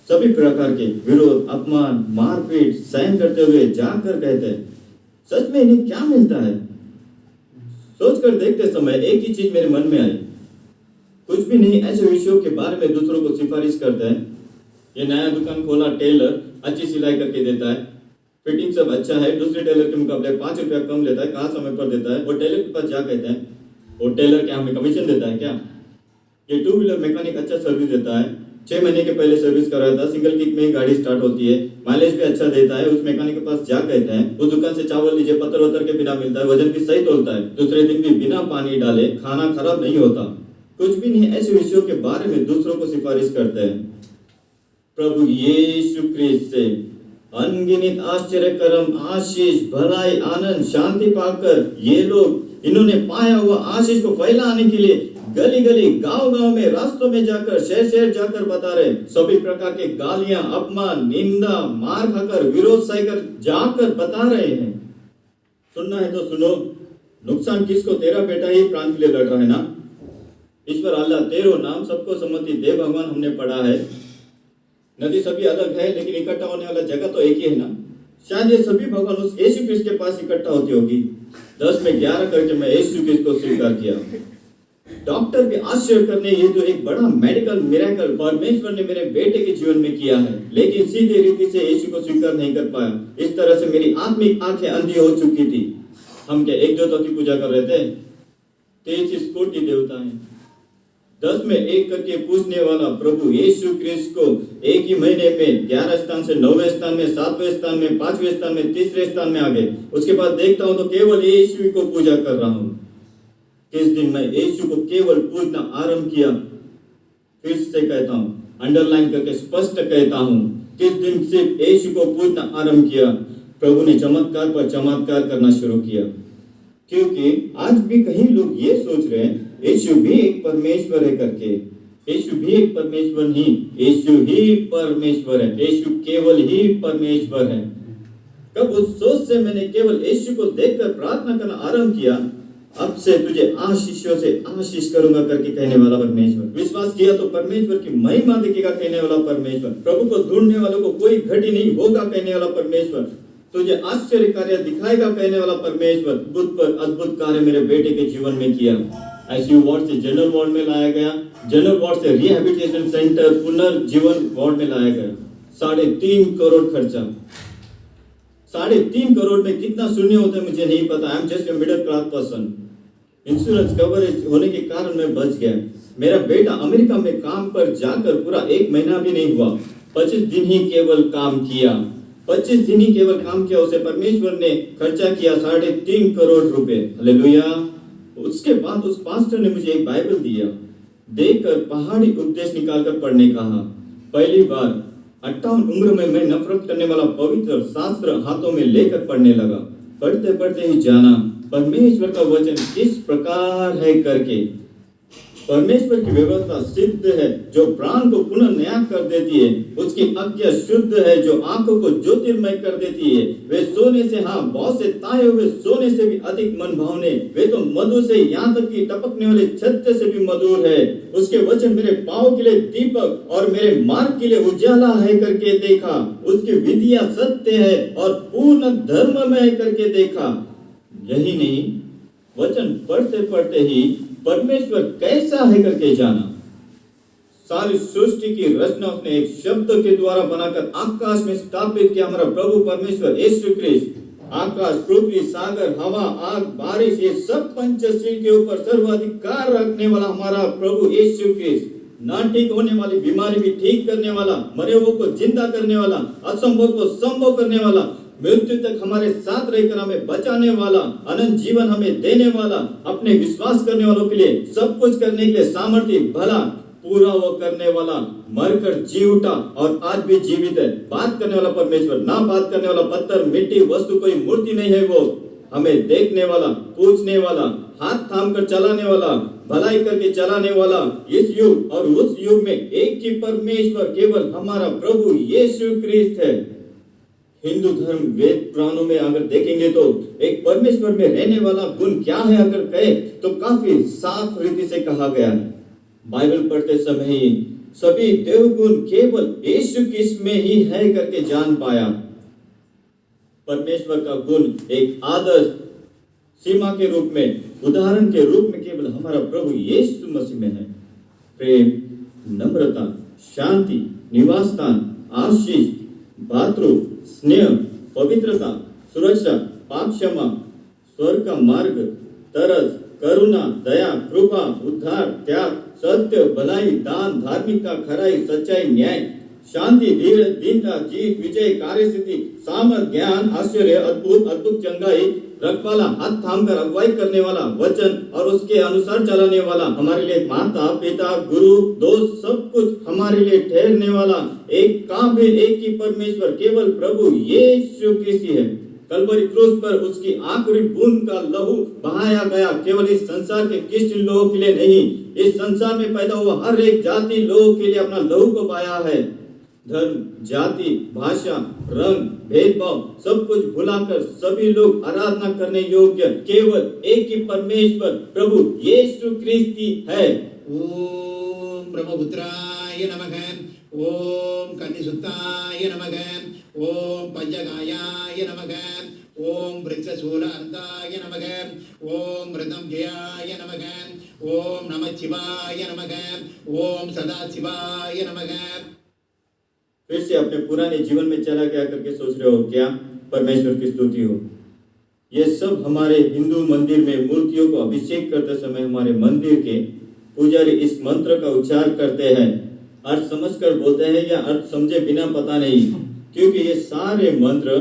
सभी प्रकार के विरोध, अपमान, मारपीट सहन करते हुए जाकर कहते हैं। सच में इन्हें क्या मिलता है? सोचकर देखते समय एक ही चीज मेरे मन में आई, कुछ भी नहीं। ऐसे विषयों के बारे में दूसरों को सिफारिश करते हैं। ये नया दुकान खोला, टेलर अच्छी सिलाई करके देता है, फिटिंग सब अच्छा है, दूसरे टेलर के मुकाबले 5 रुपया कम लेता है, कहाँ समय पर देता है। वो टेलर के पास जा कहते हैं, वो टेलर क्या हमें कमीशन देता है क्या? ये 2 व्हीलर मैकेनिक अच्छा सर्विस देता है, 6 महीने के पहले सर्विस कराता है, सिंगल किक में ही गाड़ी स्टार्ट होती है, माइलेज भी अच्छा देता है। उस मैकेनिक के पास जा कहते हैं, उस दुकान से चावल लीजिए, पत्थर वत्थर के बिना मिलता है, वजन भी सही तोलता है, दूसरे दिन भी बिना पानी डाले खाना खराब नहीं होता। कुछ भी नहीं। ऐसे विषयों के बारे में दूसरों को सिफारिश करते हैं। प्रभु यीशु क्रिस्त से अनगिनत आश्चर्य कर्म, आशीष, भलाई, आनंद, शांति पाकर ये लोग इन्होंने पाया हुआ आशीष को फैलाने के लिए गली गली, गांव गांव में, रास्तों में जाकर, शहर शहर जाकर बता रहे। सभी प्रकार के गालियां, अपमान, निंदा, मार खाकर, विरोध सहकर जाकर बता रहे हैं। सुनना है तो सुनो, नुकसान किसको? तेरा बेटा ही प्राण के लिए लड़ रहा है ना। ईश्वर अल्लाह तेरो नाम सबको सम्मति दे भगवान हमने पढ़ा है। नदी सभी अलग है लेकिन इकट्ठा होने वाला जगह तो एक ही है ना। शायद ये सभी भगवान उस यीशु क्रिस्त के पास इकट्ठा होती होगी। 10 में 11 करके मैं यीशु क्रिस्त को स्वीकार किया। डॉक्टर भी आश्चर्य करने, ये तो एक बड़ा मेडिकल मिरेकल परमेश्वर ने मेरे बेटे के जीवन में किया है, लेकिन सीधे रीति से यीशु को स्वीकार नहीं कर पाया। इस तरह से मेरी आत्मिक आंखें अंधी हो चुकी थी। हम क्या एक देवता की पूजा कर रहे थे? 33 कोटि देवता हैं। 10 में 1 करके पूछने वाला प्रभु यीशु क्रिस्त को एक ही महीने में 11 स्थान से 9वें स्थान में, 7वें स्थान में, 5वें स्थान में, 3रे स्थान में आ गए। उसके बाद देखता हूं तो केवल यीशु को पूजा कर रहा हूं। किस दिन मैं यीशु को केवल पूजना आरंभ किया, फिर से कहता हूं, अंडरलाइन करके स्पष्ट कहता हूं, किस दिन सिर्फ यीशु को पूजना आरंभ किया, प्रभु ने चमत्कार पर चमत्कार करना शुरू किया। क्योंकि आज भी कहीं लोग ये सोच रहे हैं यीशु भी एक परमेश्वर है करके। यीशु भी एक परमेश्वर नहीं, यीशु ही परमेश्वर है, यीशु केवल ही परमेश्वर है। कब उस सोच से मैंने केवल यीशु को देखकर प्रार्थना करना आरंभ किया, अब से तुझे आशीषों से आशीष करूंगा करके कहने वाला परमेश्वर। विश्वास किया तो परमेश्वर की महिमा दिखेगा कहने वाला परमेश्वर। प्रभु को ढूंढने वालों को कोई घटी नहीं होगा कहने वाला परमेश्वर। तुझे आश्चर्य कार्य दिखाएगा कहने वाला परमेश्वर। अद्भुत पर अद्भुत कार्य मेरे बेटे के जीवन में किया। आईसीयू वार्ड से जनरल वार्ड में लाया गया, जनरल वार्ड से रिहैबिलिटेशन सेंटर पुनर्जीवन वार्ड में लाया गया। 3.5 करोड़ खर्चा। 3.5 करोड़ में कितना शून्य होता है मुझे नहीं पता। I am just a middle class person. Insurance coverage होने के कारण मैं बच गया। मेरा बेटा अमेरिका में काम पर जाकर पूरा 1 महीना भी नहीं हुआ, 25 दिन ही केवल काम किया। 25 दिन ही केवल काम किया, उसे परमेश्वर ने खर्चा किया 3.5 करोड़ रुपए। हालेलुया। उसके बाद उस पास्टर ने मुझे एक बाइबल दिया, देकर पहाड़ी उपदेश निकालकर पढ़ने कहा। पहली बार 58 उम्र में मैं नफरत करने वाला पवित्र शास्त्र हाथों में लेकर पढ़ने लगा। पढ़ते पढ़ते ही जाना परमेश्वर का वचन किस प्रकार है करके। परमेश्वर की व्यवस्था सिद्ध है जो प्राण को पुनः नया कर देती है। उसकी आज्ञा शुद्ध है जो आंखों को ज्योतिर्मय कर देती है। वे सोने से, हाँ बहुत से ताए हुए सोने से भी अधिक मन भावने, वे तो मधु से यहाँ तक कि टपकने वाले छत्ते से भी मधुर है। उसके वचन मेरे पाँव के लिए दीपक और मेरे मार्ग के लिए उजाला है करके देखा। उसकी विधियां सत्य है और पूर्ण धर्म में है करके देखा। यही नहीं, वचन पढ़ते पढ़ते ही परमेश्वर कैसा है करके जाना। सारी सृष्टि की रचना उसने एक शब्द के द्वारा बनाकर आकाश में स्थापित किया। हमारा प्रभु परमेश्वर यीशु क्रिस्त। आकाश, पृथ्वी, सागर, हवा, आग, बारिश, ये सब पंचशील के ऊपर सर्वाधिकार रखने वाला हमारा प्रभु यीशु क्रिस्त। ना ठीक होने वाली बीमारी भी ठीक करने वाला, मरे हुए को जिंदा करने वाला, असंभव को संभव करने वाला, मृत्यु तक हमारे साथ रहकर हमें बचाने वाला, अनंत जीवन हमें देने वाला, अपने विश्वास करने वालों के लिए सब कुछ करने के लिए सामर्थ्य, भला पूरा वो करने वाला, मरकर जी उठा और आज भी जीवित है। बात करने वाला परमेश्वर, ना बात करने वाला पत्थर, मिट्टी, वस्तु, कोई मूर्ति नहीं है। वो हमें देखने वाला, पूछने वाला, हाथ थाम कर चलाने वाला, भलाई करके चलाने वाला। इस युग और उस युग में एक ही परमेश्वर केवल हमारा प्रभु यीशु क्रिस्त है। हिंदू धर्म वेद पुराणों में अगर देखेंगे तो एक परमेश्वर में रहने वाला गुण क्या है अगर कहे तो काफी साफ रीति से कहा गया है। बाइबल पढ़ते समय ही सभी देवगुण केवल यीशु क्रिस्त में ही है करके जान पाया। परमेश्वर का गुण एक आदर्श सीमा के रूप में, उदाहरण के रूप में केवल हमारा प्रभु यीशु मसीह में है। प्रेम, नम्रता, शांति, निवास स्थान, आशीष, भातृ स्नेह, पवित्रता, सुरक्षा, पाप क्षमा, स्वर्ग का मार्ग, तरस, करुणा, दया, कृपा, उद्धार, त्याग, सत्य, भलाई, दान, धार्मिकता, खराई, सच्चाई, न्याय, शांति, धीरज, दीनता, जीत, विजय, कार्यसिद्धि, सामर्थ, ज्ञान, आश्चर्य, अद्भुत, अद्भुत चंगाई, रखवाला, हाथ थाम कर अगुवाई करने वाला, वचन और उसके अनुसार चलाने वाला, हमारे लिए माता पिता गुरु दोस्त सब कुछ हमारे लिए ठहरने वाला, एक काबिल एक ही परमेश्वर केवल प्रभु यीशु क्रिस्त है। कलवरी क्रूस पर उसकी आखिरी बूंद का लहू बहाया गया केवल इस संसार के किसी लोगों के लिए नहीं, इस संसार में पैदा हुआ हर एक जाति लोगों के लिए अपना लहू को बहाया है। धर्म, जाति, भाषा, रंग, भेदभाव सब कुछ भुलाकर सभी लोग आराधना करने योग्य केवल एक ही परमेश्वर प्रभु यीशु क्रिस्त ही है। ओम ब्रह्मपुत्राय नमः, ओम कन्निसुताय नमः, ओम पंचकायाय नमः, ओम वृक्षशूलार्ताय नमः, ओम मृतंजयाय नमः, ओम नमः शिवाय नमः, ओम सदाशिवाय नमः। फिर से अपने पुराने जीवन में चला गया करके सोच रहे हो क्या परमेश्वर की स्तुति हो। ये सब हमारे हिंदू मंदिर में मूर्तियों को अभिषेक करते समय हमारे मंदिर के पुजारी इस मंत्र का उच्चार करते हैं। अर्थ समझकर बोलते हैं या अर्थ समझे बिना पता नहीं, क्योंकि ये सारे मंत्र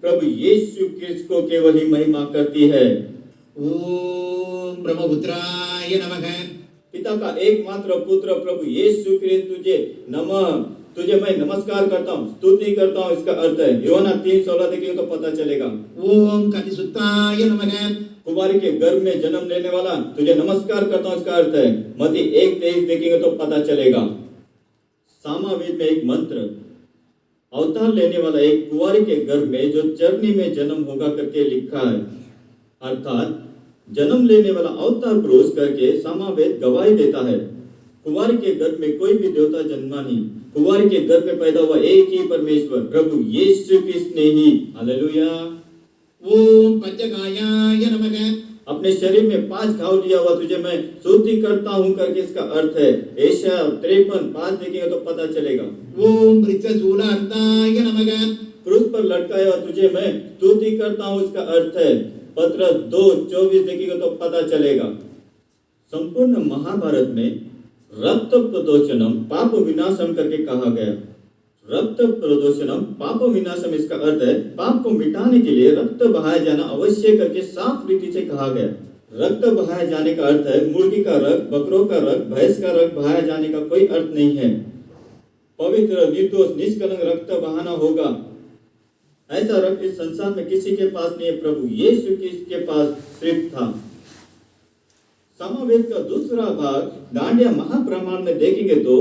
प्रभु यीशु क्रिस्त को केवल ही महिमा करती है। ओम ब्रह्मपुत्राय नमः, पिता का एकमात्र पुत्र प्रभु यीशु क्रिस्त तुझे मैं नमस्कार करता हूँ, स्तुति करता हूँ, इसका अर्थ है यूहन्ना 3:16 देखेंगे तो पता चलेगा। ओम कन्निसुताय नमः, कुमारी के गर्भ में जन्म लेने वाला तुझे नमस्कार करता हूँ, इसका अर्थ है मत्ती 1:23 देखेंगे तो पता चलेगा। सामवेद में एक मंत्र अवतार लेने वाला एक कुंवारी के गर्भ में जो चरनी में जन्म होगा करके लिखा है, अर्थात जन्म लेने वाला अवतार पुरुष करके सामवेद गवाही देता है। कुंवारी के गर्भ में कोई भी देवता जन्मा नहीं, कुंवारी के गर्भ में पैदा हुआ एक ही परमेश्वर प्रभु यीशु क्रिस्त ने ही। हालेलुया। ओम पंचकायाय नमः, अपने शरीर में 5 घाव लिया हुआ तुझे मैं स्तुति करता हूँ करके इसका अर्थ है यशायाह 53:5 देखेंगे तो पता चलेगा। ओम वृक्षशूलार्ताय नमः, क्रूस पर लटकाया हुआ तुझे मैं स्तुति करता हूँ, इसका अर्थ है पत्रस 2:24 देखेंगे तो पता चलेगा। संपूर्ण महाभारत में रक्त प्रदोषणम पाप विनाशम करके कहा गया। रक्त प्रदोषणम पाप विनाशम, इसका अर्थ है पाप को मिटाने के लिए रक्त बहाया जाना अवश्य करके साफ रीति से कहा गया। रक्त बहाया जाने का अर्थ है मुर्गी का रक्त, बकरों का रक्त, भैंस का रक्त बहाया जाने का कोई अर्थ नहीं है। पवित्र, निर्दोष, निष्कलंक रक्त बहाना होगा। ऐसा रक्त इस संसार में किसी के पास नहीं है, प्रभु यीशु के पास सिर्फ था। सामवेद का दूसरा भाग दांडिया महाप्रमाण में देखेंगे तो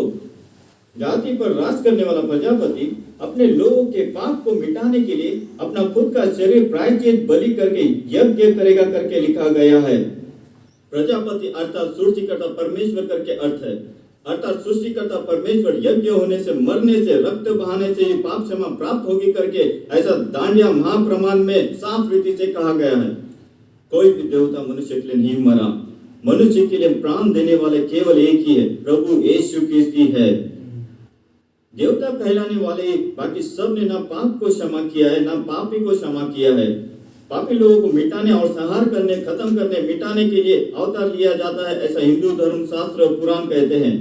जाति पर राज करने वाला प्रजापति अपने लोगों के पाप को मिटाने के लिए अपना खुद का शरीर प्रायश्चित बलि करके यज्ञ करेगा करके लिखा गया है। प्रजापति अर्थात सृष्टिकर्ता परमेश्वर करके अर्थ है, अर्थात सृष्टिकर्ता परमेश्वर यज्ञ होने से, मरने से, रक्त बहाने से ही पाप क्षमा प्राप्त होगी करके ऐसा दांडिया महाप्रमाण में साफ रीति से कहा गया है। कोई भी देवता मनुष्य के लिए नहीं मरा, मनुष्य के लिए प्राण देने वाले केवल एक ही है, प्रभु यीशु क्रिस्त ही है। देवता कहलाने वाले बाकी सब ने ना पाप को क्षमा किया है ना पापी को क्षमा किया है। पापी लोगों को मिटाने और संहार करने, खत्म करने, मिटाने के लिए अवतार लिया जाता है, ऐसा हिंदू धर्म शास्त्र और पुराण कहते हैं।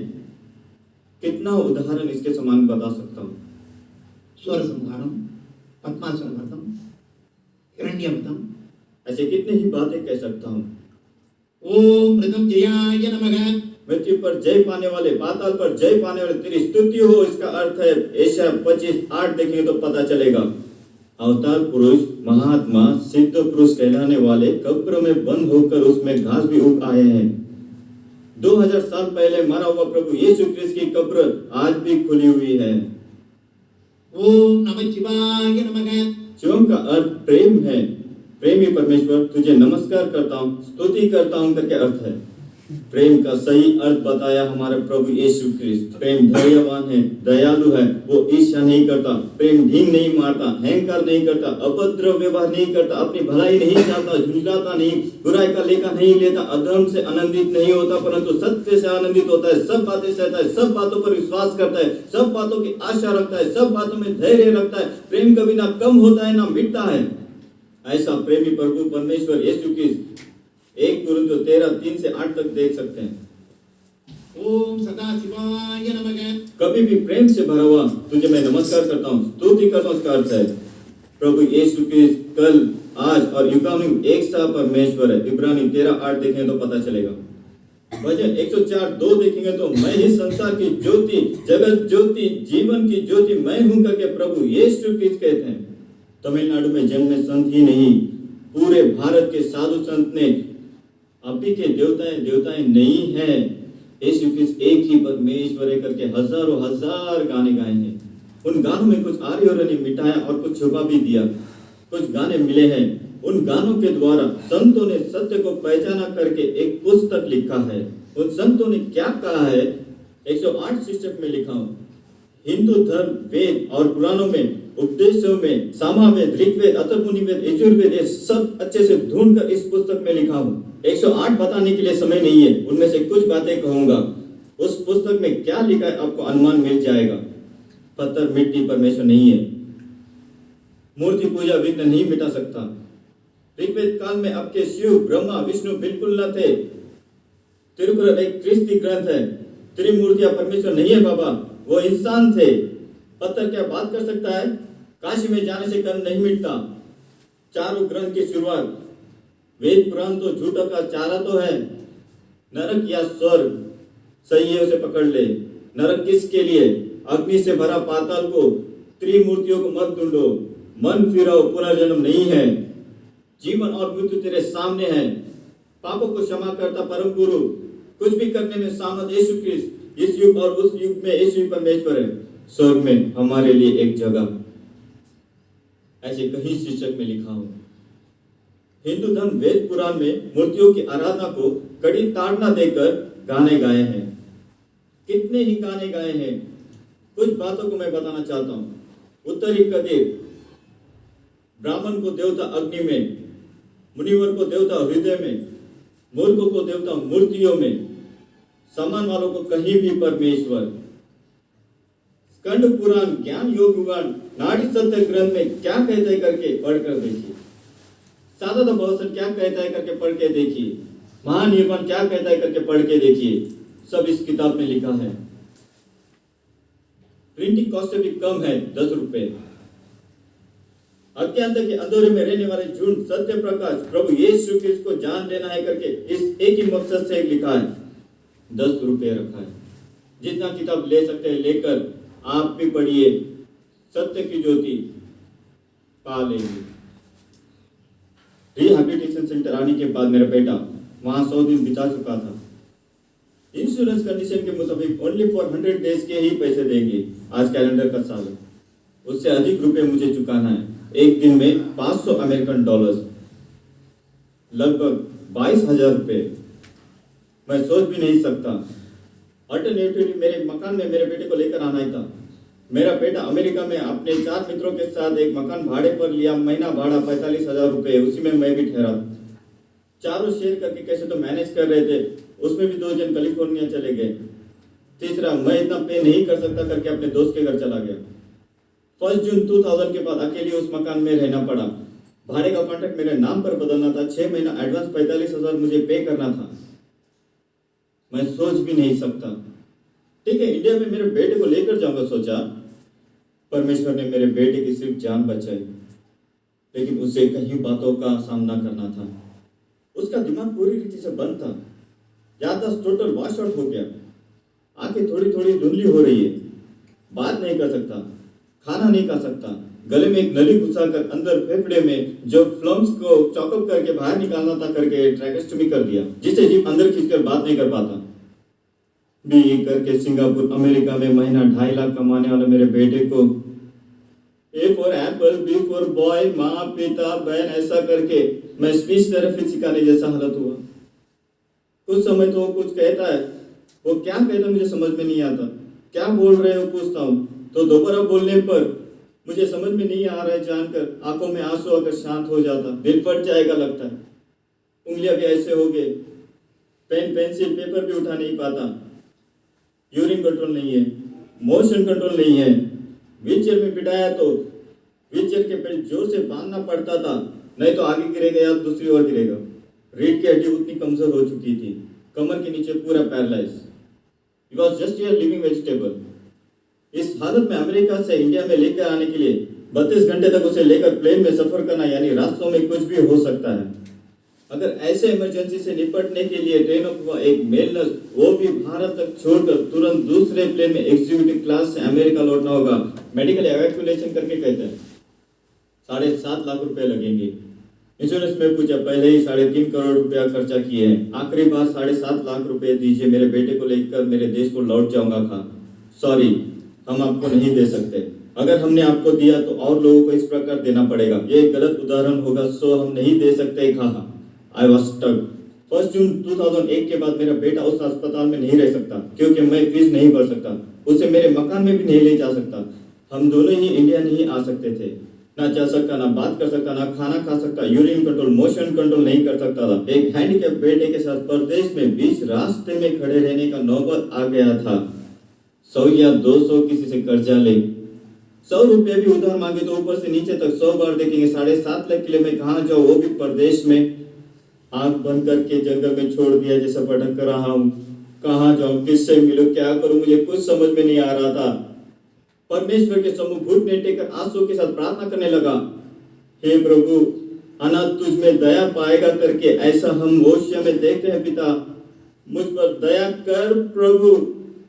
कितना उदाहरण इसके समान बता सकता हूँ। स्वर संहारम, पद्मासनवर्तम, हिरण्यवतम, ऐसे कितने ही बातें कह सकता हूँ। ओम मृतंजयाय नमः, मृत्यु पर जय पाने वाले, पाताल पर जय पाने वाले तेरी स्तुति हो, इसका अर्थ है यशायाह 25:8 देखेंगे तो पता चलेगा। अवतार पुरुष, महात्मा, सिद्ध पुरुष कहलाने वाले कब्र में बंद होकर उसमें घास भी उग आए हैं। 2000 साल पहले मरा हुआ प्रभु यीशु क्रिस्त की कब्र आज भी खुली हुई है। ओम नमः शिवाय नमः। शिवम का अर्थ प्रेम है। प्रेमी परमेश्वर तुझे नमस्कार करता हूँ, स्तुति करता हूँ करके अर्थ है। प्रेम का सही अर्थ बताया हमारे प्रभु यीशु क्रिस्त। प्रेम धैर्यवान है, दयालु है, वो ईर्ष्या नहीं करता, प्रेम ढींग नहीं मारता, अहंकार नहीं करता, अभद्र व्यवहार नहीं करता, अपनी भलाई नहीं चाहता, झुंझलाता नहीं, बुराई का लेखा नहीं लेता, अधर्म से आनंदित नहीं होता, परंतु सत्य से आनंदित होता है, सब बातें सहता है, सब बातों पर विश्वास करता है, सब बातों की आशा रखता है, सब बातों में धैर्य रखता है। प्रेम कभी ना कम होता है ना मिटता है। ऐसा प्रेमी प्रभु परमेश्वर यीशु क्रिस्त 1 कुरिन्थियों 13:3 से 8 तक देख सकते हैं। ओम सदाशिवाय नमः। कभी भी प्रेम से भरा हुआ तुझे मैं नमस्कार करता हूँ, स्तुति करता हूँ। इसका अर्थ है प्रभु यीशु क्रिस्त कल, आज और युगानुयुग एक सा परमेश्वर है। इब्रानी 13:8 देखेंगे तो पता चलेगा। भजन 104:2 देखेंगे तो मैं ही संसार की ज्योति, जगत ज्योति, जीवन की ज्योति मैं हूं करके प्रभु यीशु क्रिस्त कहते हैं। तमिलनाडु में जन्मे संत ही नहीं, पूरे भारत के साधु संत ने अभी के देवताएं नहीं है, यीशु क्रिस्त एक ही परमेश्वर है करके हजारों हजार गाने गाए हैं। उन गानों में कुछ आर्यों ने मिटाया और कुछ छुपा भी दिया। कुछ गाने मिले हैं, उन गानों के द्वारा संतों ने सत्य को पहचाना करके एक पुस्तक लिखा है। उन संतों ने क्या कहा है? 108 शीर्षक में लिखा हूं। हिंदू धर्म, वेद और पुराणों में, उपदेशों में, सामवेद, ऋग्वेद, अथर्ववेद, यजुर्वेद, ये सब अच्छे से ढूंढकर इस पुस्तक में लिखा हूं। 108 बताने के लिए समय नहीं है, उनमें से कुछ बातें कहूंगा। उस पुस्तक में क्या लिखा है आपको अनुमान मिल जाएगा। पत्थर, मिट्टी परमेश्वर नहीं है। मूर्ति पूजा विघ्न नहीं मिटा सकता। ऋग्वेद काल में आपके शिव, ब्रह्मा, विष्णु बिल्कुल न थे। तिरुकुरल एक ख्रिस्ती ग्रंथ है। त्रिमूर्तियां परमेश्वर नहीं है बाबा, वो इंसान थे। पत्थर क्या बात कर सकता है? काशी में जाने से कर्म नहीं मिटता। चारों ग्रंथ की शुरुआत, वेद पुराण तो झूठों का चारा तो है। नरक या स्वर्ग सही है, उसे पकड़ ले। नरक किसके लिए? अग्नि से भरा पाताल को, त्रिमूर्तियों को मत ढूंढो। मन फिराओ, पुनर्जन्म नहीं है। जीवन और मृत्यु तेरे सामने है। पापों को क्षमा करता परम गुरु, कुछ भी करने में सामर्थ यीशु क्रिस्त। इस युग और उस युग में यीशु परमेश्वर है। स्वर्ग में हमारे लिए एक जगह, ऐसे कहीं शीर्षक में लिखा हो। हिंदू धर्म, वेद पुराण में मूर्तियों की आराधना को कड़ी ताड़ना देकर गाने गाए हैं। कितने ही गाने गाए हैं। कुछ बातों को मैं बताना चाहता हूं। उत्तरी कदीर, ब्राह्मण को देवता अग्नि में, मुनिवर को देवता हृदय में, मूर्खों को देवता मूर्तियों में, सम्मान वालों को कहीं भी परमेश्वर। स्कंद पुराण, ज्ञान योग पुराण, नाड़ी सत्य ग्रंथ में क्या कहता है करके पढ़कर देखिए। सादा भवसन क्या कहता है करके पढ़ के देखिए। महानिर्वाण क्या कहता है करके पढ़ के देखिए। सब इस किताब में लिखा है। प्रिंटिंग कॉस्ट भी कम है, 10 रुपए। अज्ञानता के अंधेरे में रहने वाले झूठ सत्य प्रकाश प्रभु यीशु क्रिस्त को जान लेना है करके इस एक ही मकसद से लिखा है। 10 रुपए रखा है। जितना किताब ले सकते हैं लेकर आप भी पढ़िए। सत्य की ज्योति पा लेंगे। रिहैबिलिटेशन सेंटर आने के बाद मेरा बेटा वहां 100 दिन बिता चुका था। इंश्योरेंस कंडीशन के मुताबिक ओनली फॉर 100 डेज के ही पैसे देंगे। आज कैलेंडर का साल है, उससे अधिक रुपए मुझे चुकाना है। एक दिन में 500 अमेरिकन डॉलर्स, लगभग 22,000 रुपए। मैं सोच भी नहीं सकता। अल्टरनेटिवली मेरे मकान में मेरे बेटे को लेकर आना ही था। मेरा बेटा अमेरिका में अपने 4 मित्रों के साथ एक मकान भाड़े पर लिया। महीना भाड़ा 45,000 रुपए, उसी में मैं भी ठहरा। चारों शेयर करके कैसे तो मैनेज कर रहे थे। उसमें भी 2 जन कैलिफोर्निया चले गए। तीसरा, मैं इतना पे नहीं कर सकता करके अपने दोस्त के घर चला गया। 1 जून 2000 के बाद अकेले उस मकान में रहना पड़ा। भाड़े का कॉन्ट्रैक्ट मेरे नाम पर बदलना था। 6 महीना एडवांस 45,000 मुझे पे करना था। मैं सोच भी नहीं सकता। ठीक है, इंडिया में मेरे बेटे को लेकर जाऊंगा सोचा। परमेश्वर ने मेरे बेटे की सिर्फ जान बचाई, लेकिन उसे कई बातों का सामना करना था। उसका दिमाग पूरी रीति से बंद था। याददाश्त टोटल वॉश आउट हो गया। आंखें थोड़ी थोड़ी धुंधली हो रही है। बात नहीं कर सकता, खाना नहीं खा सकता। गले में एक नली घुसाकर अंदर फेफड़े में जो फ्लम्स को चॉकअप करके बाहर निकालना था करके ट्रैकेस्टोमी कर दिया, जिससे जीभ अंदर खींचकर बात नहीं कर पाता। भी करके सिंगापुर, अमेरिका में महीना 2.5 लाख कमाने वाले मेरे बेटे को A for apple, B for boy, माँ पिता बहन, ऐसा करके मैं स्पीच थेरेपी सिखाने जैसा हालत हुआ। कुछ समय तो वो कुछ कहता है, वो क्या कहता मुझे समझ में नहीं आता, क्या बोल रहे हो पूछता हूँ तो दोबारा बोलने पर मुझे समझ में नहीं आ रहा है जानकर आंखों में आंसू आकर शांत हो जाता, दिल फट जाएगा लगता है। उंगलियां भी ऐसे हो गए, पेन पेंसिल पेपर भी उठा नहीं पाता, यूरिन कंट्रोल नहीं है, मोशन कंट्रोल नहीं है। व्हीलचेयर में बिठाया तो व्हीलचेयर के बेल्ट जोर से बांधना पड़ता था, नहीं तो आगे गिरेगा या दूसरी ओर गिरेगा। रीढ़ की हड्डी उतनी कमजोर हो चुकी थी, कमर के नीचे पूरा paralyse. He was just a living vegetable. इस हालत में अमेरिका से इंडिया में लेकर आने के लिए 32 घंटे तक उसे लेकर प्लेन में सफर करना, यानी रास्तों में कुछ भी हो सकता है। अगर ऐसे इमरजेंसी से निपटने के लिए ट्रेनों को एक मेल नर्स, वो भी भारत तक छोड़कर तुरंत दूसरे प्लेन में एग्जीक्यूटिव क्लास से अमेरिका लौटना होगा, मेडिकल एवैक्यूएशन करके कहते हैं 7.5 लाख रुपए लगेंगे। इंश्योरेंस में पूछा, पहले ही 3.5 करोड़ रुपया खर्चा किए हैं, आखिरी बार 7.5 लाख रुपए दीजिए, मेरे बेटे को लेकर मेरे देश को लौट जाऊंगा। खा सॉरी, हम आपको नहीं दे सकते, अगर हमने आपको दिया तो और लोगों को इस प्रकार देना पड़ेगा, ये एक गलत उदाहरण होगा, सो हम नहीं दे सकते। कहा आई वॉज स्टक। 1 जून 2001 के बाद मेरा बेटा उस अस्पताल में नहीं रह सकता क्योंकि मैं फीस नहीं भर सकता, उसे मेरे मकान में भी नहीं ले जा सकता। हम दोनों ही इंडिया नहीं आ सकते थे, ना चल सकता, ना बात कर सकता, ना खाना खा सकता, यूरिन कंट्रोल मोशन कंट्रोल नहीं कर सकता था। एक हैंडीकैप बेटे के साथ परदेश में बीच रास्ते में खड़े रहने का नौबत आ गया था। 100 या 200 किसी से कर्जा ले, 100 रुपये भी उधार मांगे तो ऊपर से नीचे तक 100 बार देखेंगे। 7.5 लाख के लिए मैं कहाँ जाऊँ, वो भी परदेश में। आंख बंद करके जंगल में छोड़ दिया जैसा भटक रहा हूँ, कहाँ जाऊँ, किससे मिलूं, क्या करूं, मुझे कुछ समझ में नहीं आ रहा था। परमेश्वर के सम्मुख घुटने टेकर आंसू के साथ प्रार्थना करने लगा, हे प्रभु, अनाथ तुझ में दया पाएगा करके ऐसा हम होशिया में देखते हैं। पिता, मुझ पर दया कर प्रभु,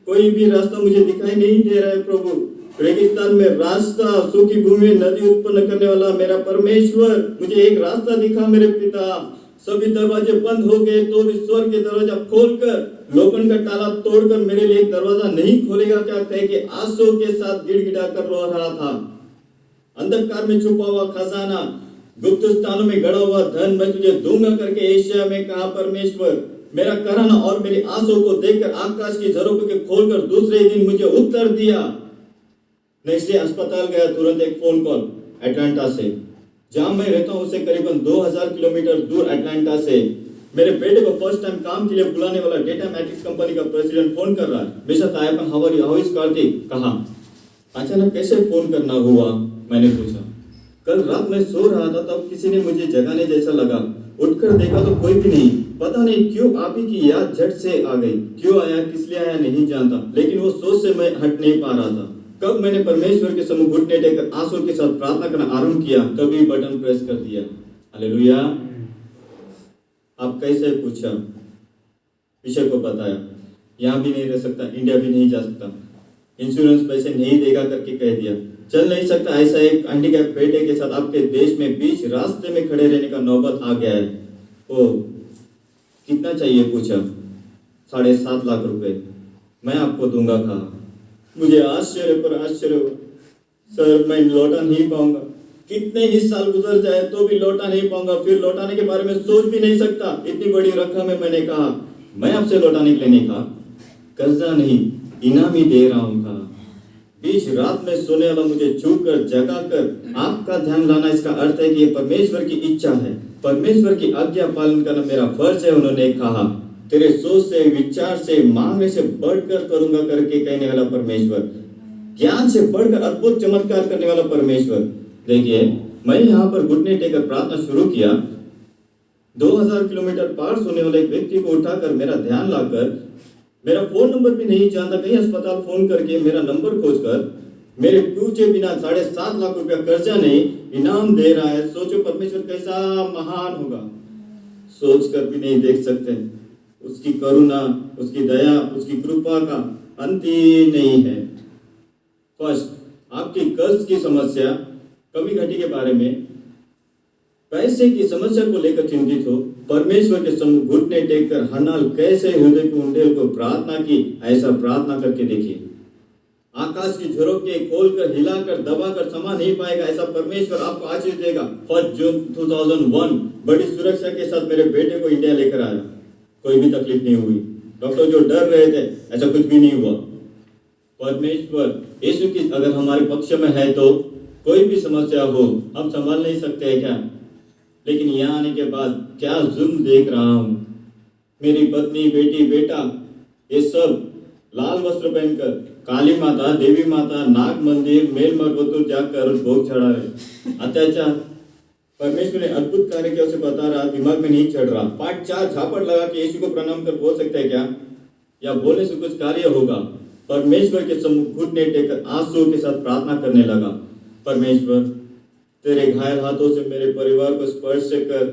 कोई भी रास्ता मुझे दिखाई नहीं दे रहा है प्रभु। रेगिस्तान में रास्ता, सूखी भूमि में नदी उत्पन्न करने वाला मेरा परमेश्वर, मुझे एक रास्ता दिखा मेरे पिता। सभी दरवाजे बंद हो गए तो भी स्वर्ग के दरवाजा खोलकर, लोखंड का ताला तोड़कर मेरे लिए एक दरवाजा नहीं खोलेगा क्या, कह के आंसू के साथ गिड़गिड़ा कर रो रहा था। अंधकार में छुपा हुआ खजाना, गुप्त स्थानों में गड़ा हुआ धन मैं तुझे दूंगा करके एशिया में कहा परमेश्वर। मेरा कराना और मेरी आंसू को देखकर आकाश की झरोखों के खोलकर दूसरे दिन मुझे उत्तर दिया। नेक्स्ट डे अस्पताल गया, तुरंत एक फोन कॉल अटलांटा से, जहां मैं रहता हूं उससे करीबन 2000 किलोमीटर दूर अटलांटा से। मेरे बेटे को फर्स्ट टाइम काम के लिए बुलाने वाला डेटा मैट्रिक्स कंपनी का प्रेसिडेंट फोन कर रहा है। मिस्टर तायपन, how are you, how is Kartik? कहा अचानक कैसे फोन करना हुआ, मैंने पूछा। कल रात में सो रहा था तब किसी ने मुझे जगाने जैसा लगा, उठकर देखा तो कोई भी नहीं। पता नहीं क्यों आप ही की याद झट से आ गई, क्यों आया किस लिए आया नहीं जानता, लेकिन वो सोच से मैं हट नहीं पा रहा था। कब मैंने परमेश्वर के सम्मुख घुटने टेकर आंसू के साथ प्रार्थना करना आरंभ किया, तभी बटन प्रेस कर दिया। हालेलुया। आप कैसे पूछा, विषय को बताया, यहाँ भी नहीं रह सकता, इंडिया भी नहीं जा सकता, इंश्योरेंस पैसे नहीं देगा करके कह दिया, चल नहीं सकता, ऐसा एक हैंडीकैप बेटे के साथ आपके देश में बीच रास्ते में खड़े रहने का नौबत आ गया है। ओ, कितना चाहिए पूछा, 7.5 लाख रुपए मैं आपको दूंगा। कहा मुझे आश्चर्य पर आश्चर्य हुआ, सर मैं लौटा नहीं पाऊंगा, कितने ही साल गुजर जाए तो भी लौटा नहीं पाऊंगा, फिर लौटाने के बारे में सोच भी नहीं सकता, इतनी बड़ी रकम है। मैंने कहा मैं आपसे लौटाने के लिए नहीं कहा, कर्जा नहीं इनाम ही दे रहा हूँ। कहा बीच रात में सोने वाला मुझे छू कर जगा कर आपका ध्यान लाना, इसका अर्थ है कि ये परमेश्वर की इच्छा है, परमेश्वर की आज्ञा पालन करना मेरा फर्ज है। उन्होंने कहा तेरे सोच से, विचार से, मांगने से बढ़कर करूंगा करके कहने वाला परमेश्वर, ज्ञान से बढ़कर अद्भुत चमत्कार करने वाला परमेश्वर। देखिए मैं यहाँ पर घुटने टेकर प्रार्थना शुरू किया, 2000 किलोमीटर पार सोने वाले एक व्यक्ति को उठाकर मेरा ध्यान लाकर, मेरा फोन नंबर भी नहीं जानता, कहीं अस्पताल फोन करके मेरा नंबर खोजकर मेरे पूछे बिना 7.5 लाख रुपया कर्जा नहीं इनाम दे रहा है। सोचो परमेश्वर कैसा महान होगा, सोच कर भी नहीं देख सकते। उसकी करुणा, उसकी दया, उसकी कृपा का अंत ही नहीं है। फर्स्ट, आपकी कर्ज की समस्या, कमी घटी के बारे में, पैसे की समस्या को लेकर चिंतित हो, परमेश्वर के सम्मुख घुटने टेक कर हनाल कैसे हृदय के उंडेल को प्रार्थना की, ऐसा प्रार्थना करके देखिए। आकाश की झरोखे खोलकर हिलाकर दबाकर समा नहीं पाएगा ऐसा परमेश्वर आपको आशीष देगा। 1 जून 2001 बड़ी सुरक्षा के साथ मेरे बेटे को इंडिया लेकर आया, कोई भी तकलीफ नहीं हुई। डॉक्टर जो डर रहे थे ऐसा कुछ भी नहीं हुआ। परमेश्वर यीशु की अगर हमारे पक्ष में है तो कोई भी समस्या हो हम संभाल नहीं सकते हैं क्या? लेकिन यहाँ आने के बाद क्या जुल्म देख रहा हूँ। मेरी पत्नी, बेटी, बेटा ये सब लाल वस्त्र पहनकर काली माता, देवी माता, नाग मंदिर, मेल मरवतुर जाकर भोग चढ़ा रहे। अत्याचार परमेश्वर ने अद्भुत कार्य किया उसे बता रहा, दिमाग में नहीं चढ़ रहा। पाठ 4 झापड़ लगा के यीशु को प्रणाम कर बोल सकते हैं क्या? या बोलने से कुछ कार्य होगा? परमेश्वर के सम्मुख घुटने टेकर आंसुओं के साथ प्रार्थना करने लगा। परमेश्वर तेरे घायल हाथों से मेरे परिवार को स्पर्श कर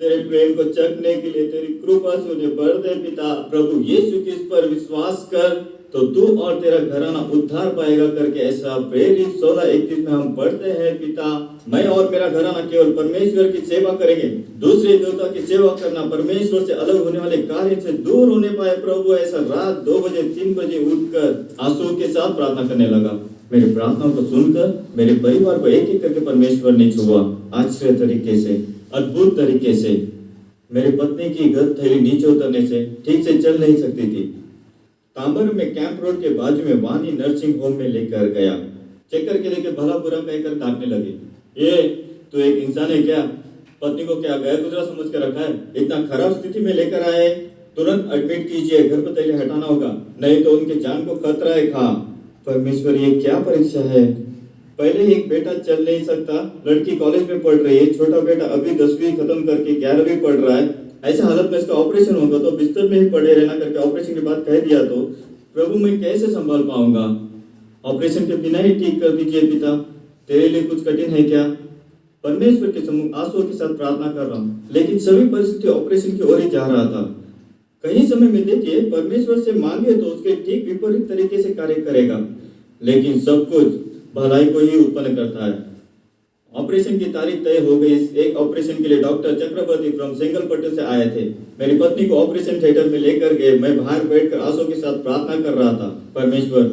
तेरे प्रेम को चखने के लिए तेरी कृपा से उन्हें भर दे पिता। प्रभु यीशु के इस पर विश्वास कर तो तू और तेरा घराना उद्धार पाएगा करके ऐसा प्रेरित 16:31 में हम पढ़ते हैं पिता। मैं और मेरा घराना केवल परमेश्वर की सेवा करेंगे। दूसरे देवता की सेवा करना, परमेश्वर से अलग होने वाले कार्य से दूर होने पाए प्रभु। ऐसा रात 2 बजे 3 बजे उठकर आंसू के साथ प्रार्थना करने लगा। मेरी प्रार्थनाओं को सुनकर मेरे परिवार को एक एक करके परमेश्वर ने छुआ, आश्चर्य तरीके से, अद्भुत तरीके से। मेरी पत्नी की गर्भ थैली नीचे उतरने से ठीक से चल नहीं सकती थी। तांबर में कैंप रोड के बाजू में वानी नर्सिंग होम में लेकर गया। चेक करके देखे भला बुरा कहकर डांटने लगे, ये तो एक इंसान है क्या? पत्नी को क्या गैर गुजरा समझ कर रखा है? इतना खराब स्थिति में लेकर आए, तुरंत एडमिट कीजिए, गर्भ थैली हटाना होगा, नहीं तो उनके जान को खतरा है। खा परमेश्वर ये क्या परीक्षा है? पहले ही एक बेटा चल नहीं सकता, लड़की कॉलेज में पढ़ रही है, छोटा बेटा अभी 10वीं खत्म करके 11वीं पढ़ रहा है। ऐसा हालत में इसका ऑपरेशन होगा तो बिस्तर में ही पड़े रहना करके ऑपरेशन के बाद कह दिया तो प्रभु मैं कैसे संभाल पाऊंगा? ऑपरेशन के बिना ही ठीक कर दीजिए पिता, तेरे लिए कुछ कठिन है क्या? परमेश्वर के सम्मुख आंसुओं के साथ प्रार्थना कर रहा हूँ, लेकिन सभी परिस्थिति ऑपरेशन की ओर ही जा रहा था। कहीं समय में देखिए परमेश्वर से मांगे तो उसके ठीक विपरीत तरीके से कार्य करेगा, लेकिन सब कुछ भलाई को ही उत्पन्न करता है। ऑपरेशन की तारीख तय हो गई। एक ऑपरेशन के लिए डॉक्टर चक्रवर्ती फ्रॉम सेंगलपट्टू से आए थे। मेरी पत्नी को ऑपरेशन थिएटर में लेकर गए। मैं बाहर बैठकर आंसू के साथ प्रार्थना कर रहा था, परमेश्वर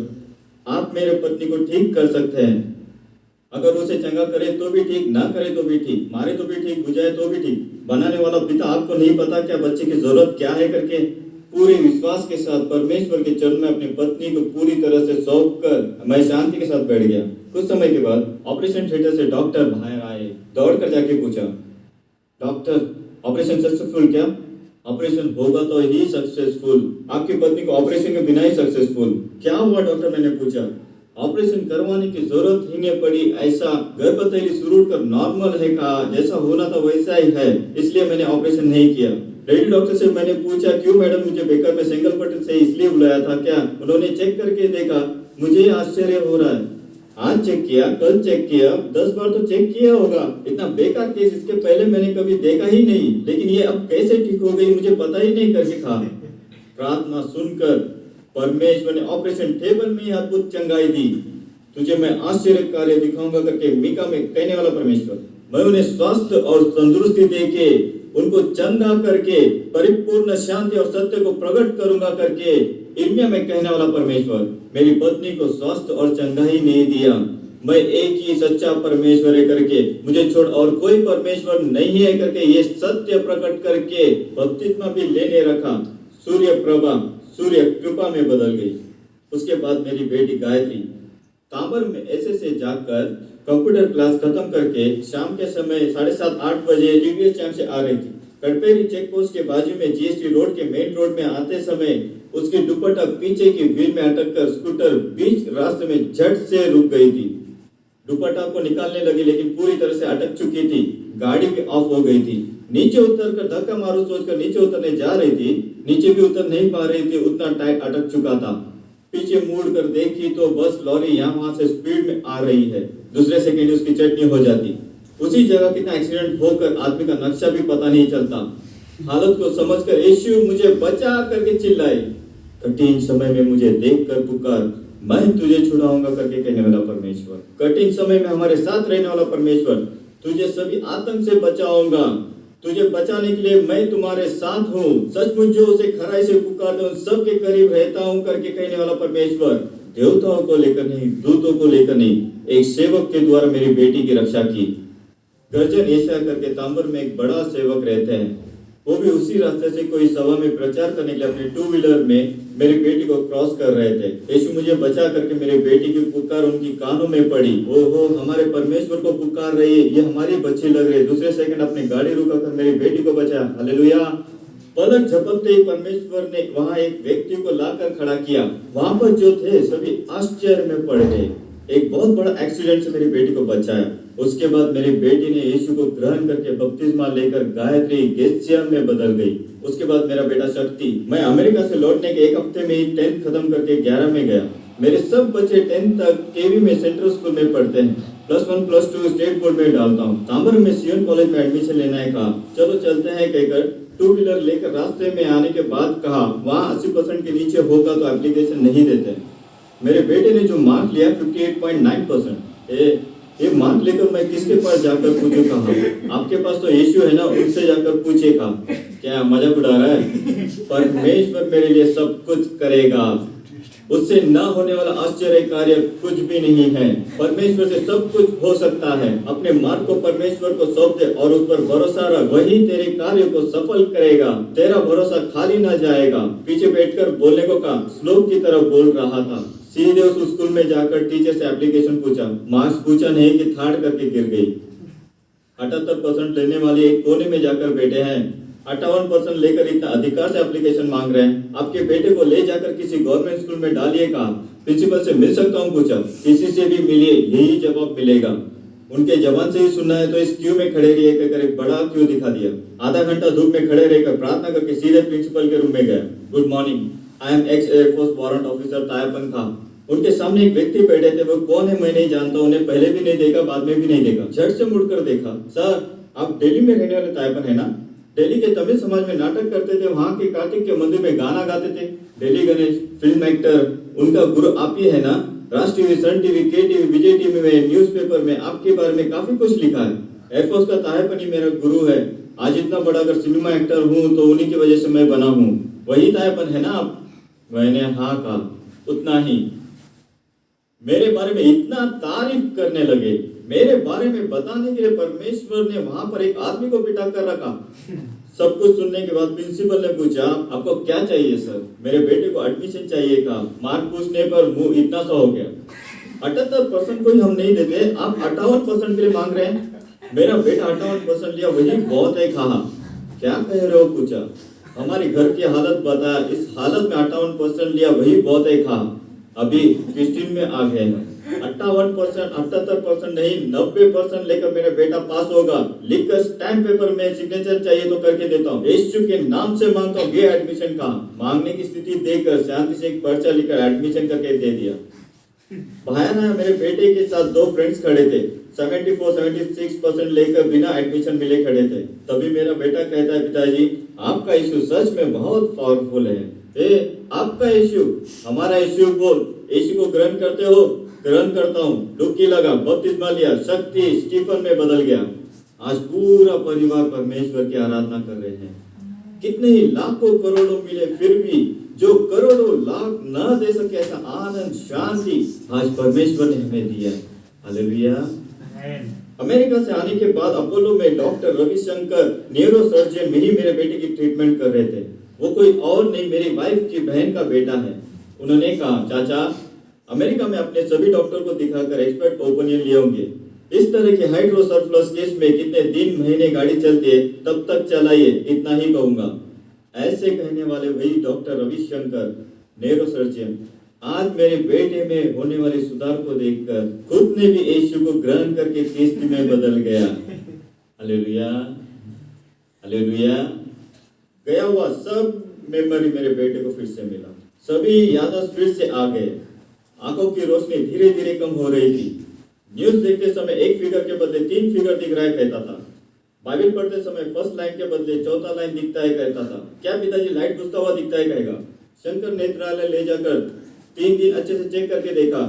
आप मेरे पत्नी को ठीक कर सकते हैं। अगर उसे चंगा करे तो भी ठीक, ना करे तो भी ठीक, मारे तो भी ठीक, बुझाए तो भी ठीक। बनाने वाला पिता आपको नहीं पता क्या बच्चे की जरूरत क्या है करके? पूरे विश्वास के साथ परमेश्वर के चरण में अपनी पत्नी को पूरी तरह से सौंप कर मैं शांति के साथ बैठ गया। कुछ समय के बाद ऑपरेशन थिएटर से डॉक्टर बाहर आए। दौड़ कर जाके पूछा, डॉक्टर ऑपरेशन सक्सेसफुल क्या? ऑपरेशन होगा तो ही सक्सेसफुल, आपकी पत्नी को ऑपरेशन के बिना ही सक्सेसफुल। क्या हुआ डॉक्टर? मैंने पूछा। ऑपरेशन करवाने की जरूरत ही नहीं पड़ी, ऐसा गर्भवती शुरू कर नॉर्मल है, कहा जैसा होना था वैसा ही है, इसलिए मैंने ऑपरेशन नहीं किया। लेडी डॉक्टर से मैंने पूछा, क्यों मैडम? मुझे बेकार में सेंगलपट्टू से इसलिए बुलाया था क्या? उन्होंने चेक करके देखा, मुझे आश्चर्य हो रहा है, आज चेक किया, कल चेक किया, 10 बार तो चेक किया होगा। इतना बेकार केस इसके पहले मैंने कभी देखा ही नहीं, लेकिन ये अब कैसे ठीक हो गई मुझे पता ही नहीं करके खा। प्रार्थना सुनकर परमेश्वर ने ऑपरेशन टेबल में अद्भुत चंगाई दी। तुझे मैं आश्चर्य कार्य दिखाऊंगा करके मीका में कहने वाला परमेश्वर, मैं उन्हें स्वास्थ्य और तंदुरुस्ती देके उनको चंगा करके परिपूर्ण शांति और सत्य को प्रकट करूंगा करके इर्मिया में कहने वाला परमेश्वर मेरी पत्नी को स्वास्थ्य और चंगाई नहीं दिया। मैं एक ही सच्चा परमेश्वर है करके, मुझे छोड़ और कोई परमेश्वर नहीं है करके ये सत्य प्रकट करके बपतिस्मा भी लेने रखा। सूर्य प्रभा सूर्य कृपा में बदल गई। उसके बाद मेरी बेटी गायत्री तांबर में ऐसे से जाकर कंप्यूटर क्लास खत्म करके शाम के समय 7:30-8 बजे यूवीएस चैम्प से आ रही थी। कटपेरी चेक पोस्ट के बाजू में जीएसटी रोड के मेन रोड में आते समय उसकी दुपट्टा पीछे की व्हील में अटक कर स्कूटर बीच रास्ते में झट से रुक गई थी। दुपट्टा को निकालने लगी लेकिन पूरी तरह से अटक चुकी थी। गाड़ी भी ऑफ हो गई थी। नीचे उतर कर धक्का मारो सोचकर नीचे उतरने जा रही थी, नीचे भी उतर नहीं पा रही थी, उतना टाइट अटक चुका था। पीछे मुड़ कर देखी तो बस लॉरी यहाँ वहां से स्पीड में आ रही है। दूसरे सेकंड उसकी चटनी हो जाती। उसी जगह कितना एक्सीडेंट होकर आदमी का नक्शा भी पता नहीं चलता। हालत को समझकर यीशु मुझे बचा करके चिल्लाए, कठिन समय में मुझे देख कर पुकार, मैं तुझे छुड़ाऊंगा करके कहने वाला परमेश्वर, कठिन समय में हमारे साथ रहने वाला परमेश्वर, तुझे सभी आतंक से बचाऊंगा, तुझे बचाने के लिए मैं तुम्हारे साथ हूँ। सचमुच जो उसे खराई से पुकारते उन सबके करीब रहता हूँ करके कहने वाला परमेश्वर, देवताओं को लेकर नहीं, दूतों को लेकर नहीं, एक सेवक के द्वारा मेरी बेटी की रक्षा की। गर्जन ऐसा करके तांबर में एक बड़ा सेवक रहते हैं, वो भी उसी रास्ते से कोई सभा में प्रचार करने के लिए अपने 2 व्हीलर में मेरी बेटी को क्रॉस कर रहे थे। यीशु मुझे बचा करके मेरी बेटी की पुकार उनकी कानों में पड़ी। ओहो, हमारे परमेश्वर को पुकार रही है, ये हमारी बच्ची लग रही है। दूसरे सेकंड अपनी गाड़ी रुका कर मेरी बेटी को बचाया। हालेलुया। पलक झपकते ही परमेश्वर ने वहां एक व्यक्ति को लाकर खड़ा किया। वहां पर जो थे सभी आश्चर्य में पड़ गए। एक बहुत बड़ा एक्सीडेंट से मेरी बेटी को बचाया। उसके बाद मेरी बेटी ने यीशु को ग्रहण करके बपतिस्मा लेकर गायत्री गेस्चिया में बदल गई। उसके बाद मेरा बेटा शक्ति, मैं अमेरिका से लौटने के 1 हफ्ते में ही 10th खत्म करके 11 में गया। मेरे सब बच्चे 10th तक केवी में सेंट्रल स्कूल में पढ़ते हैं। +1 +2 स्टेट बोर्ड में डालता हूँ। तांबर में सियोन कॉलेज में एडमिशन लेना है। कहा चलो चलते हैं कहकर 2 व्हीलर लेकर रास्ते में आने के बाद कहा वहाँ 80% के नीचे होगा तो एप्लीकेशन नहीं देते। मेरे बेटे ने जो मार्क लिया 58.9%। ये मार्क लेकर मैं किसके पास जाकर पूछूं? कहा आपके पास तो यीशु है ना, उससे जाकर पूछे। कहा क्या मजाक उड़ा रहा है? परमेश्वर मेरे लिए सब कुछ करेगा, उससे ना होने वाला आश्चर्य कार्य कुछ भी नहीं है। परमेश्वर से सब कुछ हो सकता है। अपने मार्ग को परमेश्वर को सौंप दे और उस पर भरोसा रख, वही तेरे कार्य को सफल करेगा। तेरा भरोसा खाली ना जाएगा। पीछे बैठकर बोलने को कहा, श्लोक की तरह बोल रहा था। सीधे उस स्कूल में जाकर टीचर से एप्लीकेशन पूछा। मार्क्स पूछा नहीं कि थर्ड करके गिर गई। 78% लेने वाले एक कोने में जाकर बैठे हैं। 58% लेकर इतना अधिकार से एप्लीकेशन मांग रहे हैं। आपके बेटे को ले जाकर किसी गवर्नमेंट स्कूल में डालिए। कहा प्रिंसिपल से मिल सकता हूँ? पूछा किसी से भी मिलिए, यही जवाब मिलेगा। उनके जवान से ही सुनना है तो इस क्यू में खड़े रहिए कहकर एक बड़ा क्यू दिखा दिया। आधा घंटा धूप में खड़े रहकर प्रार्थना करके सीधे प्रिंसिपल के रूम में गया। Good morning, I am ex airforce warrant officer तायपन खान। उनके सामने एक व्यक्ति बैठे थे। वो कौन है मैं नहीं जानता, उन्हें पहले भी नहीं देखा, बाद में भी नहीं देखा। झट से मुड़कर देखा। सर आप दिल्ली में रहने वाले तायपन है ना? दिल्ली के तमिल समाज में नाटक करते थे, वहाँ के कार्तिक के मंदिर में गाना गाते थे। दिल्ली गणेश फिल्म एक्टर, उनका गुरु आप ही है ना? राष्ट्रीय सन टीवी, के टीवी, विजय टीवी में, न्यूज़पेपर में आपके बारे में काफी कुछ लिखा है। एयरफोर्स का तायपन ही मेरा गुरु है। आज इतना बड़ा अगर सिनेमा एक्टर हूँ तो उन्हीं की वजह से मैं बना हूँ। वही तायपन है ना आप? मैंने हाँ कहा, उतना ही। मेरे बारे में इतना तारीफ करने लगे। मेरे बारे में बताने के लिए परमेश्वर ने वहां पर एक आदमी को बिठा कर रखा। सब कुछ सुनने के बाद प्रिंसिपल ने पूछा आपको क्या चाहिए? सर मेरे बेटे को एडमिशन चाहिए। कहा मार्क पूछने पर मुंह इतना सा हो गया। 78% को ही हम नहीं देते, आप 58% के लिए मांग रहे हैं। मेरा बेटा 58% लिया, वही बहुत है। कहा क्या कह रहे हो? पूछा हमारे घर की हालत बताया, इस हालत में 58% लिया, वही बहुत है। कहा अभी क्रिस्टीन में आ गए हैं। 58%, 78% नहीं, 90% लेकर मेरा बेटा पास होगा। लिखकर स्टैम्प पेपर में सिग्नेचर चाहिए तो करके देता हूँ। यीशु के नाम से मांगता हूँ। ये एडमिशन का मांगने की स्थिति देखकर शांति से एक पर्चा लिखकर एडमिशन करके दे दिया। भाया मेरे बेटे के साथ 2 फ्रेंड्स खड़े थे। 74-76% लेकर बिना एडमिशन मिले खड़े थे। तभी मेरा बेटा कहता है पिताजी आपका यीशु सच में बहुत पावरफुल है। आपका यीशु, हमारा यीशु बोल। यीशु को ग्रहण करते हो? ग्रहण करता हूँ। डुबकी लगा, बपतिस्मा लिया, शक्ति स्टीफन में बदल गया। आज पूरा परिवार परमेश्वर की आराधना कर रहे हैं। कितने ही लाखों करोड़ों मिले फिर भी जो करोड़ों लाख न दे सके ऐसा आनंद शांति आज परमेश्वर ने हमें दिया। हालेलुया। अमेरिका से आने के बाद अपोलो में डॉक्टर रविशंकर न्यूरोसर्जन में ही मेरे बेटे की ट्रीटमेंट कर रहे थे। वो कोई और नहीं, मेरी वाइफ की बहन का बेटा है। उन्होंने कहा चाचा अमेरिका में अपने सभी डॉक्टर को दिखाकर एक्सपर्ट ओपिनियन लिए होंगे। इस तरह के हाइड्रोसल्फस केस में कितने दिन महीने गाड़ी चलती है तब तक चलाइए, इतना ही कहूंगा। ऐसे कहने वाले वही डॉक्टर रविशंकर न्यूरोसर्जन आज मेरे बेटे में होने वाले सुधार को देखकर खुद ने भी यीशु को ग्रहण करके किस्ती में बदल गया। Hallelujah, hallelujah. गया हुआ सब मेमोरी मेरे बेटे को फिर से मिला। सभी याददाश्त फिर से आ गए। आंखों की रोशनी धीरे धीरे कम हो रही थी। न्यूज देखते समय 1 फिगर के बदले 3 फिगर दिख रहा है कहता था। बाइबल पढ़ते समय फर्स्ट लाइन के बदले चौथा लाइन दिखता है कहता था। क्या पिताजी लाइट बुझता हुआ दिखता है कहेगा। शंकर नेत्रालय ले जाकर 3 दिन अच्छे से चेक करके देखा।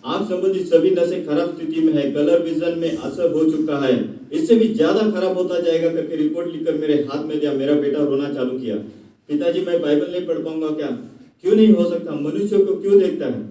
आंख संबंधी सभी नसें खराब स्थिति में है, कलर विजन में असर हो चुका है, इससे भी ज्यादा खराब होता जाएगा करके रिपोर्ट लिखकर मेरे हाथ में दिया। मेरा बेटा रोना चालू किया। पिताजी मैं बाइबल नहीं पढ़ पाऊंगा क्या? क्यों नहीं हो सकता? मनुष्य को क्यों देखता है?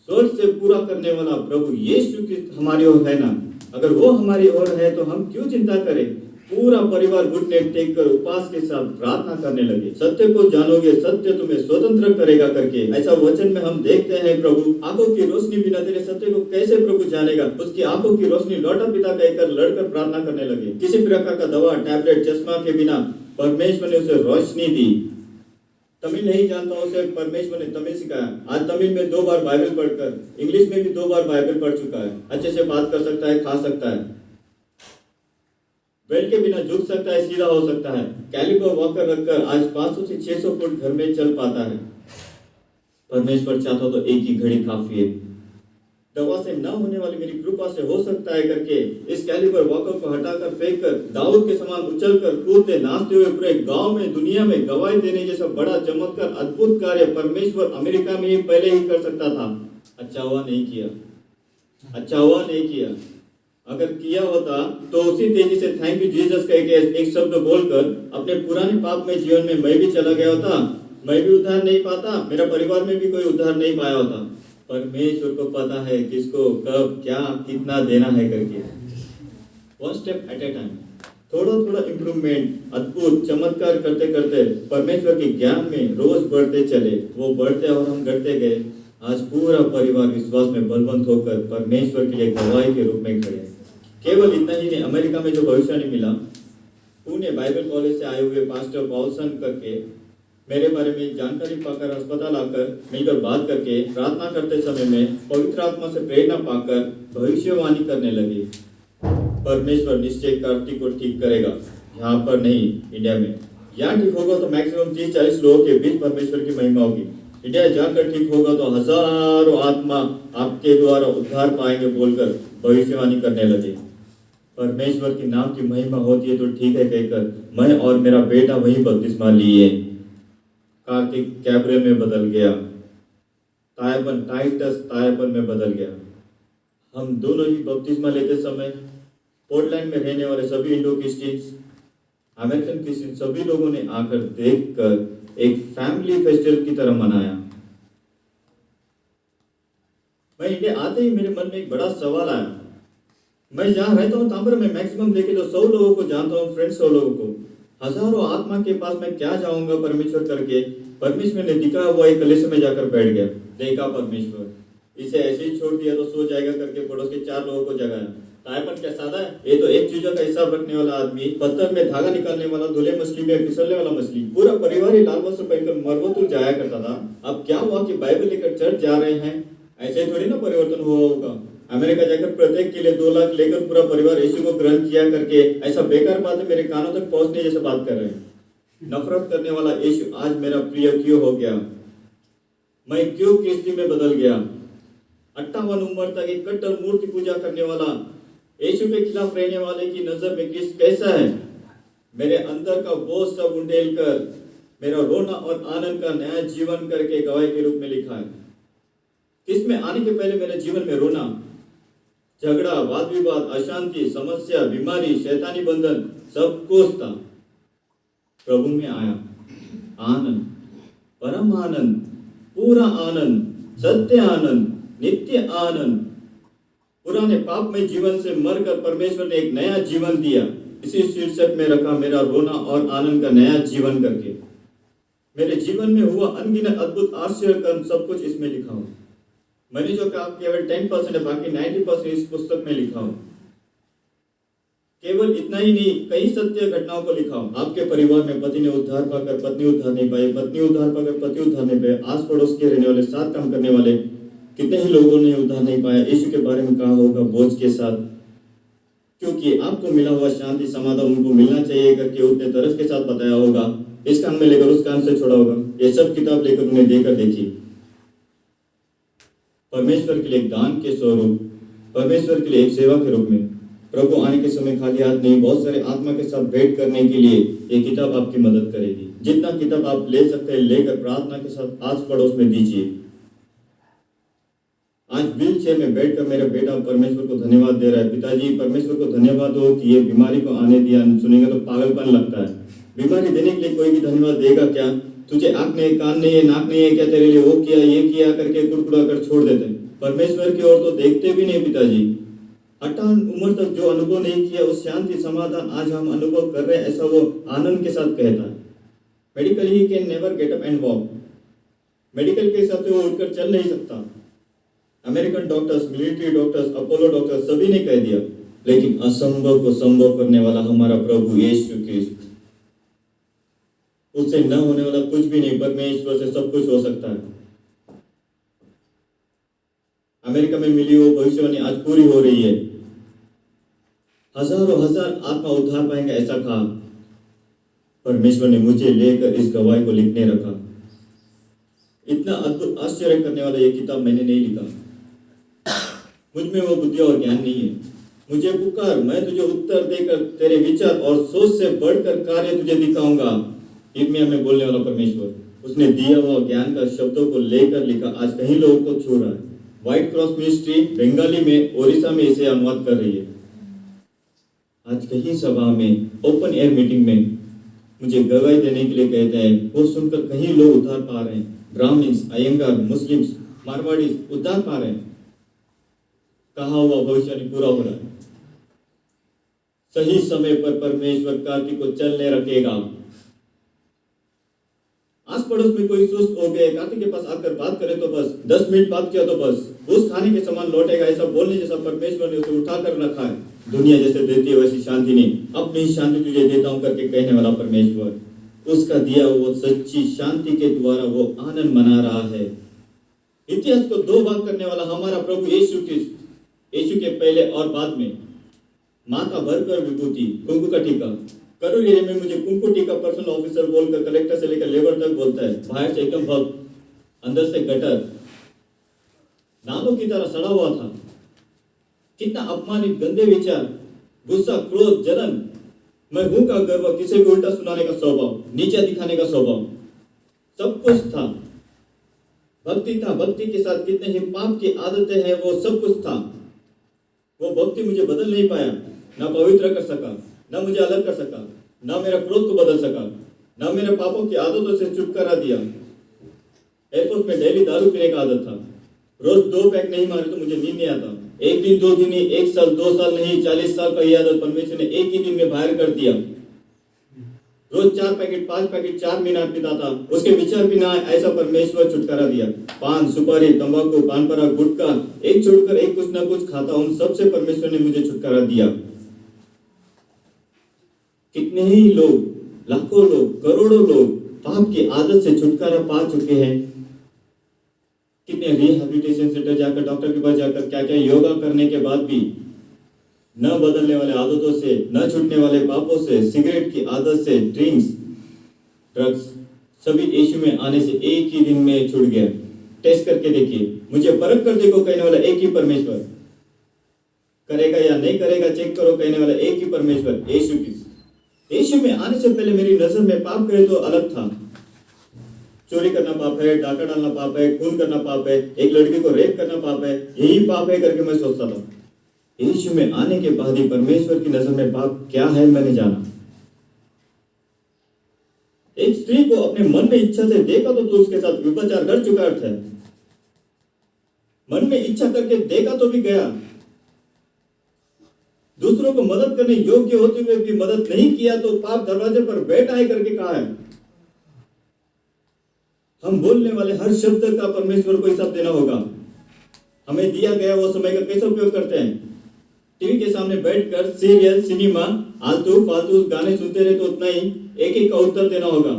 स्वर्ग से पूरा करने वाला प्रभु यीशु क्रिस्त हमारी ओर है ना। अगर वो हमारी ओर है तो हम क्यों चिंता करें। पूरा परिवार घुटने टेक कर उपवास के साथ प्रार्थना करने लगे। सत्य को जानोगे, सत्य तुम्हें स्वतंत्र करेगा करके ऐसा वचन में हम देखते हैं। प्रभु आंखों की रोशनी बिना तेरे सत्य को कैसे प्रभु जानेगा। उसकी आंखों की रोशनी लौटा पिता कहकर लड़कर प्रार्थना करने लगे। किसी प्रकार का दवा, टैबलेट, चश्मा के बिना परमेश्वर ने उसे रोशनी दी। तमिल नहीं जानता उसे परमेश्वर ने तमिल सिखाया। आज तमिल में 2 बार बाइबल पढ़कर, इंग्लिश में भी 2 बार बाइबल पढ़ चुका है। अच्छे से बात कर सकता है, खा सकता है, बेल्ट के बिना झुक सकता है, सीधा हो सकता है। कैलिपर वॉकर रखकर आज 500 से 600 फुट घर में चल पाता है। परमेश्वर चाहता तो एक ही घड़ी काफी है। दवा से न होने वाली मेरी कृपा से हो सकता है करके इस कैलिपर वॉकर को हटाकर फेंक कर दाऊद के समान उछलकर कूदते नाचते हुए पूरे गांव में, दुनिया में गवाही देने जैसा बड़ा चमत्कार, अद्भुत कार्य परमेश्वर अमेरिका में ही पहले ही कर सकता था। अच्छा हुआ नहीं किया, अच्छा हुआ नहीं किया। अगर किया होता तो उसी तेजी से थैंक यू जीसस कह के एक शब्द बोलकर अपने पुराने पाप में जीवन में मैं भी चला गया होता। मैं भी उद्धार नहीं पाता, मेरा परिवार में भी कोई उद्धार नहीं पाया होता। परमेश्वर को पता है किसको कब क्या कितना देना है करके। 1 स्टेप एट ए टाइम, थोड़ा थोड़ा इम्प्रूवमेंट, अद्भुत चमत्कार करते करते परमेश्वर के ज्ञान में रोज बढ़ते चले। वो बढ़ते और हम बढ़ते गए। आज पूरा परिवार विश्वास में बलवंत होकर परमेश्वर के लिए गवाही के रूप में खड़े हैं। केवल इतना ही नहीं, अमेरिका में जो भविष्यवाणी मिला, पुणे बाइबल कॉलेज से आए हुए पास्टर पॉलसन करके मेरे बारे में जानकारी पाकर अस्पताल आकर मिलकर बात करके प्रार्थना करते समय में पवित्र आत्मा से प्रेरणा पाकर भविष्यवाणी करने लगी। परमेश्वर निश्चय कार्तिक को ठीक करेगा, यहाँ पर नहीं इंडिया में। यहाँ ठीक होगा तो मैक्सिमम 30-40 लोगों के बीच परमेश्वर की महिमा होगी। इंडिया जाकर ठीक होगा तो हजारों आत्मा आपके द्वारा उद्धार पाएंगे बोलकर भविष्यवाणी करने लगे। परमेश्वर के नाम की महिमा होती है तो ठीक है कहकर मैं और मेरा बेटा वही बपतिस्मा लिए। कार्तिक कैब्रियल में बदल गया, टाइटस तायपन में बदल गया। हम दोनों ही बपतिस्मा लेते समय पोर्टलैंड में रहने वाले सभी इंडो क्रिश्चियंस, अमेरिकन क्रिश्चियन सभी लोगों ने आकर देखकर एक फैमिली फेस्टिवल की तरह मनाया। मैं इंडिया आते ही मेरे मन में एक बड़ा सवाल आया। मैं जहाँ रहता हूँ तांबर में मैक्सिमम देखे तो 100 लोगों को जानता हूँ, फ्रेंड्स 100 लोगों को। हजारों आत्मा के पास मैं क्या जाऊंगा परमेश्वर करके। परमेश्वर ने दिखा हुआ एक कलेश में जाकर बैठ गया। देखा परमेश्वर इसे ऐसे ही छोड़ दिया तो सो जाएगा करके पड़ोस के 4 लोगों को जगाया। तायपन क्या सादा है, ये तो एक चीजों का हिसाब रखने वाला आदमी, पत्थर में धागा निकालने वाला, धुले मछली में फिसलने वाला मछली, पूरा परिवार ही लाल वस्त्र पहनकर मरवतुल जाया करता था। अब क्या हुआ कि बाइबल लेकर चर्च जा रहे हैं, ऐसे थोड़ी ना परिवर्तन हुआ होगा। अमेरिका जाकर प्रत्येक के लिए 2 लाख लेकर पूरा परिवार यीशु को ग्रहण किया करके ऐसा बेकार बात है मेरे कानों तक पहुंचने जैसे बात कर रहे हैं। नफरत करने वाला यीशु आज मेरा प्रिय क्यों हो गया। मैं क्यों किस्ती में बदल गया। 58 उम्र तक एक कट्टर मूर्ति पूजा करने वाला यीशु के खिलाफ रहने वाले की नजर में क्रिस्त कैसा है। मेरे अंदर का बोझ सब उंडेल कर मेरा रोना और आनंद का नया जीवन करके गवाही के रूप में लिखा है। इसमें आने के पहले मेरे जीवन में रोना, झगड़ा, वाद विवाद, अशांति, समस्या, बीमारी, शैतानी बंधन सब कुछ था। प्रभु में आया, आनंद, परम आनंद, पूरा आनंद, सत्य आनंद, नित्य आनंद। पुराने पाप में जीवन से मरकर परमेश्वर ने एक नया जीवन दिया। इसी शीर्षक में रखा मेरा रोना और आनंद का नया जीवन करके। मेरे जीवन में हुआ अनगिनत अद्भुत आश्चर्य कर्म सब कुछ इसमें लिखा हूं। मैंने जो कहा केवल 10% है, बाकी 90% इस पुस्तक में लिखा हूं। केवल इतना ही नहीं, कई सत्य घटनाओं को लिखा हूं। आपके परिवार में पति ने उद्धार पाकर पत्नी उद्धार नहीं पाई, पत्नी उद्धार पाकर पति उद्धार नहीं पाए, आस पड़ोस के रहने वाले, साथ काम करने वाले कितने ही लोगों ने उद्धार नहीं पाया। यीशु के बारे में कहा होगा बोझ के साथ, क्योंकि आपको मिला हुआ शांति समाधान उनको मिलना चाहिए करके उतने तरस के साथ बताया होगा। इस कान में लेकर उस कान से छोड़ा होगा। ये सब किताब लेकर उन्हें देकर देखी। परमेश्वर के लिए एक दान के स्वरूप, परमेश्वर के लिए एक सेवा के रूप में। प्रभु आने के समय खाली हाथ नहीं, बहुत सारे आत्मा के साथ भेंट करने के लिए ये किताब आपकी मदद करेगी। जितना किताब आप ले सकते हैं लेकर प्रार्थना के साथ आस पड़ोस में दीजिए। आज व्हील चेयर में बैठकर मेरा बेटा परमेश्वर को धन्यवाद दे रहा है। पिताजी परमेश्वर को धन्यवाद हो कि ये बीमारी को आने दिया। सुनेंगे तो पागलपन लगता है। बीमारी देने के लिए कोई भी धन्यवाद देगा क्या? तुझे आंख नहीं, कान नहीं है, नाक नहीं है क्या तेरे लिए, वो किया ये किया करके कुड़कुड़ा कर छोड़ देते हैं। परमेश्वर की ओर तो देखते भी नहीं पिताजी। 58 उम्र तक जो अनुभव नहीं किया उस शांति समाधान आज हम अनुभव कर रहे हैं, ऐसा वो आनंद के साथ कहता है। Medical he can never get up and walk. Medical के हिसाब से वो उठकर चल नहीं सकता। American doctors, military doctors, Apollo doctors सभी ने कह दिया, लेकिन असंभव को संभव करने वाला हमारा प्रभु यीशु क्रिस्त, उससे न होने वाला कुछ भी नहीं। परमेश्वर से सब कुछ हो सकता है। अमेरिका में मिली वो भविष्यवाणी आज पूरी हो रही है। हजारों हजार आत्मा उद्धार पाएंगे ऐसा कहा। परमेश्वर ने मुझे लेकर इस गवाही को लिखने रखा। इतना अद्भुत आश्चर्य करने वाला ये किताब मैंने नहीं लिखा। मुझ में वो बुद्धि और ज्ञान नहीं है। मुझे पुकार, मैं तुझे उत्तर देकर तेरे विचार और सोच से बढ़कर कार्य तुझे दिखाऊंगा। इर्मिया में बोलने वाला परमेश्वर, उसने दिया हुआ ज्ञान का शब्दों को लेकर लिखा, आज कहीं लोगों को छू रहा है। व्हाइट क्रॉस मिनिस्ट्री बंगाली में, ओडिशा में इसे अनुवाद कर रही है। आज कहीं सभा में, ओपन एयर मीटिंग में मुझे गवाही देने के लिए कहते हैं, वो सुनकर कहीं लोग उद्धार पा रहे हैं। ब्राह्मण्स, अयंगार, मुस्लिम्स, मारवाड़ी उद्धार पा रहे हैं। कहा हुआ भविष्यवाणी पूरा हो रहा है। सही समय पर परमेश्वर कार्तिक को चलने रखेगा। आस पड़ोस में कोई सुस्त हो गए, कार्तिक के पास आकर बात करे तो बस 10 मिनट बात किया तो बस उस खाने के समान लौटेगा, ऐसा बोलने जैसा परमेश्वर ने उसे उठा कर रखा है। दुनिया जैसे देती है वैसी शांति नहीं, अपनी शांति तुझे देता हूं करके कहने वाला परमेश्वर, उसका दिया वो सच्ची शांति के द्वारा वो आनंद मना रहा है। इतिहास को दो भाग करने वाला हमारा प्रभु यीशु क्रिस्त, यीशु के पहले और बाद में माता भरकर विभूति, कुंकू का टीका। करूर एरिया में मुझे कुंकू टीका पर्सनल ऑफिसर बोलकर कलेक्टर से लेकर लेबर तक बोलता है। बाहर से एकदम भक्त, अंदर से गटर, नालों की तरह सड़ा हुआ था। कितना अपमानित, गंदे विचार, गुस्सा, क्रोध, जलन, मैं हूं का गर्व, किसी को उल्टा सुनाने का स्वभाव, नीचा दिखाने का स्वभाव, सब कुछ था। भक्ति था, भक्ति के साथ कितने ही पाप की आदतें हैं, वो सब कुछ था। वो भक्ति मुझे बदल नहीं पाया, ना पवित्र कर सका, ना मुझे अलग कर सका, ना मेरा क्रोध को बदल सका, ना मेरे पापों की आदतों से छुटकारा दिया। एयरपोर्ट में डेली दारू पीने का आदत था। रोज 2 पैक नहीं मारे तो मुझे नींद नहीं आता। एक दिन, 2 दिन नहीं, 1 साल, 2 साल नहीं, 40 साल का ये आदत परमेश्वर ने एक ही दिन में बाहर कर दिया। रोज 4 पैकेट, 5 पैकेट 4 महीना पीता था, उसके विचार भी ना आए, ऐसा परमेश्वर छुटकारा दिया। पान, सुपारी, तंबाकू, पान पराग, गुटखा, एक छोड़कर एक कुछ ना कुछ खाता, उन सबसे परमेश्वर ने मुझे छुटकारा दिया। कितने ही लोग, लाखों लोग, करोड़ों लोग पाप की आदत से छुटकारा पा चुके हैं। कितने रिहैबिलिटेशन सेंटर जाकर, डॉक्टर के पास जाकर, क्या क्या योगा करने के बाद भी न बदलने वाले आदतों से, न छूटने वाले पापों से, सिगरेट की आदत से, ड्रिंक्स, ड्रग्स, सभी यीशु में आने से एक ही दिन में छूट गया। टेस्ट करके देखिए, मुझे परख कर देखो कहने वाला एक ही परमेश्वर, करेगा या नहीं करेगा चेक करो कहने वाला एक ही परमेश्वर, यीशु क्रिस्त। यीशु में आने से पहले मेरी नजर में पाप करे तो अलग था। चोरी करना पाप है, डाका डालना पाप है, खून करना पाप है, एक लड़की को रेप करना पाप है, यही पाप है करके मैं सोचता था। यीशु में आने के बाद ही परमेश्वर की नजर में पाप क्या है मैंने जाना। एक स्त्री को अपने मन में इच्छा से देखा तो उसके साथ व्यभिचार कर चुका अर्थ है। मन में इच्छा करके देखा तो भी गया। दूसरों को मदद करने योग्य होते हुए भी मदद नहीं किया तो पाप दरवाजे पर बैठा है करके कहा है। हम बोलने वाले हर शब्द का परमेश्वर को हिसाब देना होगा। हमें दिया गया वो समय का कैसे उपयोग करते हैं। टीवी के सामने बैठकर सीरियल, सिनेमा, आलतू फालतू गाने सुनते रहे तो उतना ही एक एक का उत्तर देना होगा।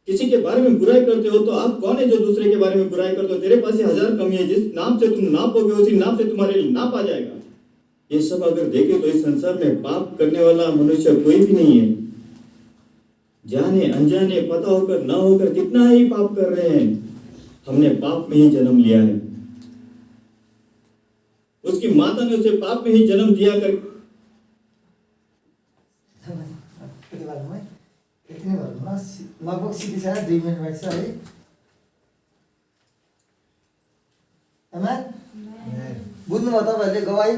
किसी के बारे में बुराई करते हो तो आप कौन है जो दूसरे के बारे में बुराई करते हो? तेरे पास 1000 कमी है, जिस नाम से तुम नापोगे उसी नाम से तुम्हारे लिए नापा जाएगा। ये सब अगर देखें तो इस संसार में पाप करने वाला मनुष्य कोई भी नहीं है। जाने अनजाने, पता होकर ना होकर कितना ही पाप कर रहे हैं। हमने पाप में ही जन्म लिया है। उसकी माता ने उसे पाप में ही जन्म दिया कर लगभग सिकिसकेर 2 मिनट बाँकी छ है। बुझ्नुभयो तपाईँहरूले गवाई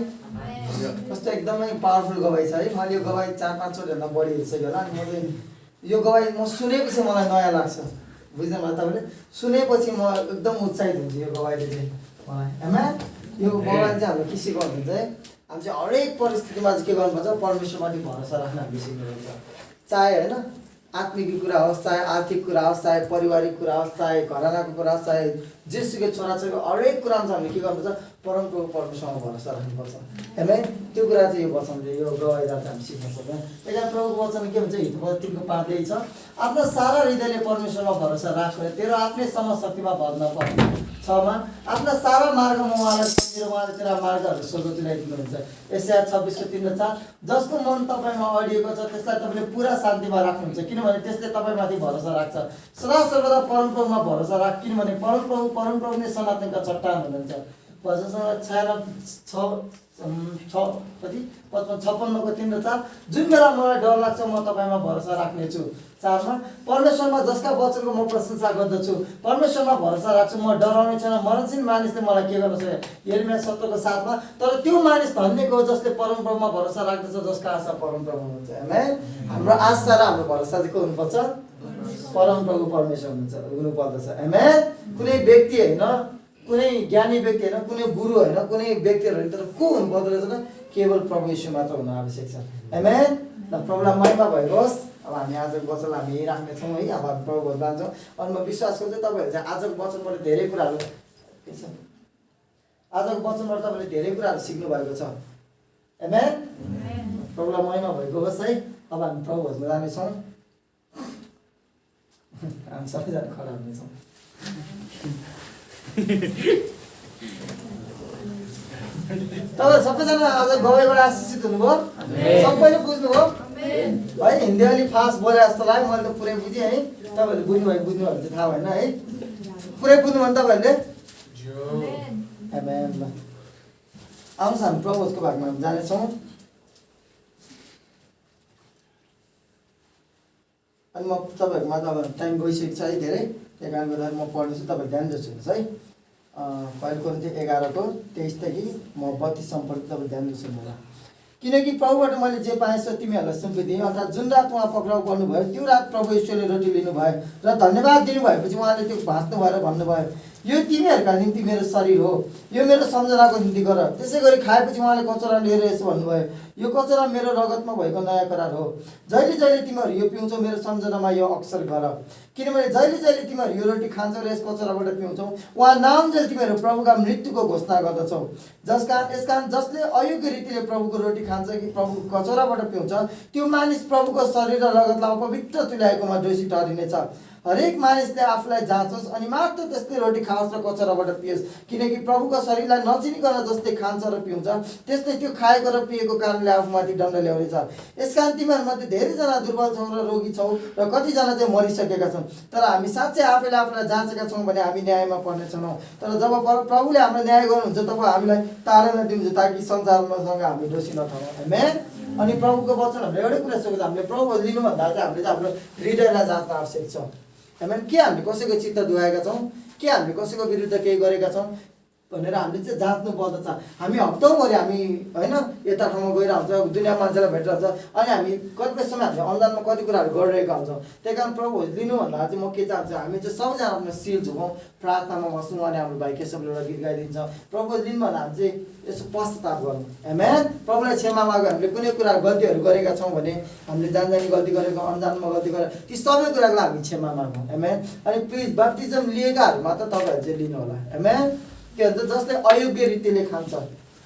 कस्तो एकदमै पावरफुल गवाई छ है। मैले यो गवाई 4-5 चोटि बढी हेरिसक्यो होला। अनि मैले यो गवाई म सुनेपछि मलाई नयाँ लाग्छ। बुझ्नुभयो तपाईँले? सुनेपछि म एकदम उत्साहित हुन्छु यो गवाईले चाहिँ। मलाई आमेन। यो भगवान चाहिँ हाम्रो के सिकाउनु हुन्छ हामी चाहिँ हरेक परिस्थितिमा चाहिँ के गर्नुपर्छ परमेश्वरमाथि भरोसा राख्न हामीले सिक्नुपर्छ। चाहे होइन आत्मिक कुरा होस्, चाहे आर्थिक कुरा होस्, चाहे पारिवारिक कुरा होस्, चाहे घरानाको कुरा होस्, चाहे जेसुकै छोराछोरीको हरेक कुरामा चाहिँ हामीले के गर्नुपर्छ परमप्रभु परमेश्वरमा भरोसा राख्नुपर्छ। आमेन। त्यो कुरा चाहिँ यो वचनले यो गवाइबाट चाहिँ हामी सिक्न सक्छौँ। त्यही कारण प्रभुको वचन के भन्छ हितपद 3:5 छ आफ्नो सारा हृदयले परमेश्वरमा भरोसा राख तेरो आफ्नै समशक्तिमा भर नपर्ने। 6मा आफ्ना सारा मार्गमा उहाँलाई सम्झेर उहाँले तेरा मार्गहरू सोझो तुल्याइदिनुहुन्छ। यशाया 26:3-4 जसको मन तपाईँमा अडिएको छ त्यसलाई तपाईँले पुरा शान्तिमा राख्नुहुन्छ किनभने त्यसले तपाईँमाथि भरोसा राख्छ। सदा सर्वदा परमप्रभुमा भरोसा राख किनभने परमप्रभु नै सनातनका चट्टान हुनुहुन्छ। भजन 56:3-4 जुन बेला मलाई डर लाग्छ म तपाईँमा भरोसा राख्नेछु। 4मा परमेश्वरमा जसका वचनको म प्रशंसा गर्दछु परमेश्वरमा भरोसा राख्छु म डराउने छैन। मरणशील मानिसले मलाई के गर्न सक्छ यिर्मया 7:7 तर त्यो मानिस धन्यको हो जसले परमप्रभुमा भरोसा राख्दछ जसका आशा परमप्रभु हुनुहुन्छ। आमेन। हाम्रो आशा र हाम्रो भरोसा चाहिँ को हुनुपर्छ परमप्रभु परमेश्वर हुनुपर्दछ। आमेन। कुनै व्यक्ति होइन, कुनै ज्ञानी व्यक्ति होइन, कुनै गुरु होइन, कुनै व्यक्तिहरू होइन, तर को हुनुपर्दो रहेछ न केवल प्रभु यीशु मात्र हुन आवश्यक छ। आमेन। ल प्रभुलाई महिमा भएको होस्। अब हामी आजको वचन हामी यही राख्नेछौँ है। अब हामी प्रभु भोज जान्छौँ अनि म विश्वास गर्छु तपाईँहरू चाहिँ आजको वचनबाट धेरै कुराहरू के छ आजको वचनबाट तपाईँले धेरै कुराहरू सिक्नु भएको छ। आमेन। प्रभुलाई महिमा भएको होस् है। अब हामी प्रभु भोजमा जानेछौँ। हामी सबैजना खडा हुनेछौँ। तपाईँ सबैजना आज गएबाट आशिषित हुनुभयो, सबैले बुझ्नुभयो है। हिन्दी अलिक फास्ट बोले जस्तो लाग्यो, मैले त पुरै बुझेँ है। तपाईँहरूले बुझ्नुभयो चाहिँ थाहा भएन है। पुरै बुझ्नुभयो भने तपाईँहरूले आमेन। ल आउनुहोस् हामी प्रभुको भागमा हामी जानेछौँ। अनि म तपाईँहरूकोमा त अब टाइम गइसकेको छ है धेरै, त्यही कारणले गर्दाखेरि म पढ्दैछु, तपाईँ ध्यान दिनुहोस् है। पहिलो कोरिन्थी 11:23 म 32 पढ्छु, तपाईँ ध्यान दिनुहोस् होला। किनकि प्रभुबाट मैले जे पाएँ सो तिमीहरूलाई सुम्पिदिएँ अर्थात् जुन रात उहाँ पक्राउ गर्नुभयो त्यो रात प्रभु ईश्वरले रोटी लिनुभयो र धन्यवाद दिनुभएपछि उहाँले त्यो भाँच्नु भएर भन्नुभयो यो तिमीहरूका निम्ति मेरो शरीर हो, यो मेरो सम्झनाको निम्ति गर। त्यसै गरी खाएपछि उहाँले कचौरा लिएर यसो भन्नुभयो यो कचौरा मेरो रगतमा भएको नयाँ करार हो। जहिले जहिले तिमीहरू यो पिउँछौ मेरो सम्झनामा यो अक्सर गर। किनभने जहिले जहिले तिमीहरू यो रोटी खान्छौ र यस कचौराबाट पिउँछौ उहाँ नामजेल तिमीहरू प्रभुका मृत्युको घोषणा गर्दछौ। यसकारण जसले अयोग्य रीतिले प्रभुको रोटी खान्छ कि प्रभुको कचौराबाट पिउँछ त्यो मानिस प्रभुको शरीर र रगतलाई अपवित्र तुल्याएकोमा दोषी ठहरिनेछ। हरेक मानिसले आफूलाई जाँचोस् अनि मात्र त्यसले रोटी खाओस् र कचौराबाट पियोस्। किनकि प्रभुको शरीरलाई नचिनिकन जसले खान्छ र पिउँछ त्यसले त्यो खाएको र पिएको कारणले आफूमाथि दण्ड ल्याउनेछ। यसकारण तिमीहरूमध्ये धेरैजना दुर्बल छौँ र रोगी छौँ र कतिजना चाहिँ मरिसकेका छन्। तर हामी साँच्चै आफैले आफूलाई जाँचेका छौँ भने हामी न्यायमा पर्ने छैनौँ। तर जब प्रभुले हाम्रो न्याय गर्नुहुन्छ तब हामीलाई ताडना दिनुहुन्छ ताकि संसारमासँग हामी दोषी नठहरौँ। आमेन। अनि प्रभुको वचन हामीले एउटै कुरा सोच्छ हामीले प्रभु लिनुभन्दा चाहिँ हामीले चाहिँ हाम्रो हृदयलाई जाँच्न आवश्यक छ। आमेन। के हामीले कसैको चित्त दुखाएका छौँ, के हामीले कसैको विरुद्ध केही गरेका छौँ भनेर हामीले चाहिँ जाँच्नु पर्दछ। हामी हप्तौँभरि हामी होइन यता ठाउँमा गइरहन्छ, दुनियाँ मान्छेलाई भेटिरहन्छ अनि हामी कतिपय समय हामीले अनजानमा कति कुराहरू गरिरहेका हुन्छौँ। त्यही कारण प्रभु लिनुभन्दा चाहिँ म के चाहन्छु हामी चाहिँ सबैजना आफ्नो शिर झुकौँ, प्रार्थनामा बस्छौँ अनि हाम्रो भाइ केशवले एउटा गीत गाइदिन्छ प्रभु लिनुभन्दा हामी चाहिँ यसो पश्चाताप गर्नु। आमेन। प्रभुलाई क्षमा माग्यो हामीले कुनै कुरा गल्तीहरू गरेका छौँ भने हामीले जानी गल्ती गरेको अनजानमा गल्ती गरेर ती सबै कुराको हामी क्षमा मागौँ। आमेन। अनि प्लिज बप्तिजम लिएकाहरू मात्र तपाईँहरू चाहिँ लिनु होला। आमेन। के भन्छ जसले अयोग्य रीतिले खान्छ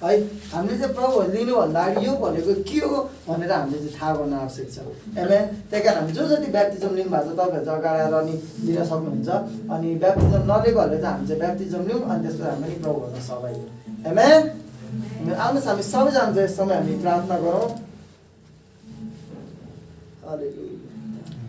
है हामीले चाहिँ प्रभु लिनुभन्दा यो भनेको के हो भनेर हामीले चाहिँ थाहा गर्न आवश्यक छ। आमेन। त्यही कारण हामी जो जति ब्याप्तिजम लिनुभएको छ तपाईँहरू चाहिँ अगाडि आएर अनि लिन सक्नुहुन्छ। अनि ब्याप्तिजम नलिएकोहरूले चाहिँ हामी चाहिँ ब्याप्तिजम लिउँ अनि त्यसपछि हामी प्रभु भन्न सहभागी हौँ। आमेन। आउनुहोस् हामी सबैजना चाहिँ यस समय हामी प्रार्थना गरौँ।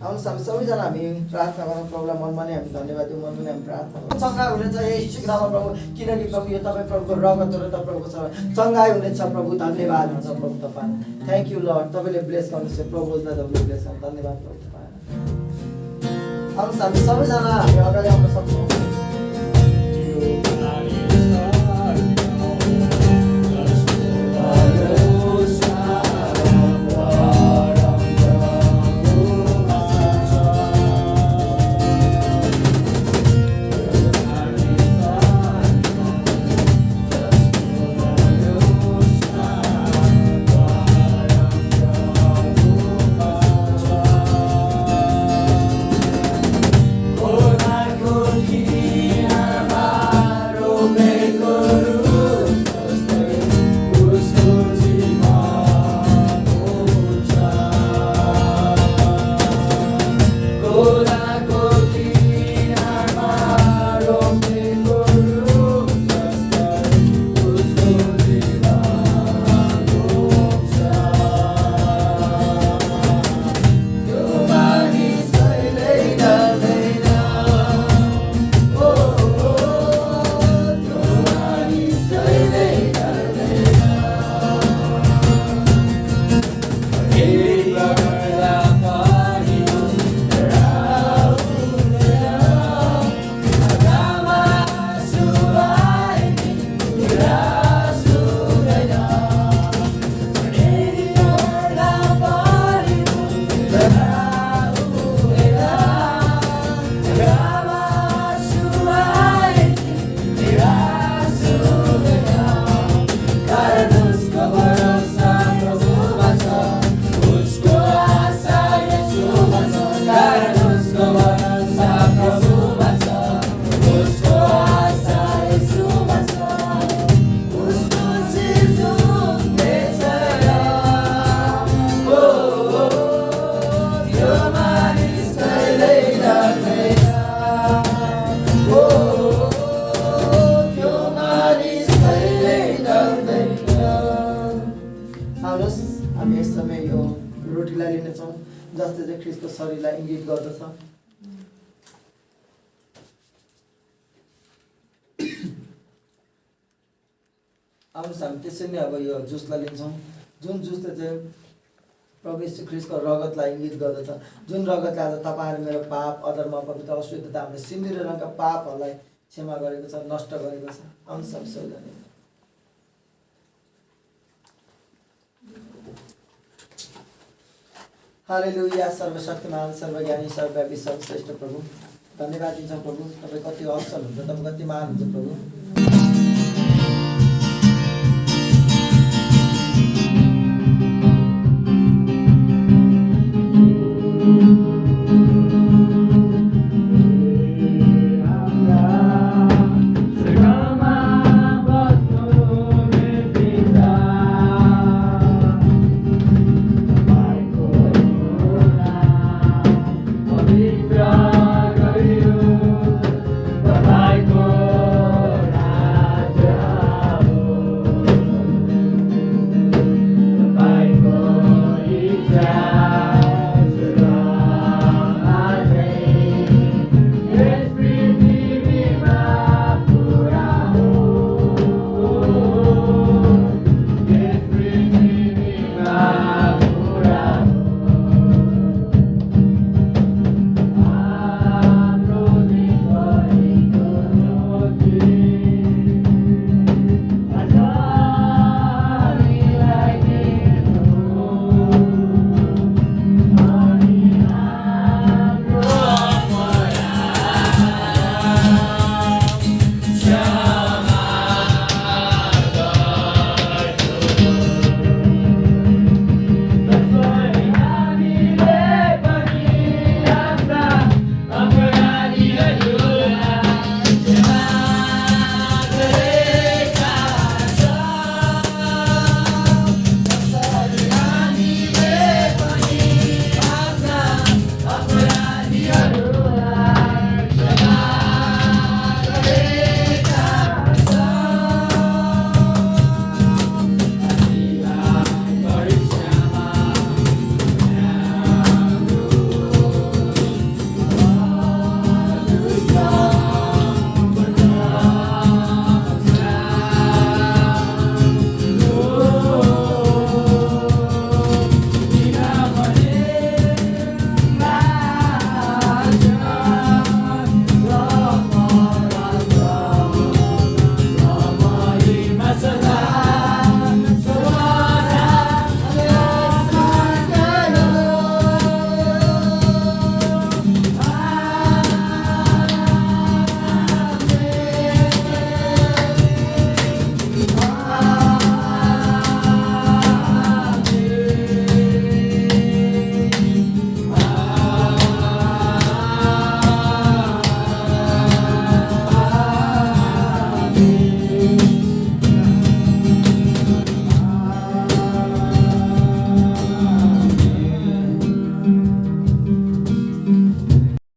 आउनुहोस् हामी सबैजना हामी प्रार्थना गरौँ। प्रभुलाई मनमा नै हामी धन्यवाद दिउँ, मनमा नै हामी प्रार्थना गरौँ। चङ्गाई हुनेछ यस नाममा प्रभु, किनकि प्रभु यो तपाईँ प्रभुको रगत हो र त प्रभुको छ चङ्गाई हुनेछ प्रभु। धन्यवाद हुन्छ प्रभु तपाईँ। Thank you lord. तपाईँले ब्लेस गर्नुहोस् प्रभुलाई तपाईँले ब्लेस गर्नु। धन्यवाद प्रभु तपाईँ। आउनुहोस् हामी सबैजना हामी अगाडि आउन सक्छौँ। कारण उसको भरोसा प्रभुमा छ, उसको आशा यीशुमा छ, उसको सिर झुक्नेछ ओ त्यो मानिस कहिल्यै डर्दैन ओ त्यो मानिस कहिल्यै डर्दैन। आउनुहोस् हामी यस समय यो रोटीलाई लिनेछौँ जसले चाहिँ ख्रिस्टको शरीरलाई इङ्गित गर्दछ। आउनुहोस् हामी त्यसरी नै अब यो जुसलाई लिन्छौँ, जुन जुसले चाहिँ प्रभु यीशु ख्रिस्टको रगतलाई इङ्गित गर्दछ, जुन रगतले आज तपाईँहरू मेरो पाप, अधर्म, पवित्र, अशुद्धता, हाम्रो सिन्दुर रङका पापहरूलाई क्षमा गरेको छ, नष्ट गरेको छ। आउनुहोस् हामी सबैजना हालेलुया। सर्वशक्तिमान, सर्वज्ञानी, सर्वव्यापी, सर्वश्रेष्ठ प्रभु, धन्यवाद दिन्छौँ प्रभु, तपाईँ कति असल हुन्छ, तपाईँ कति महान हुन्छ प्रभु। पवित्र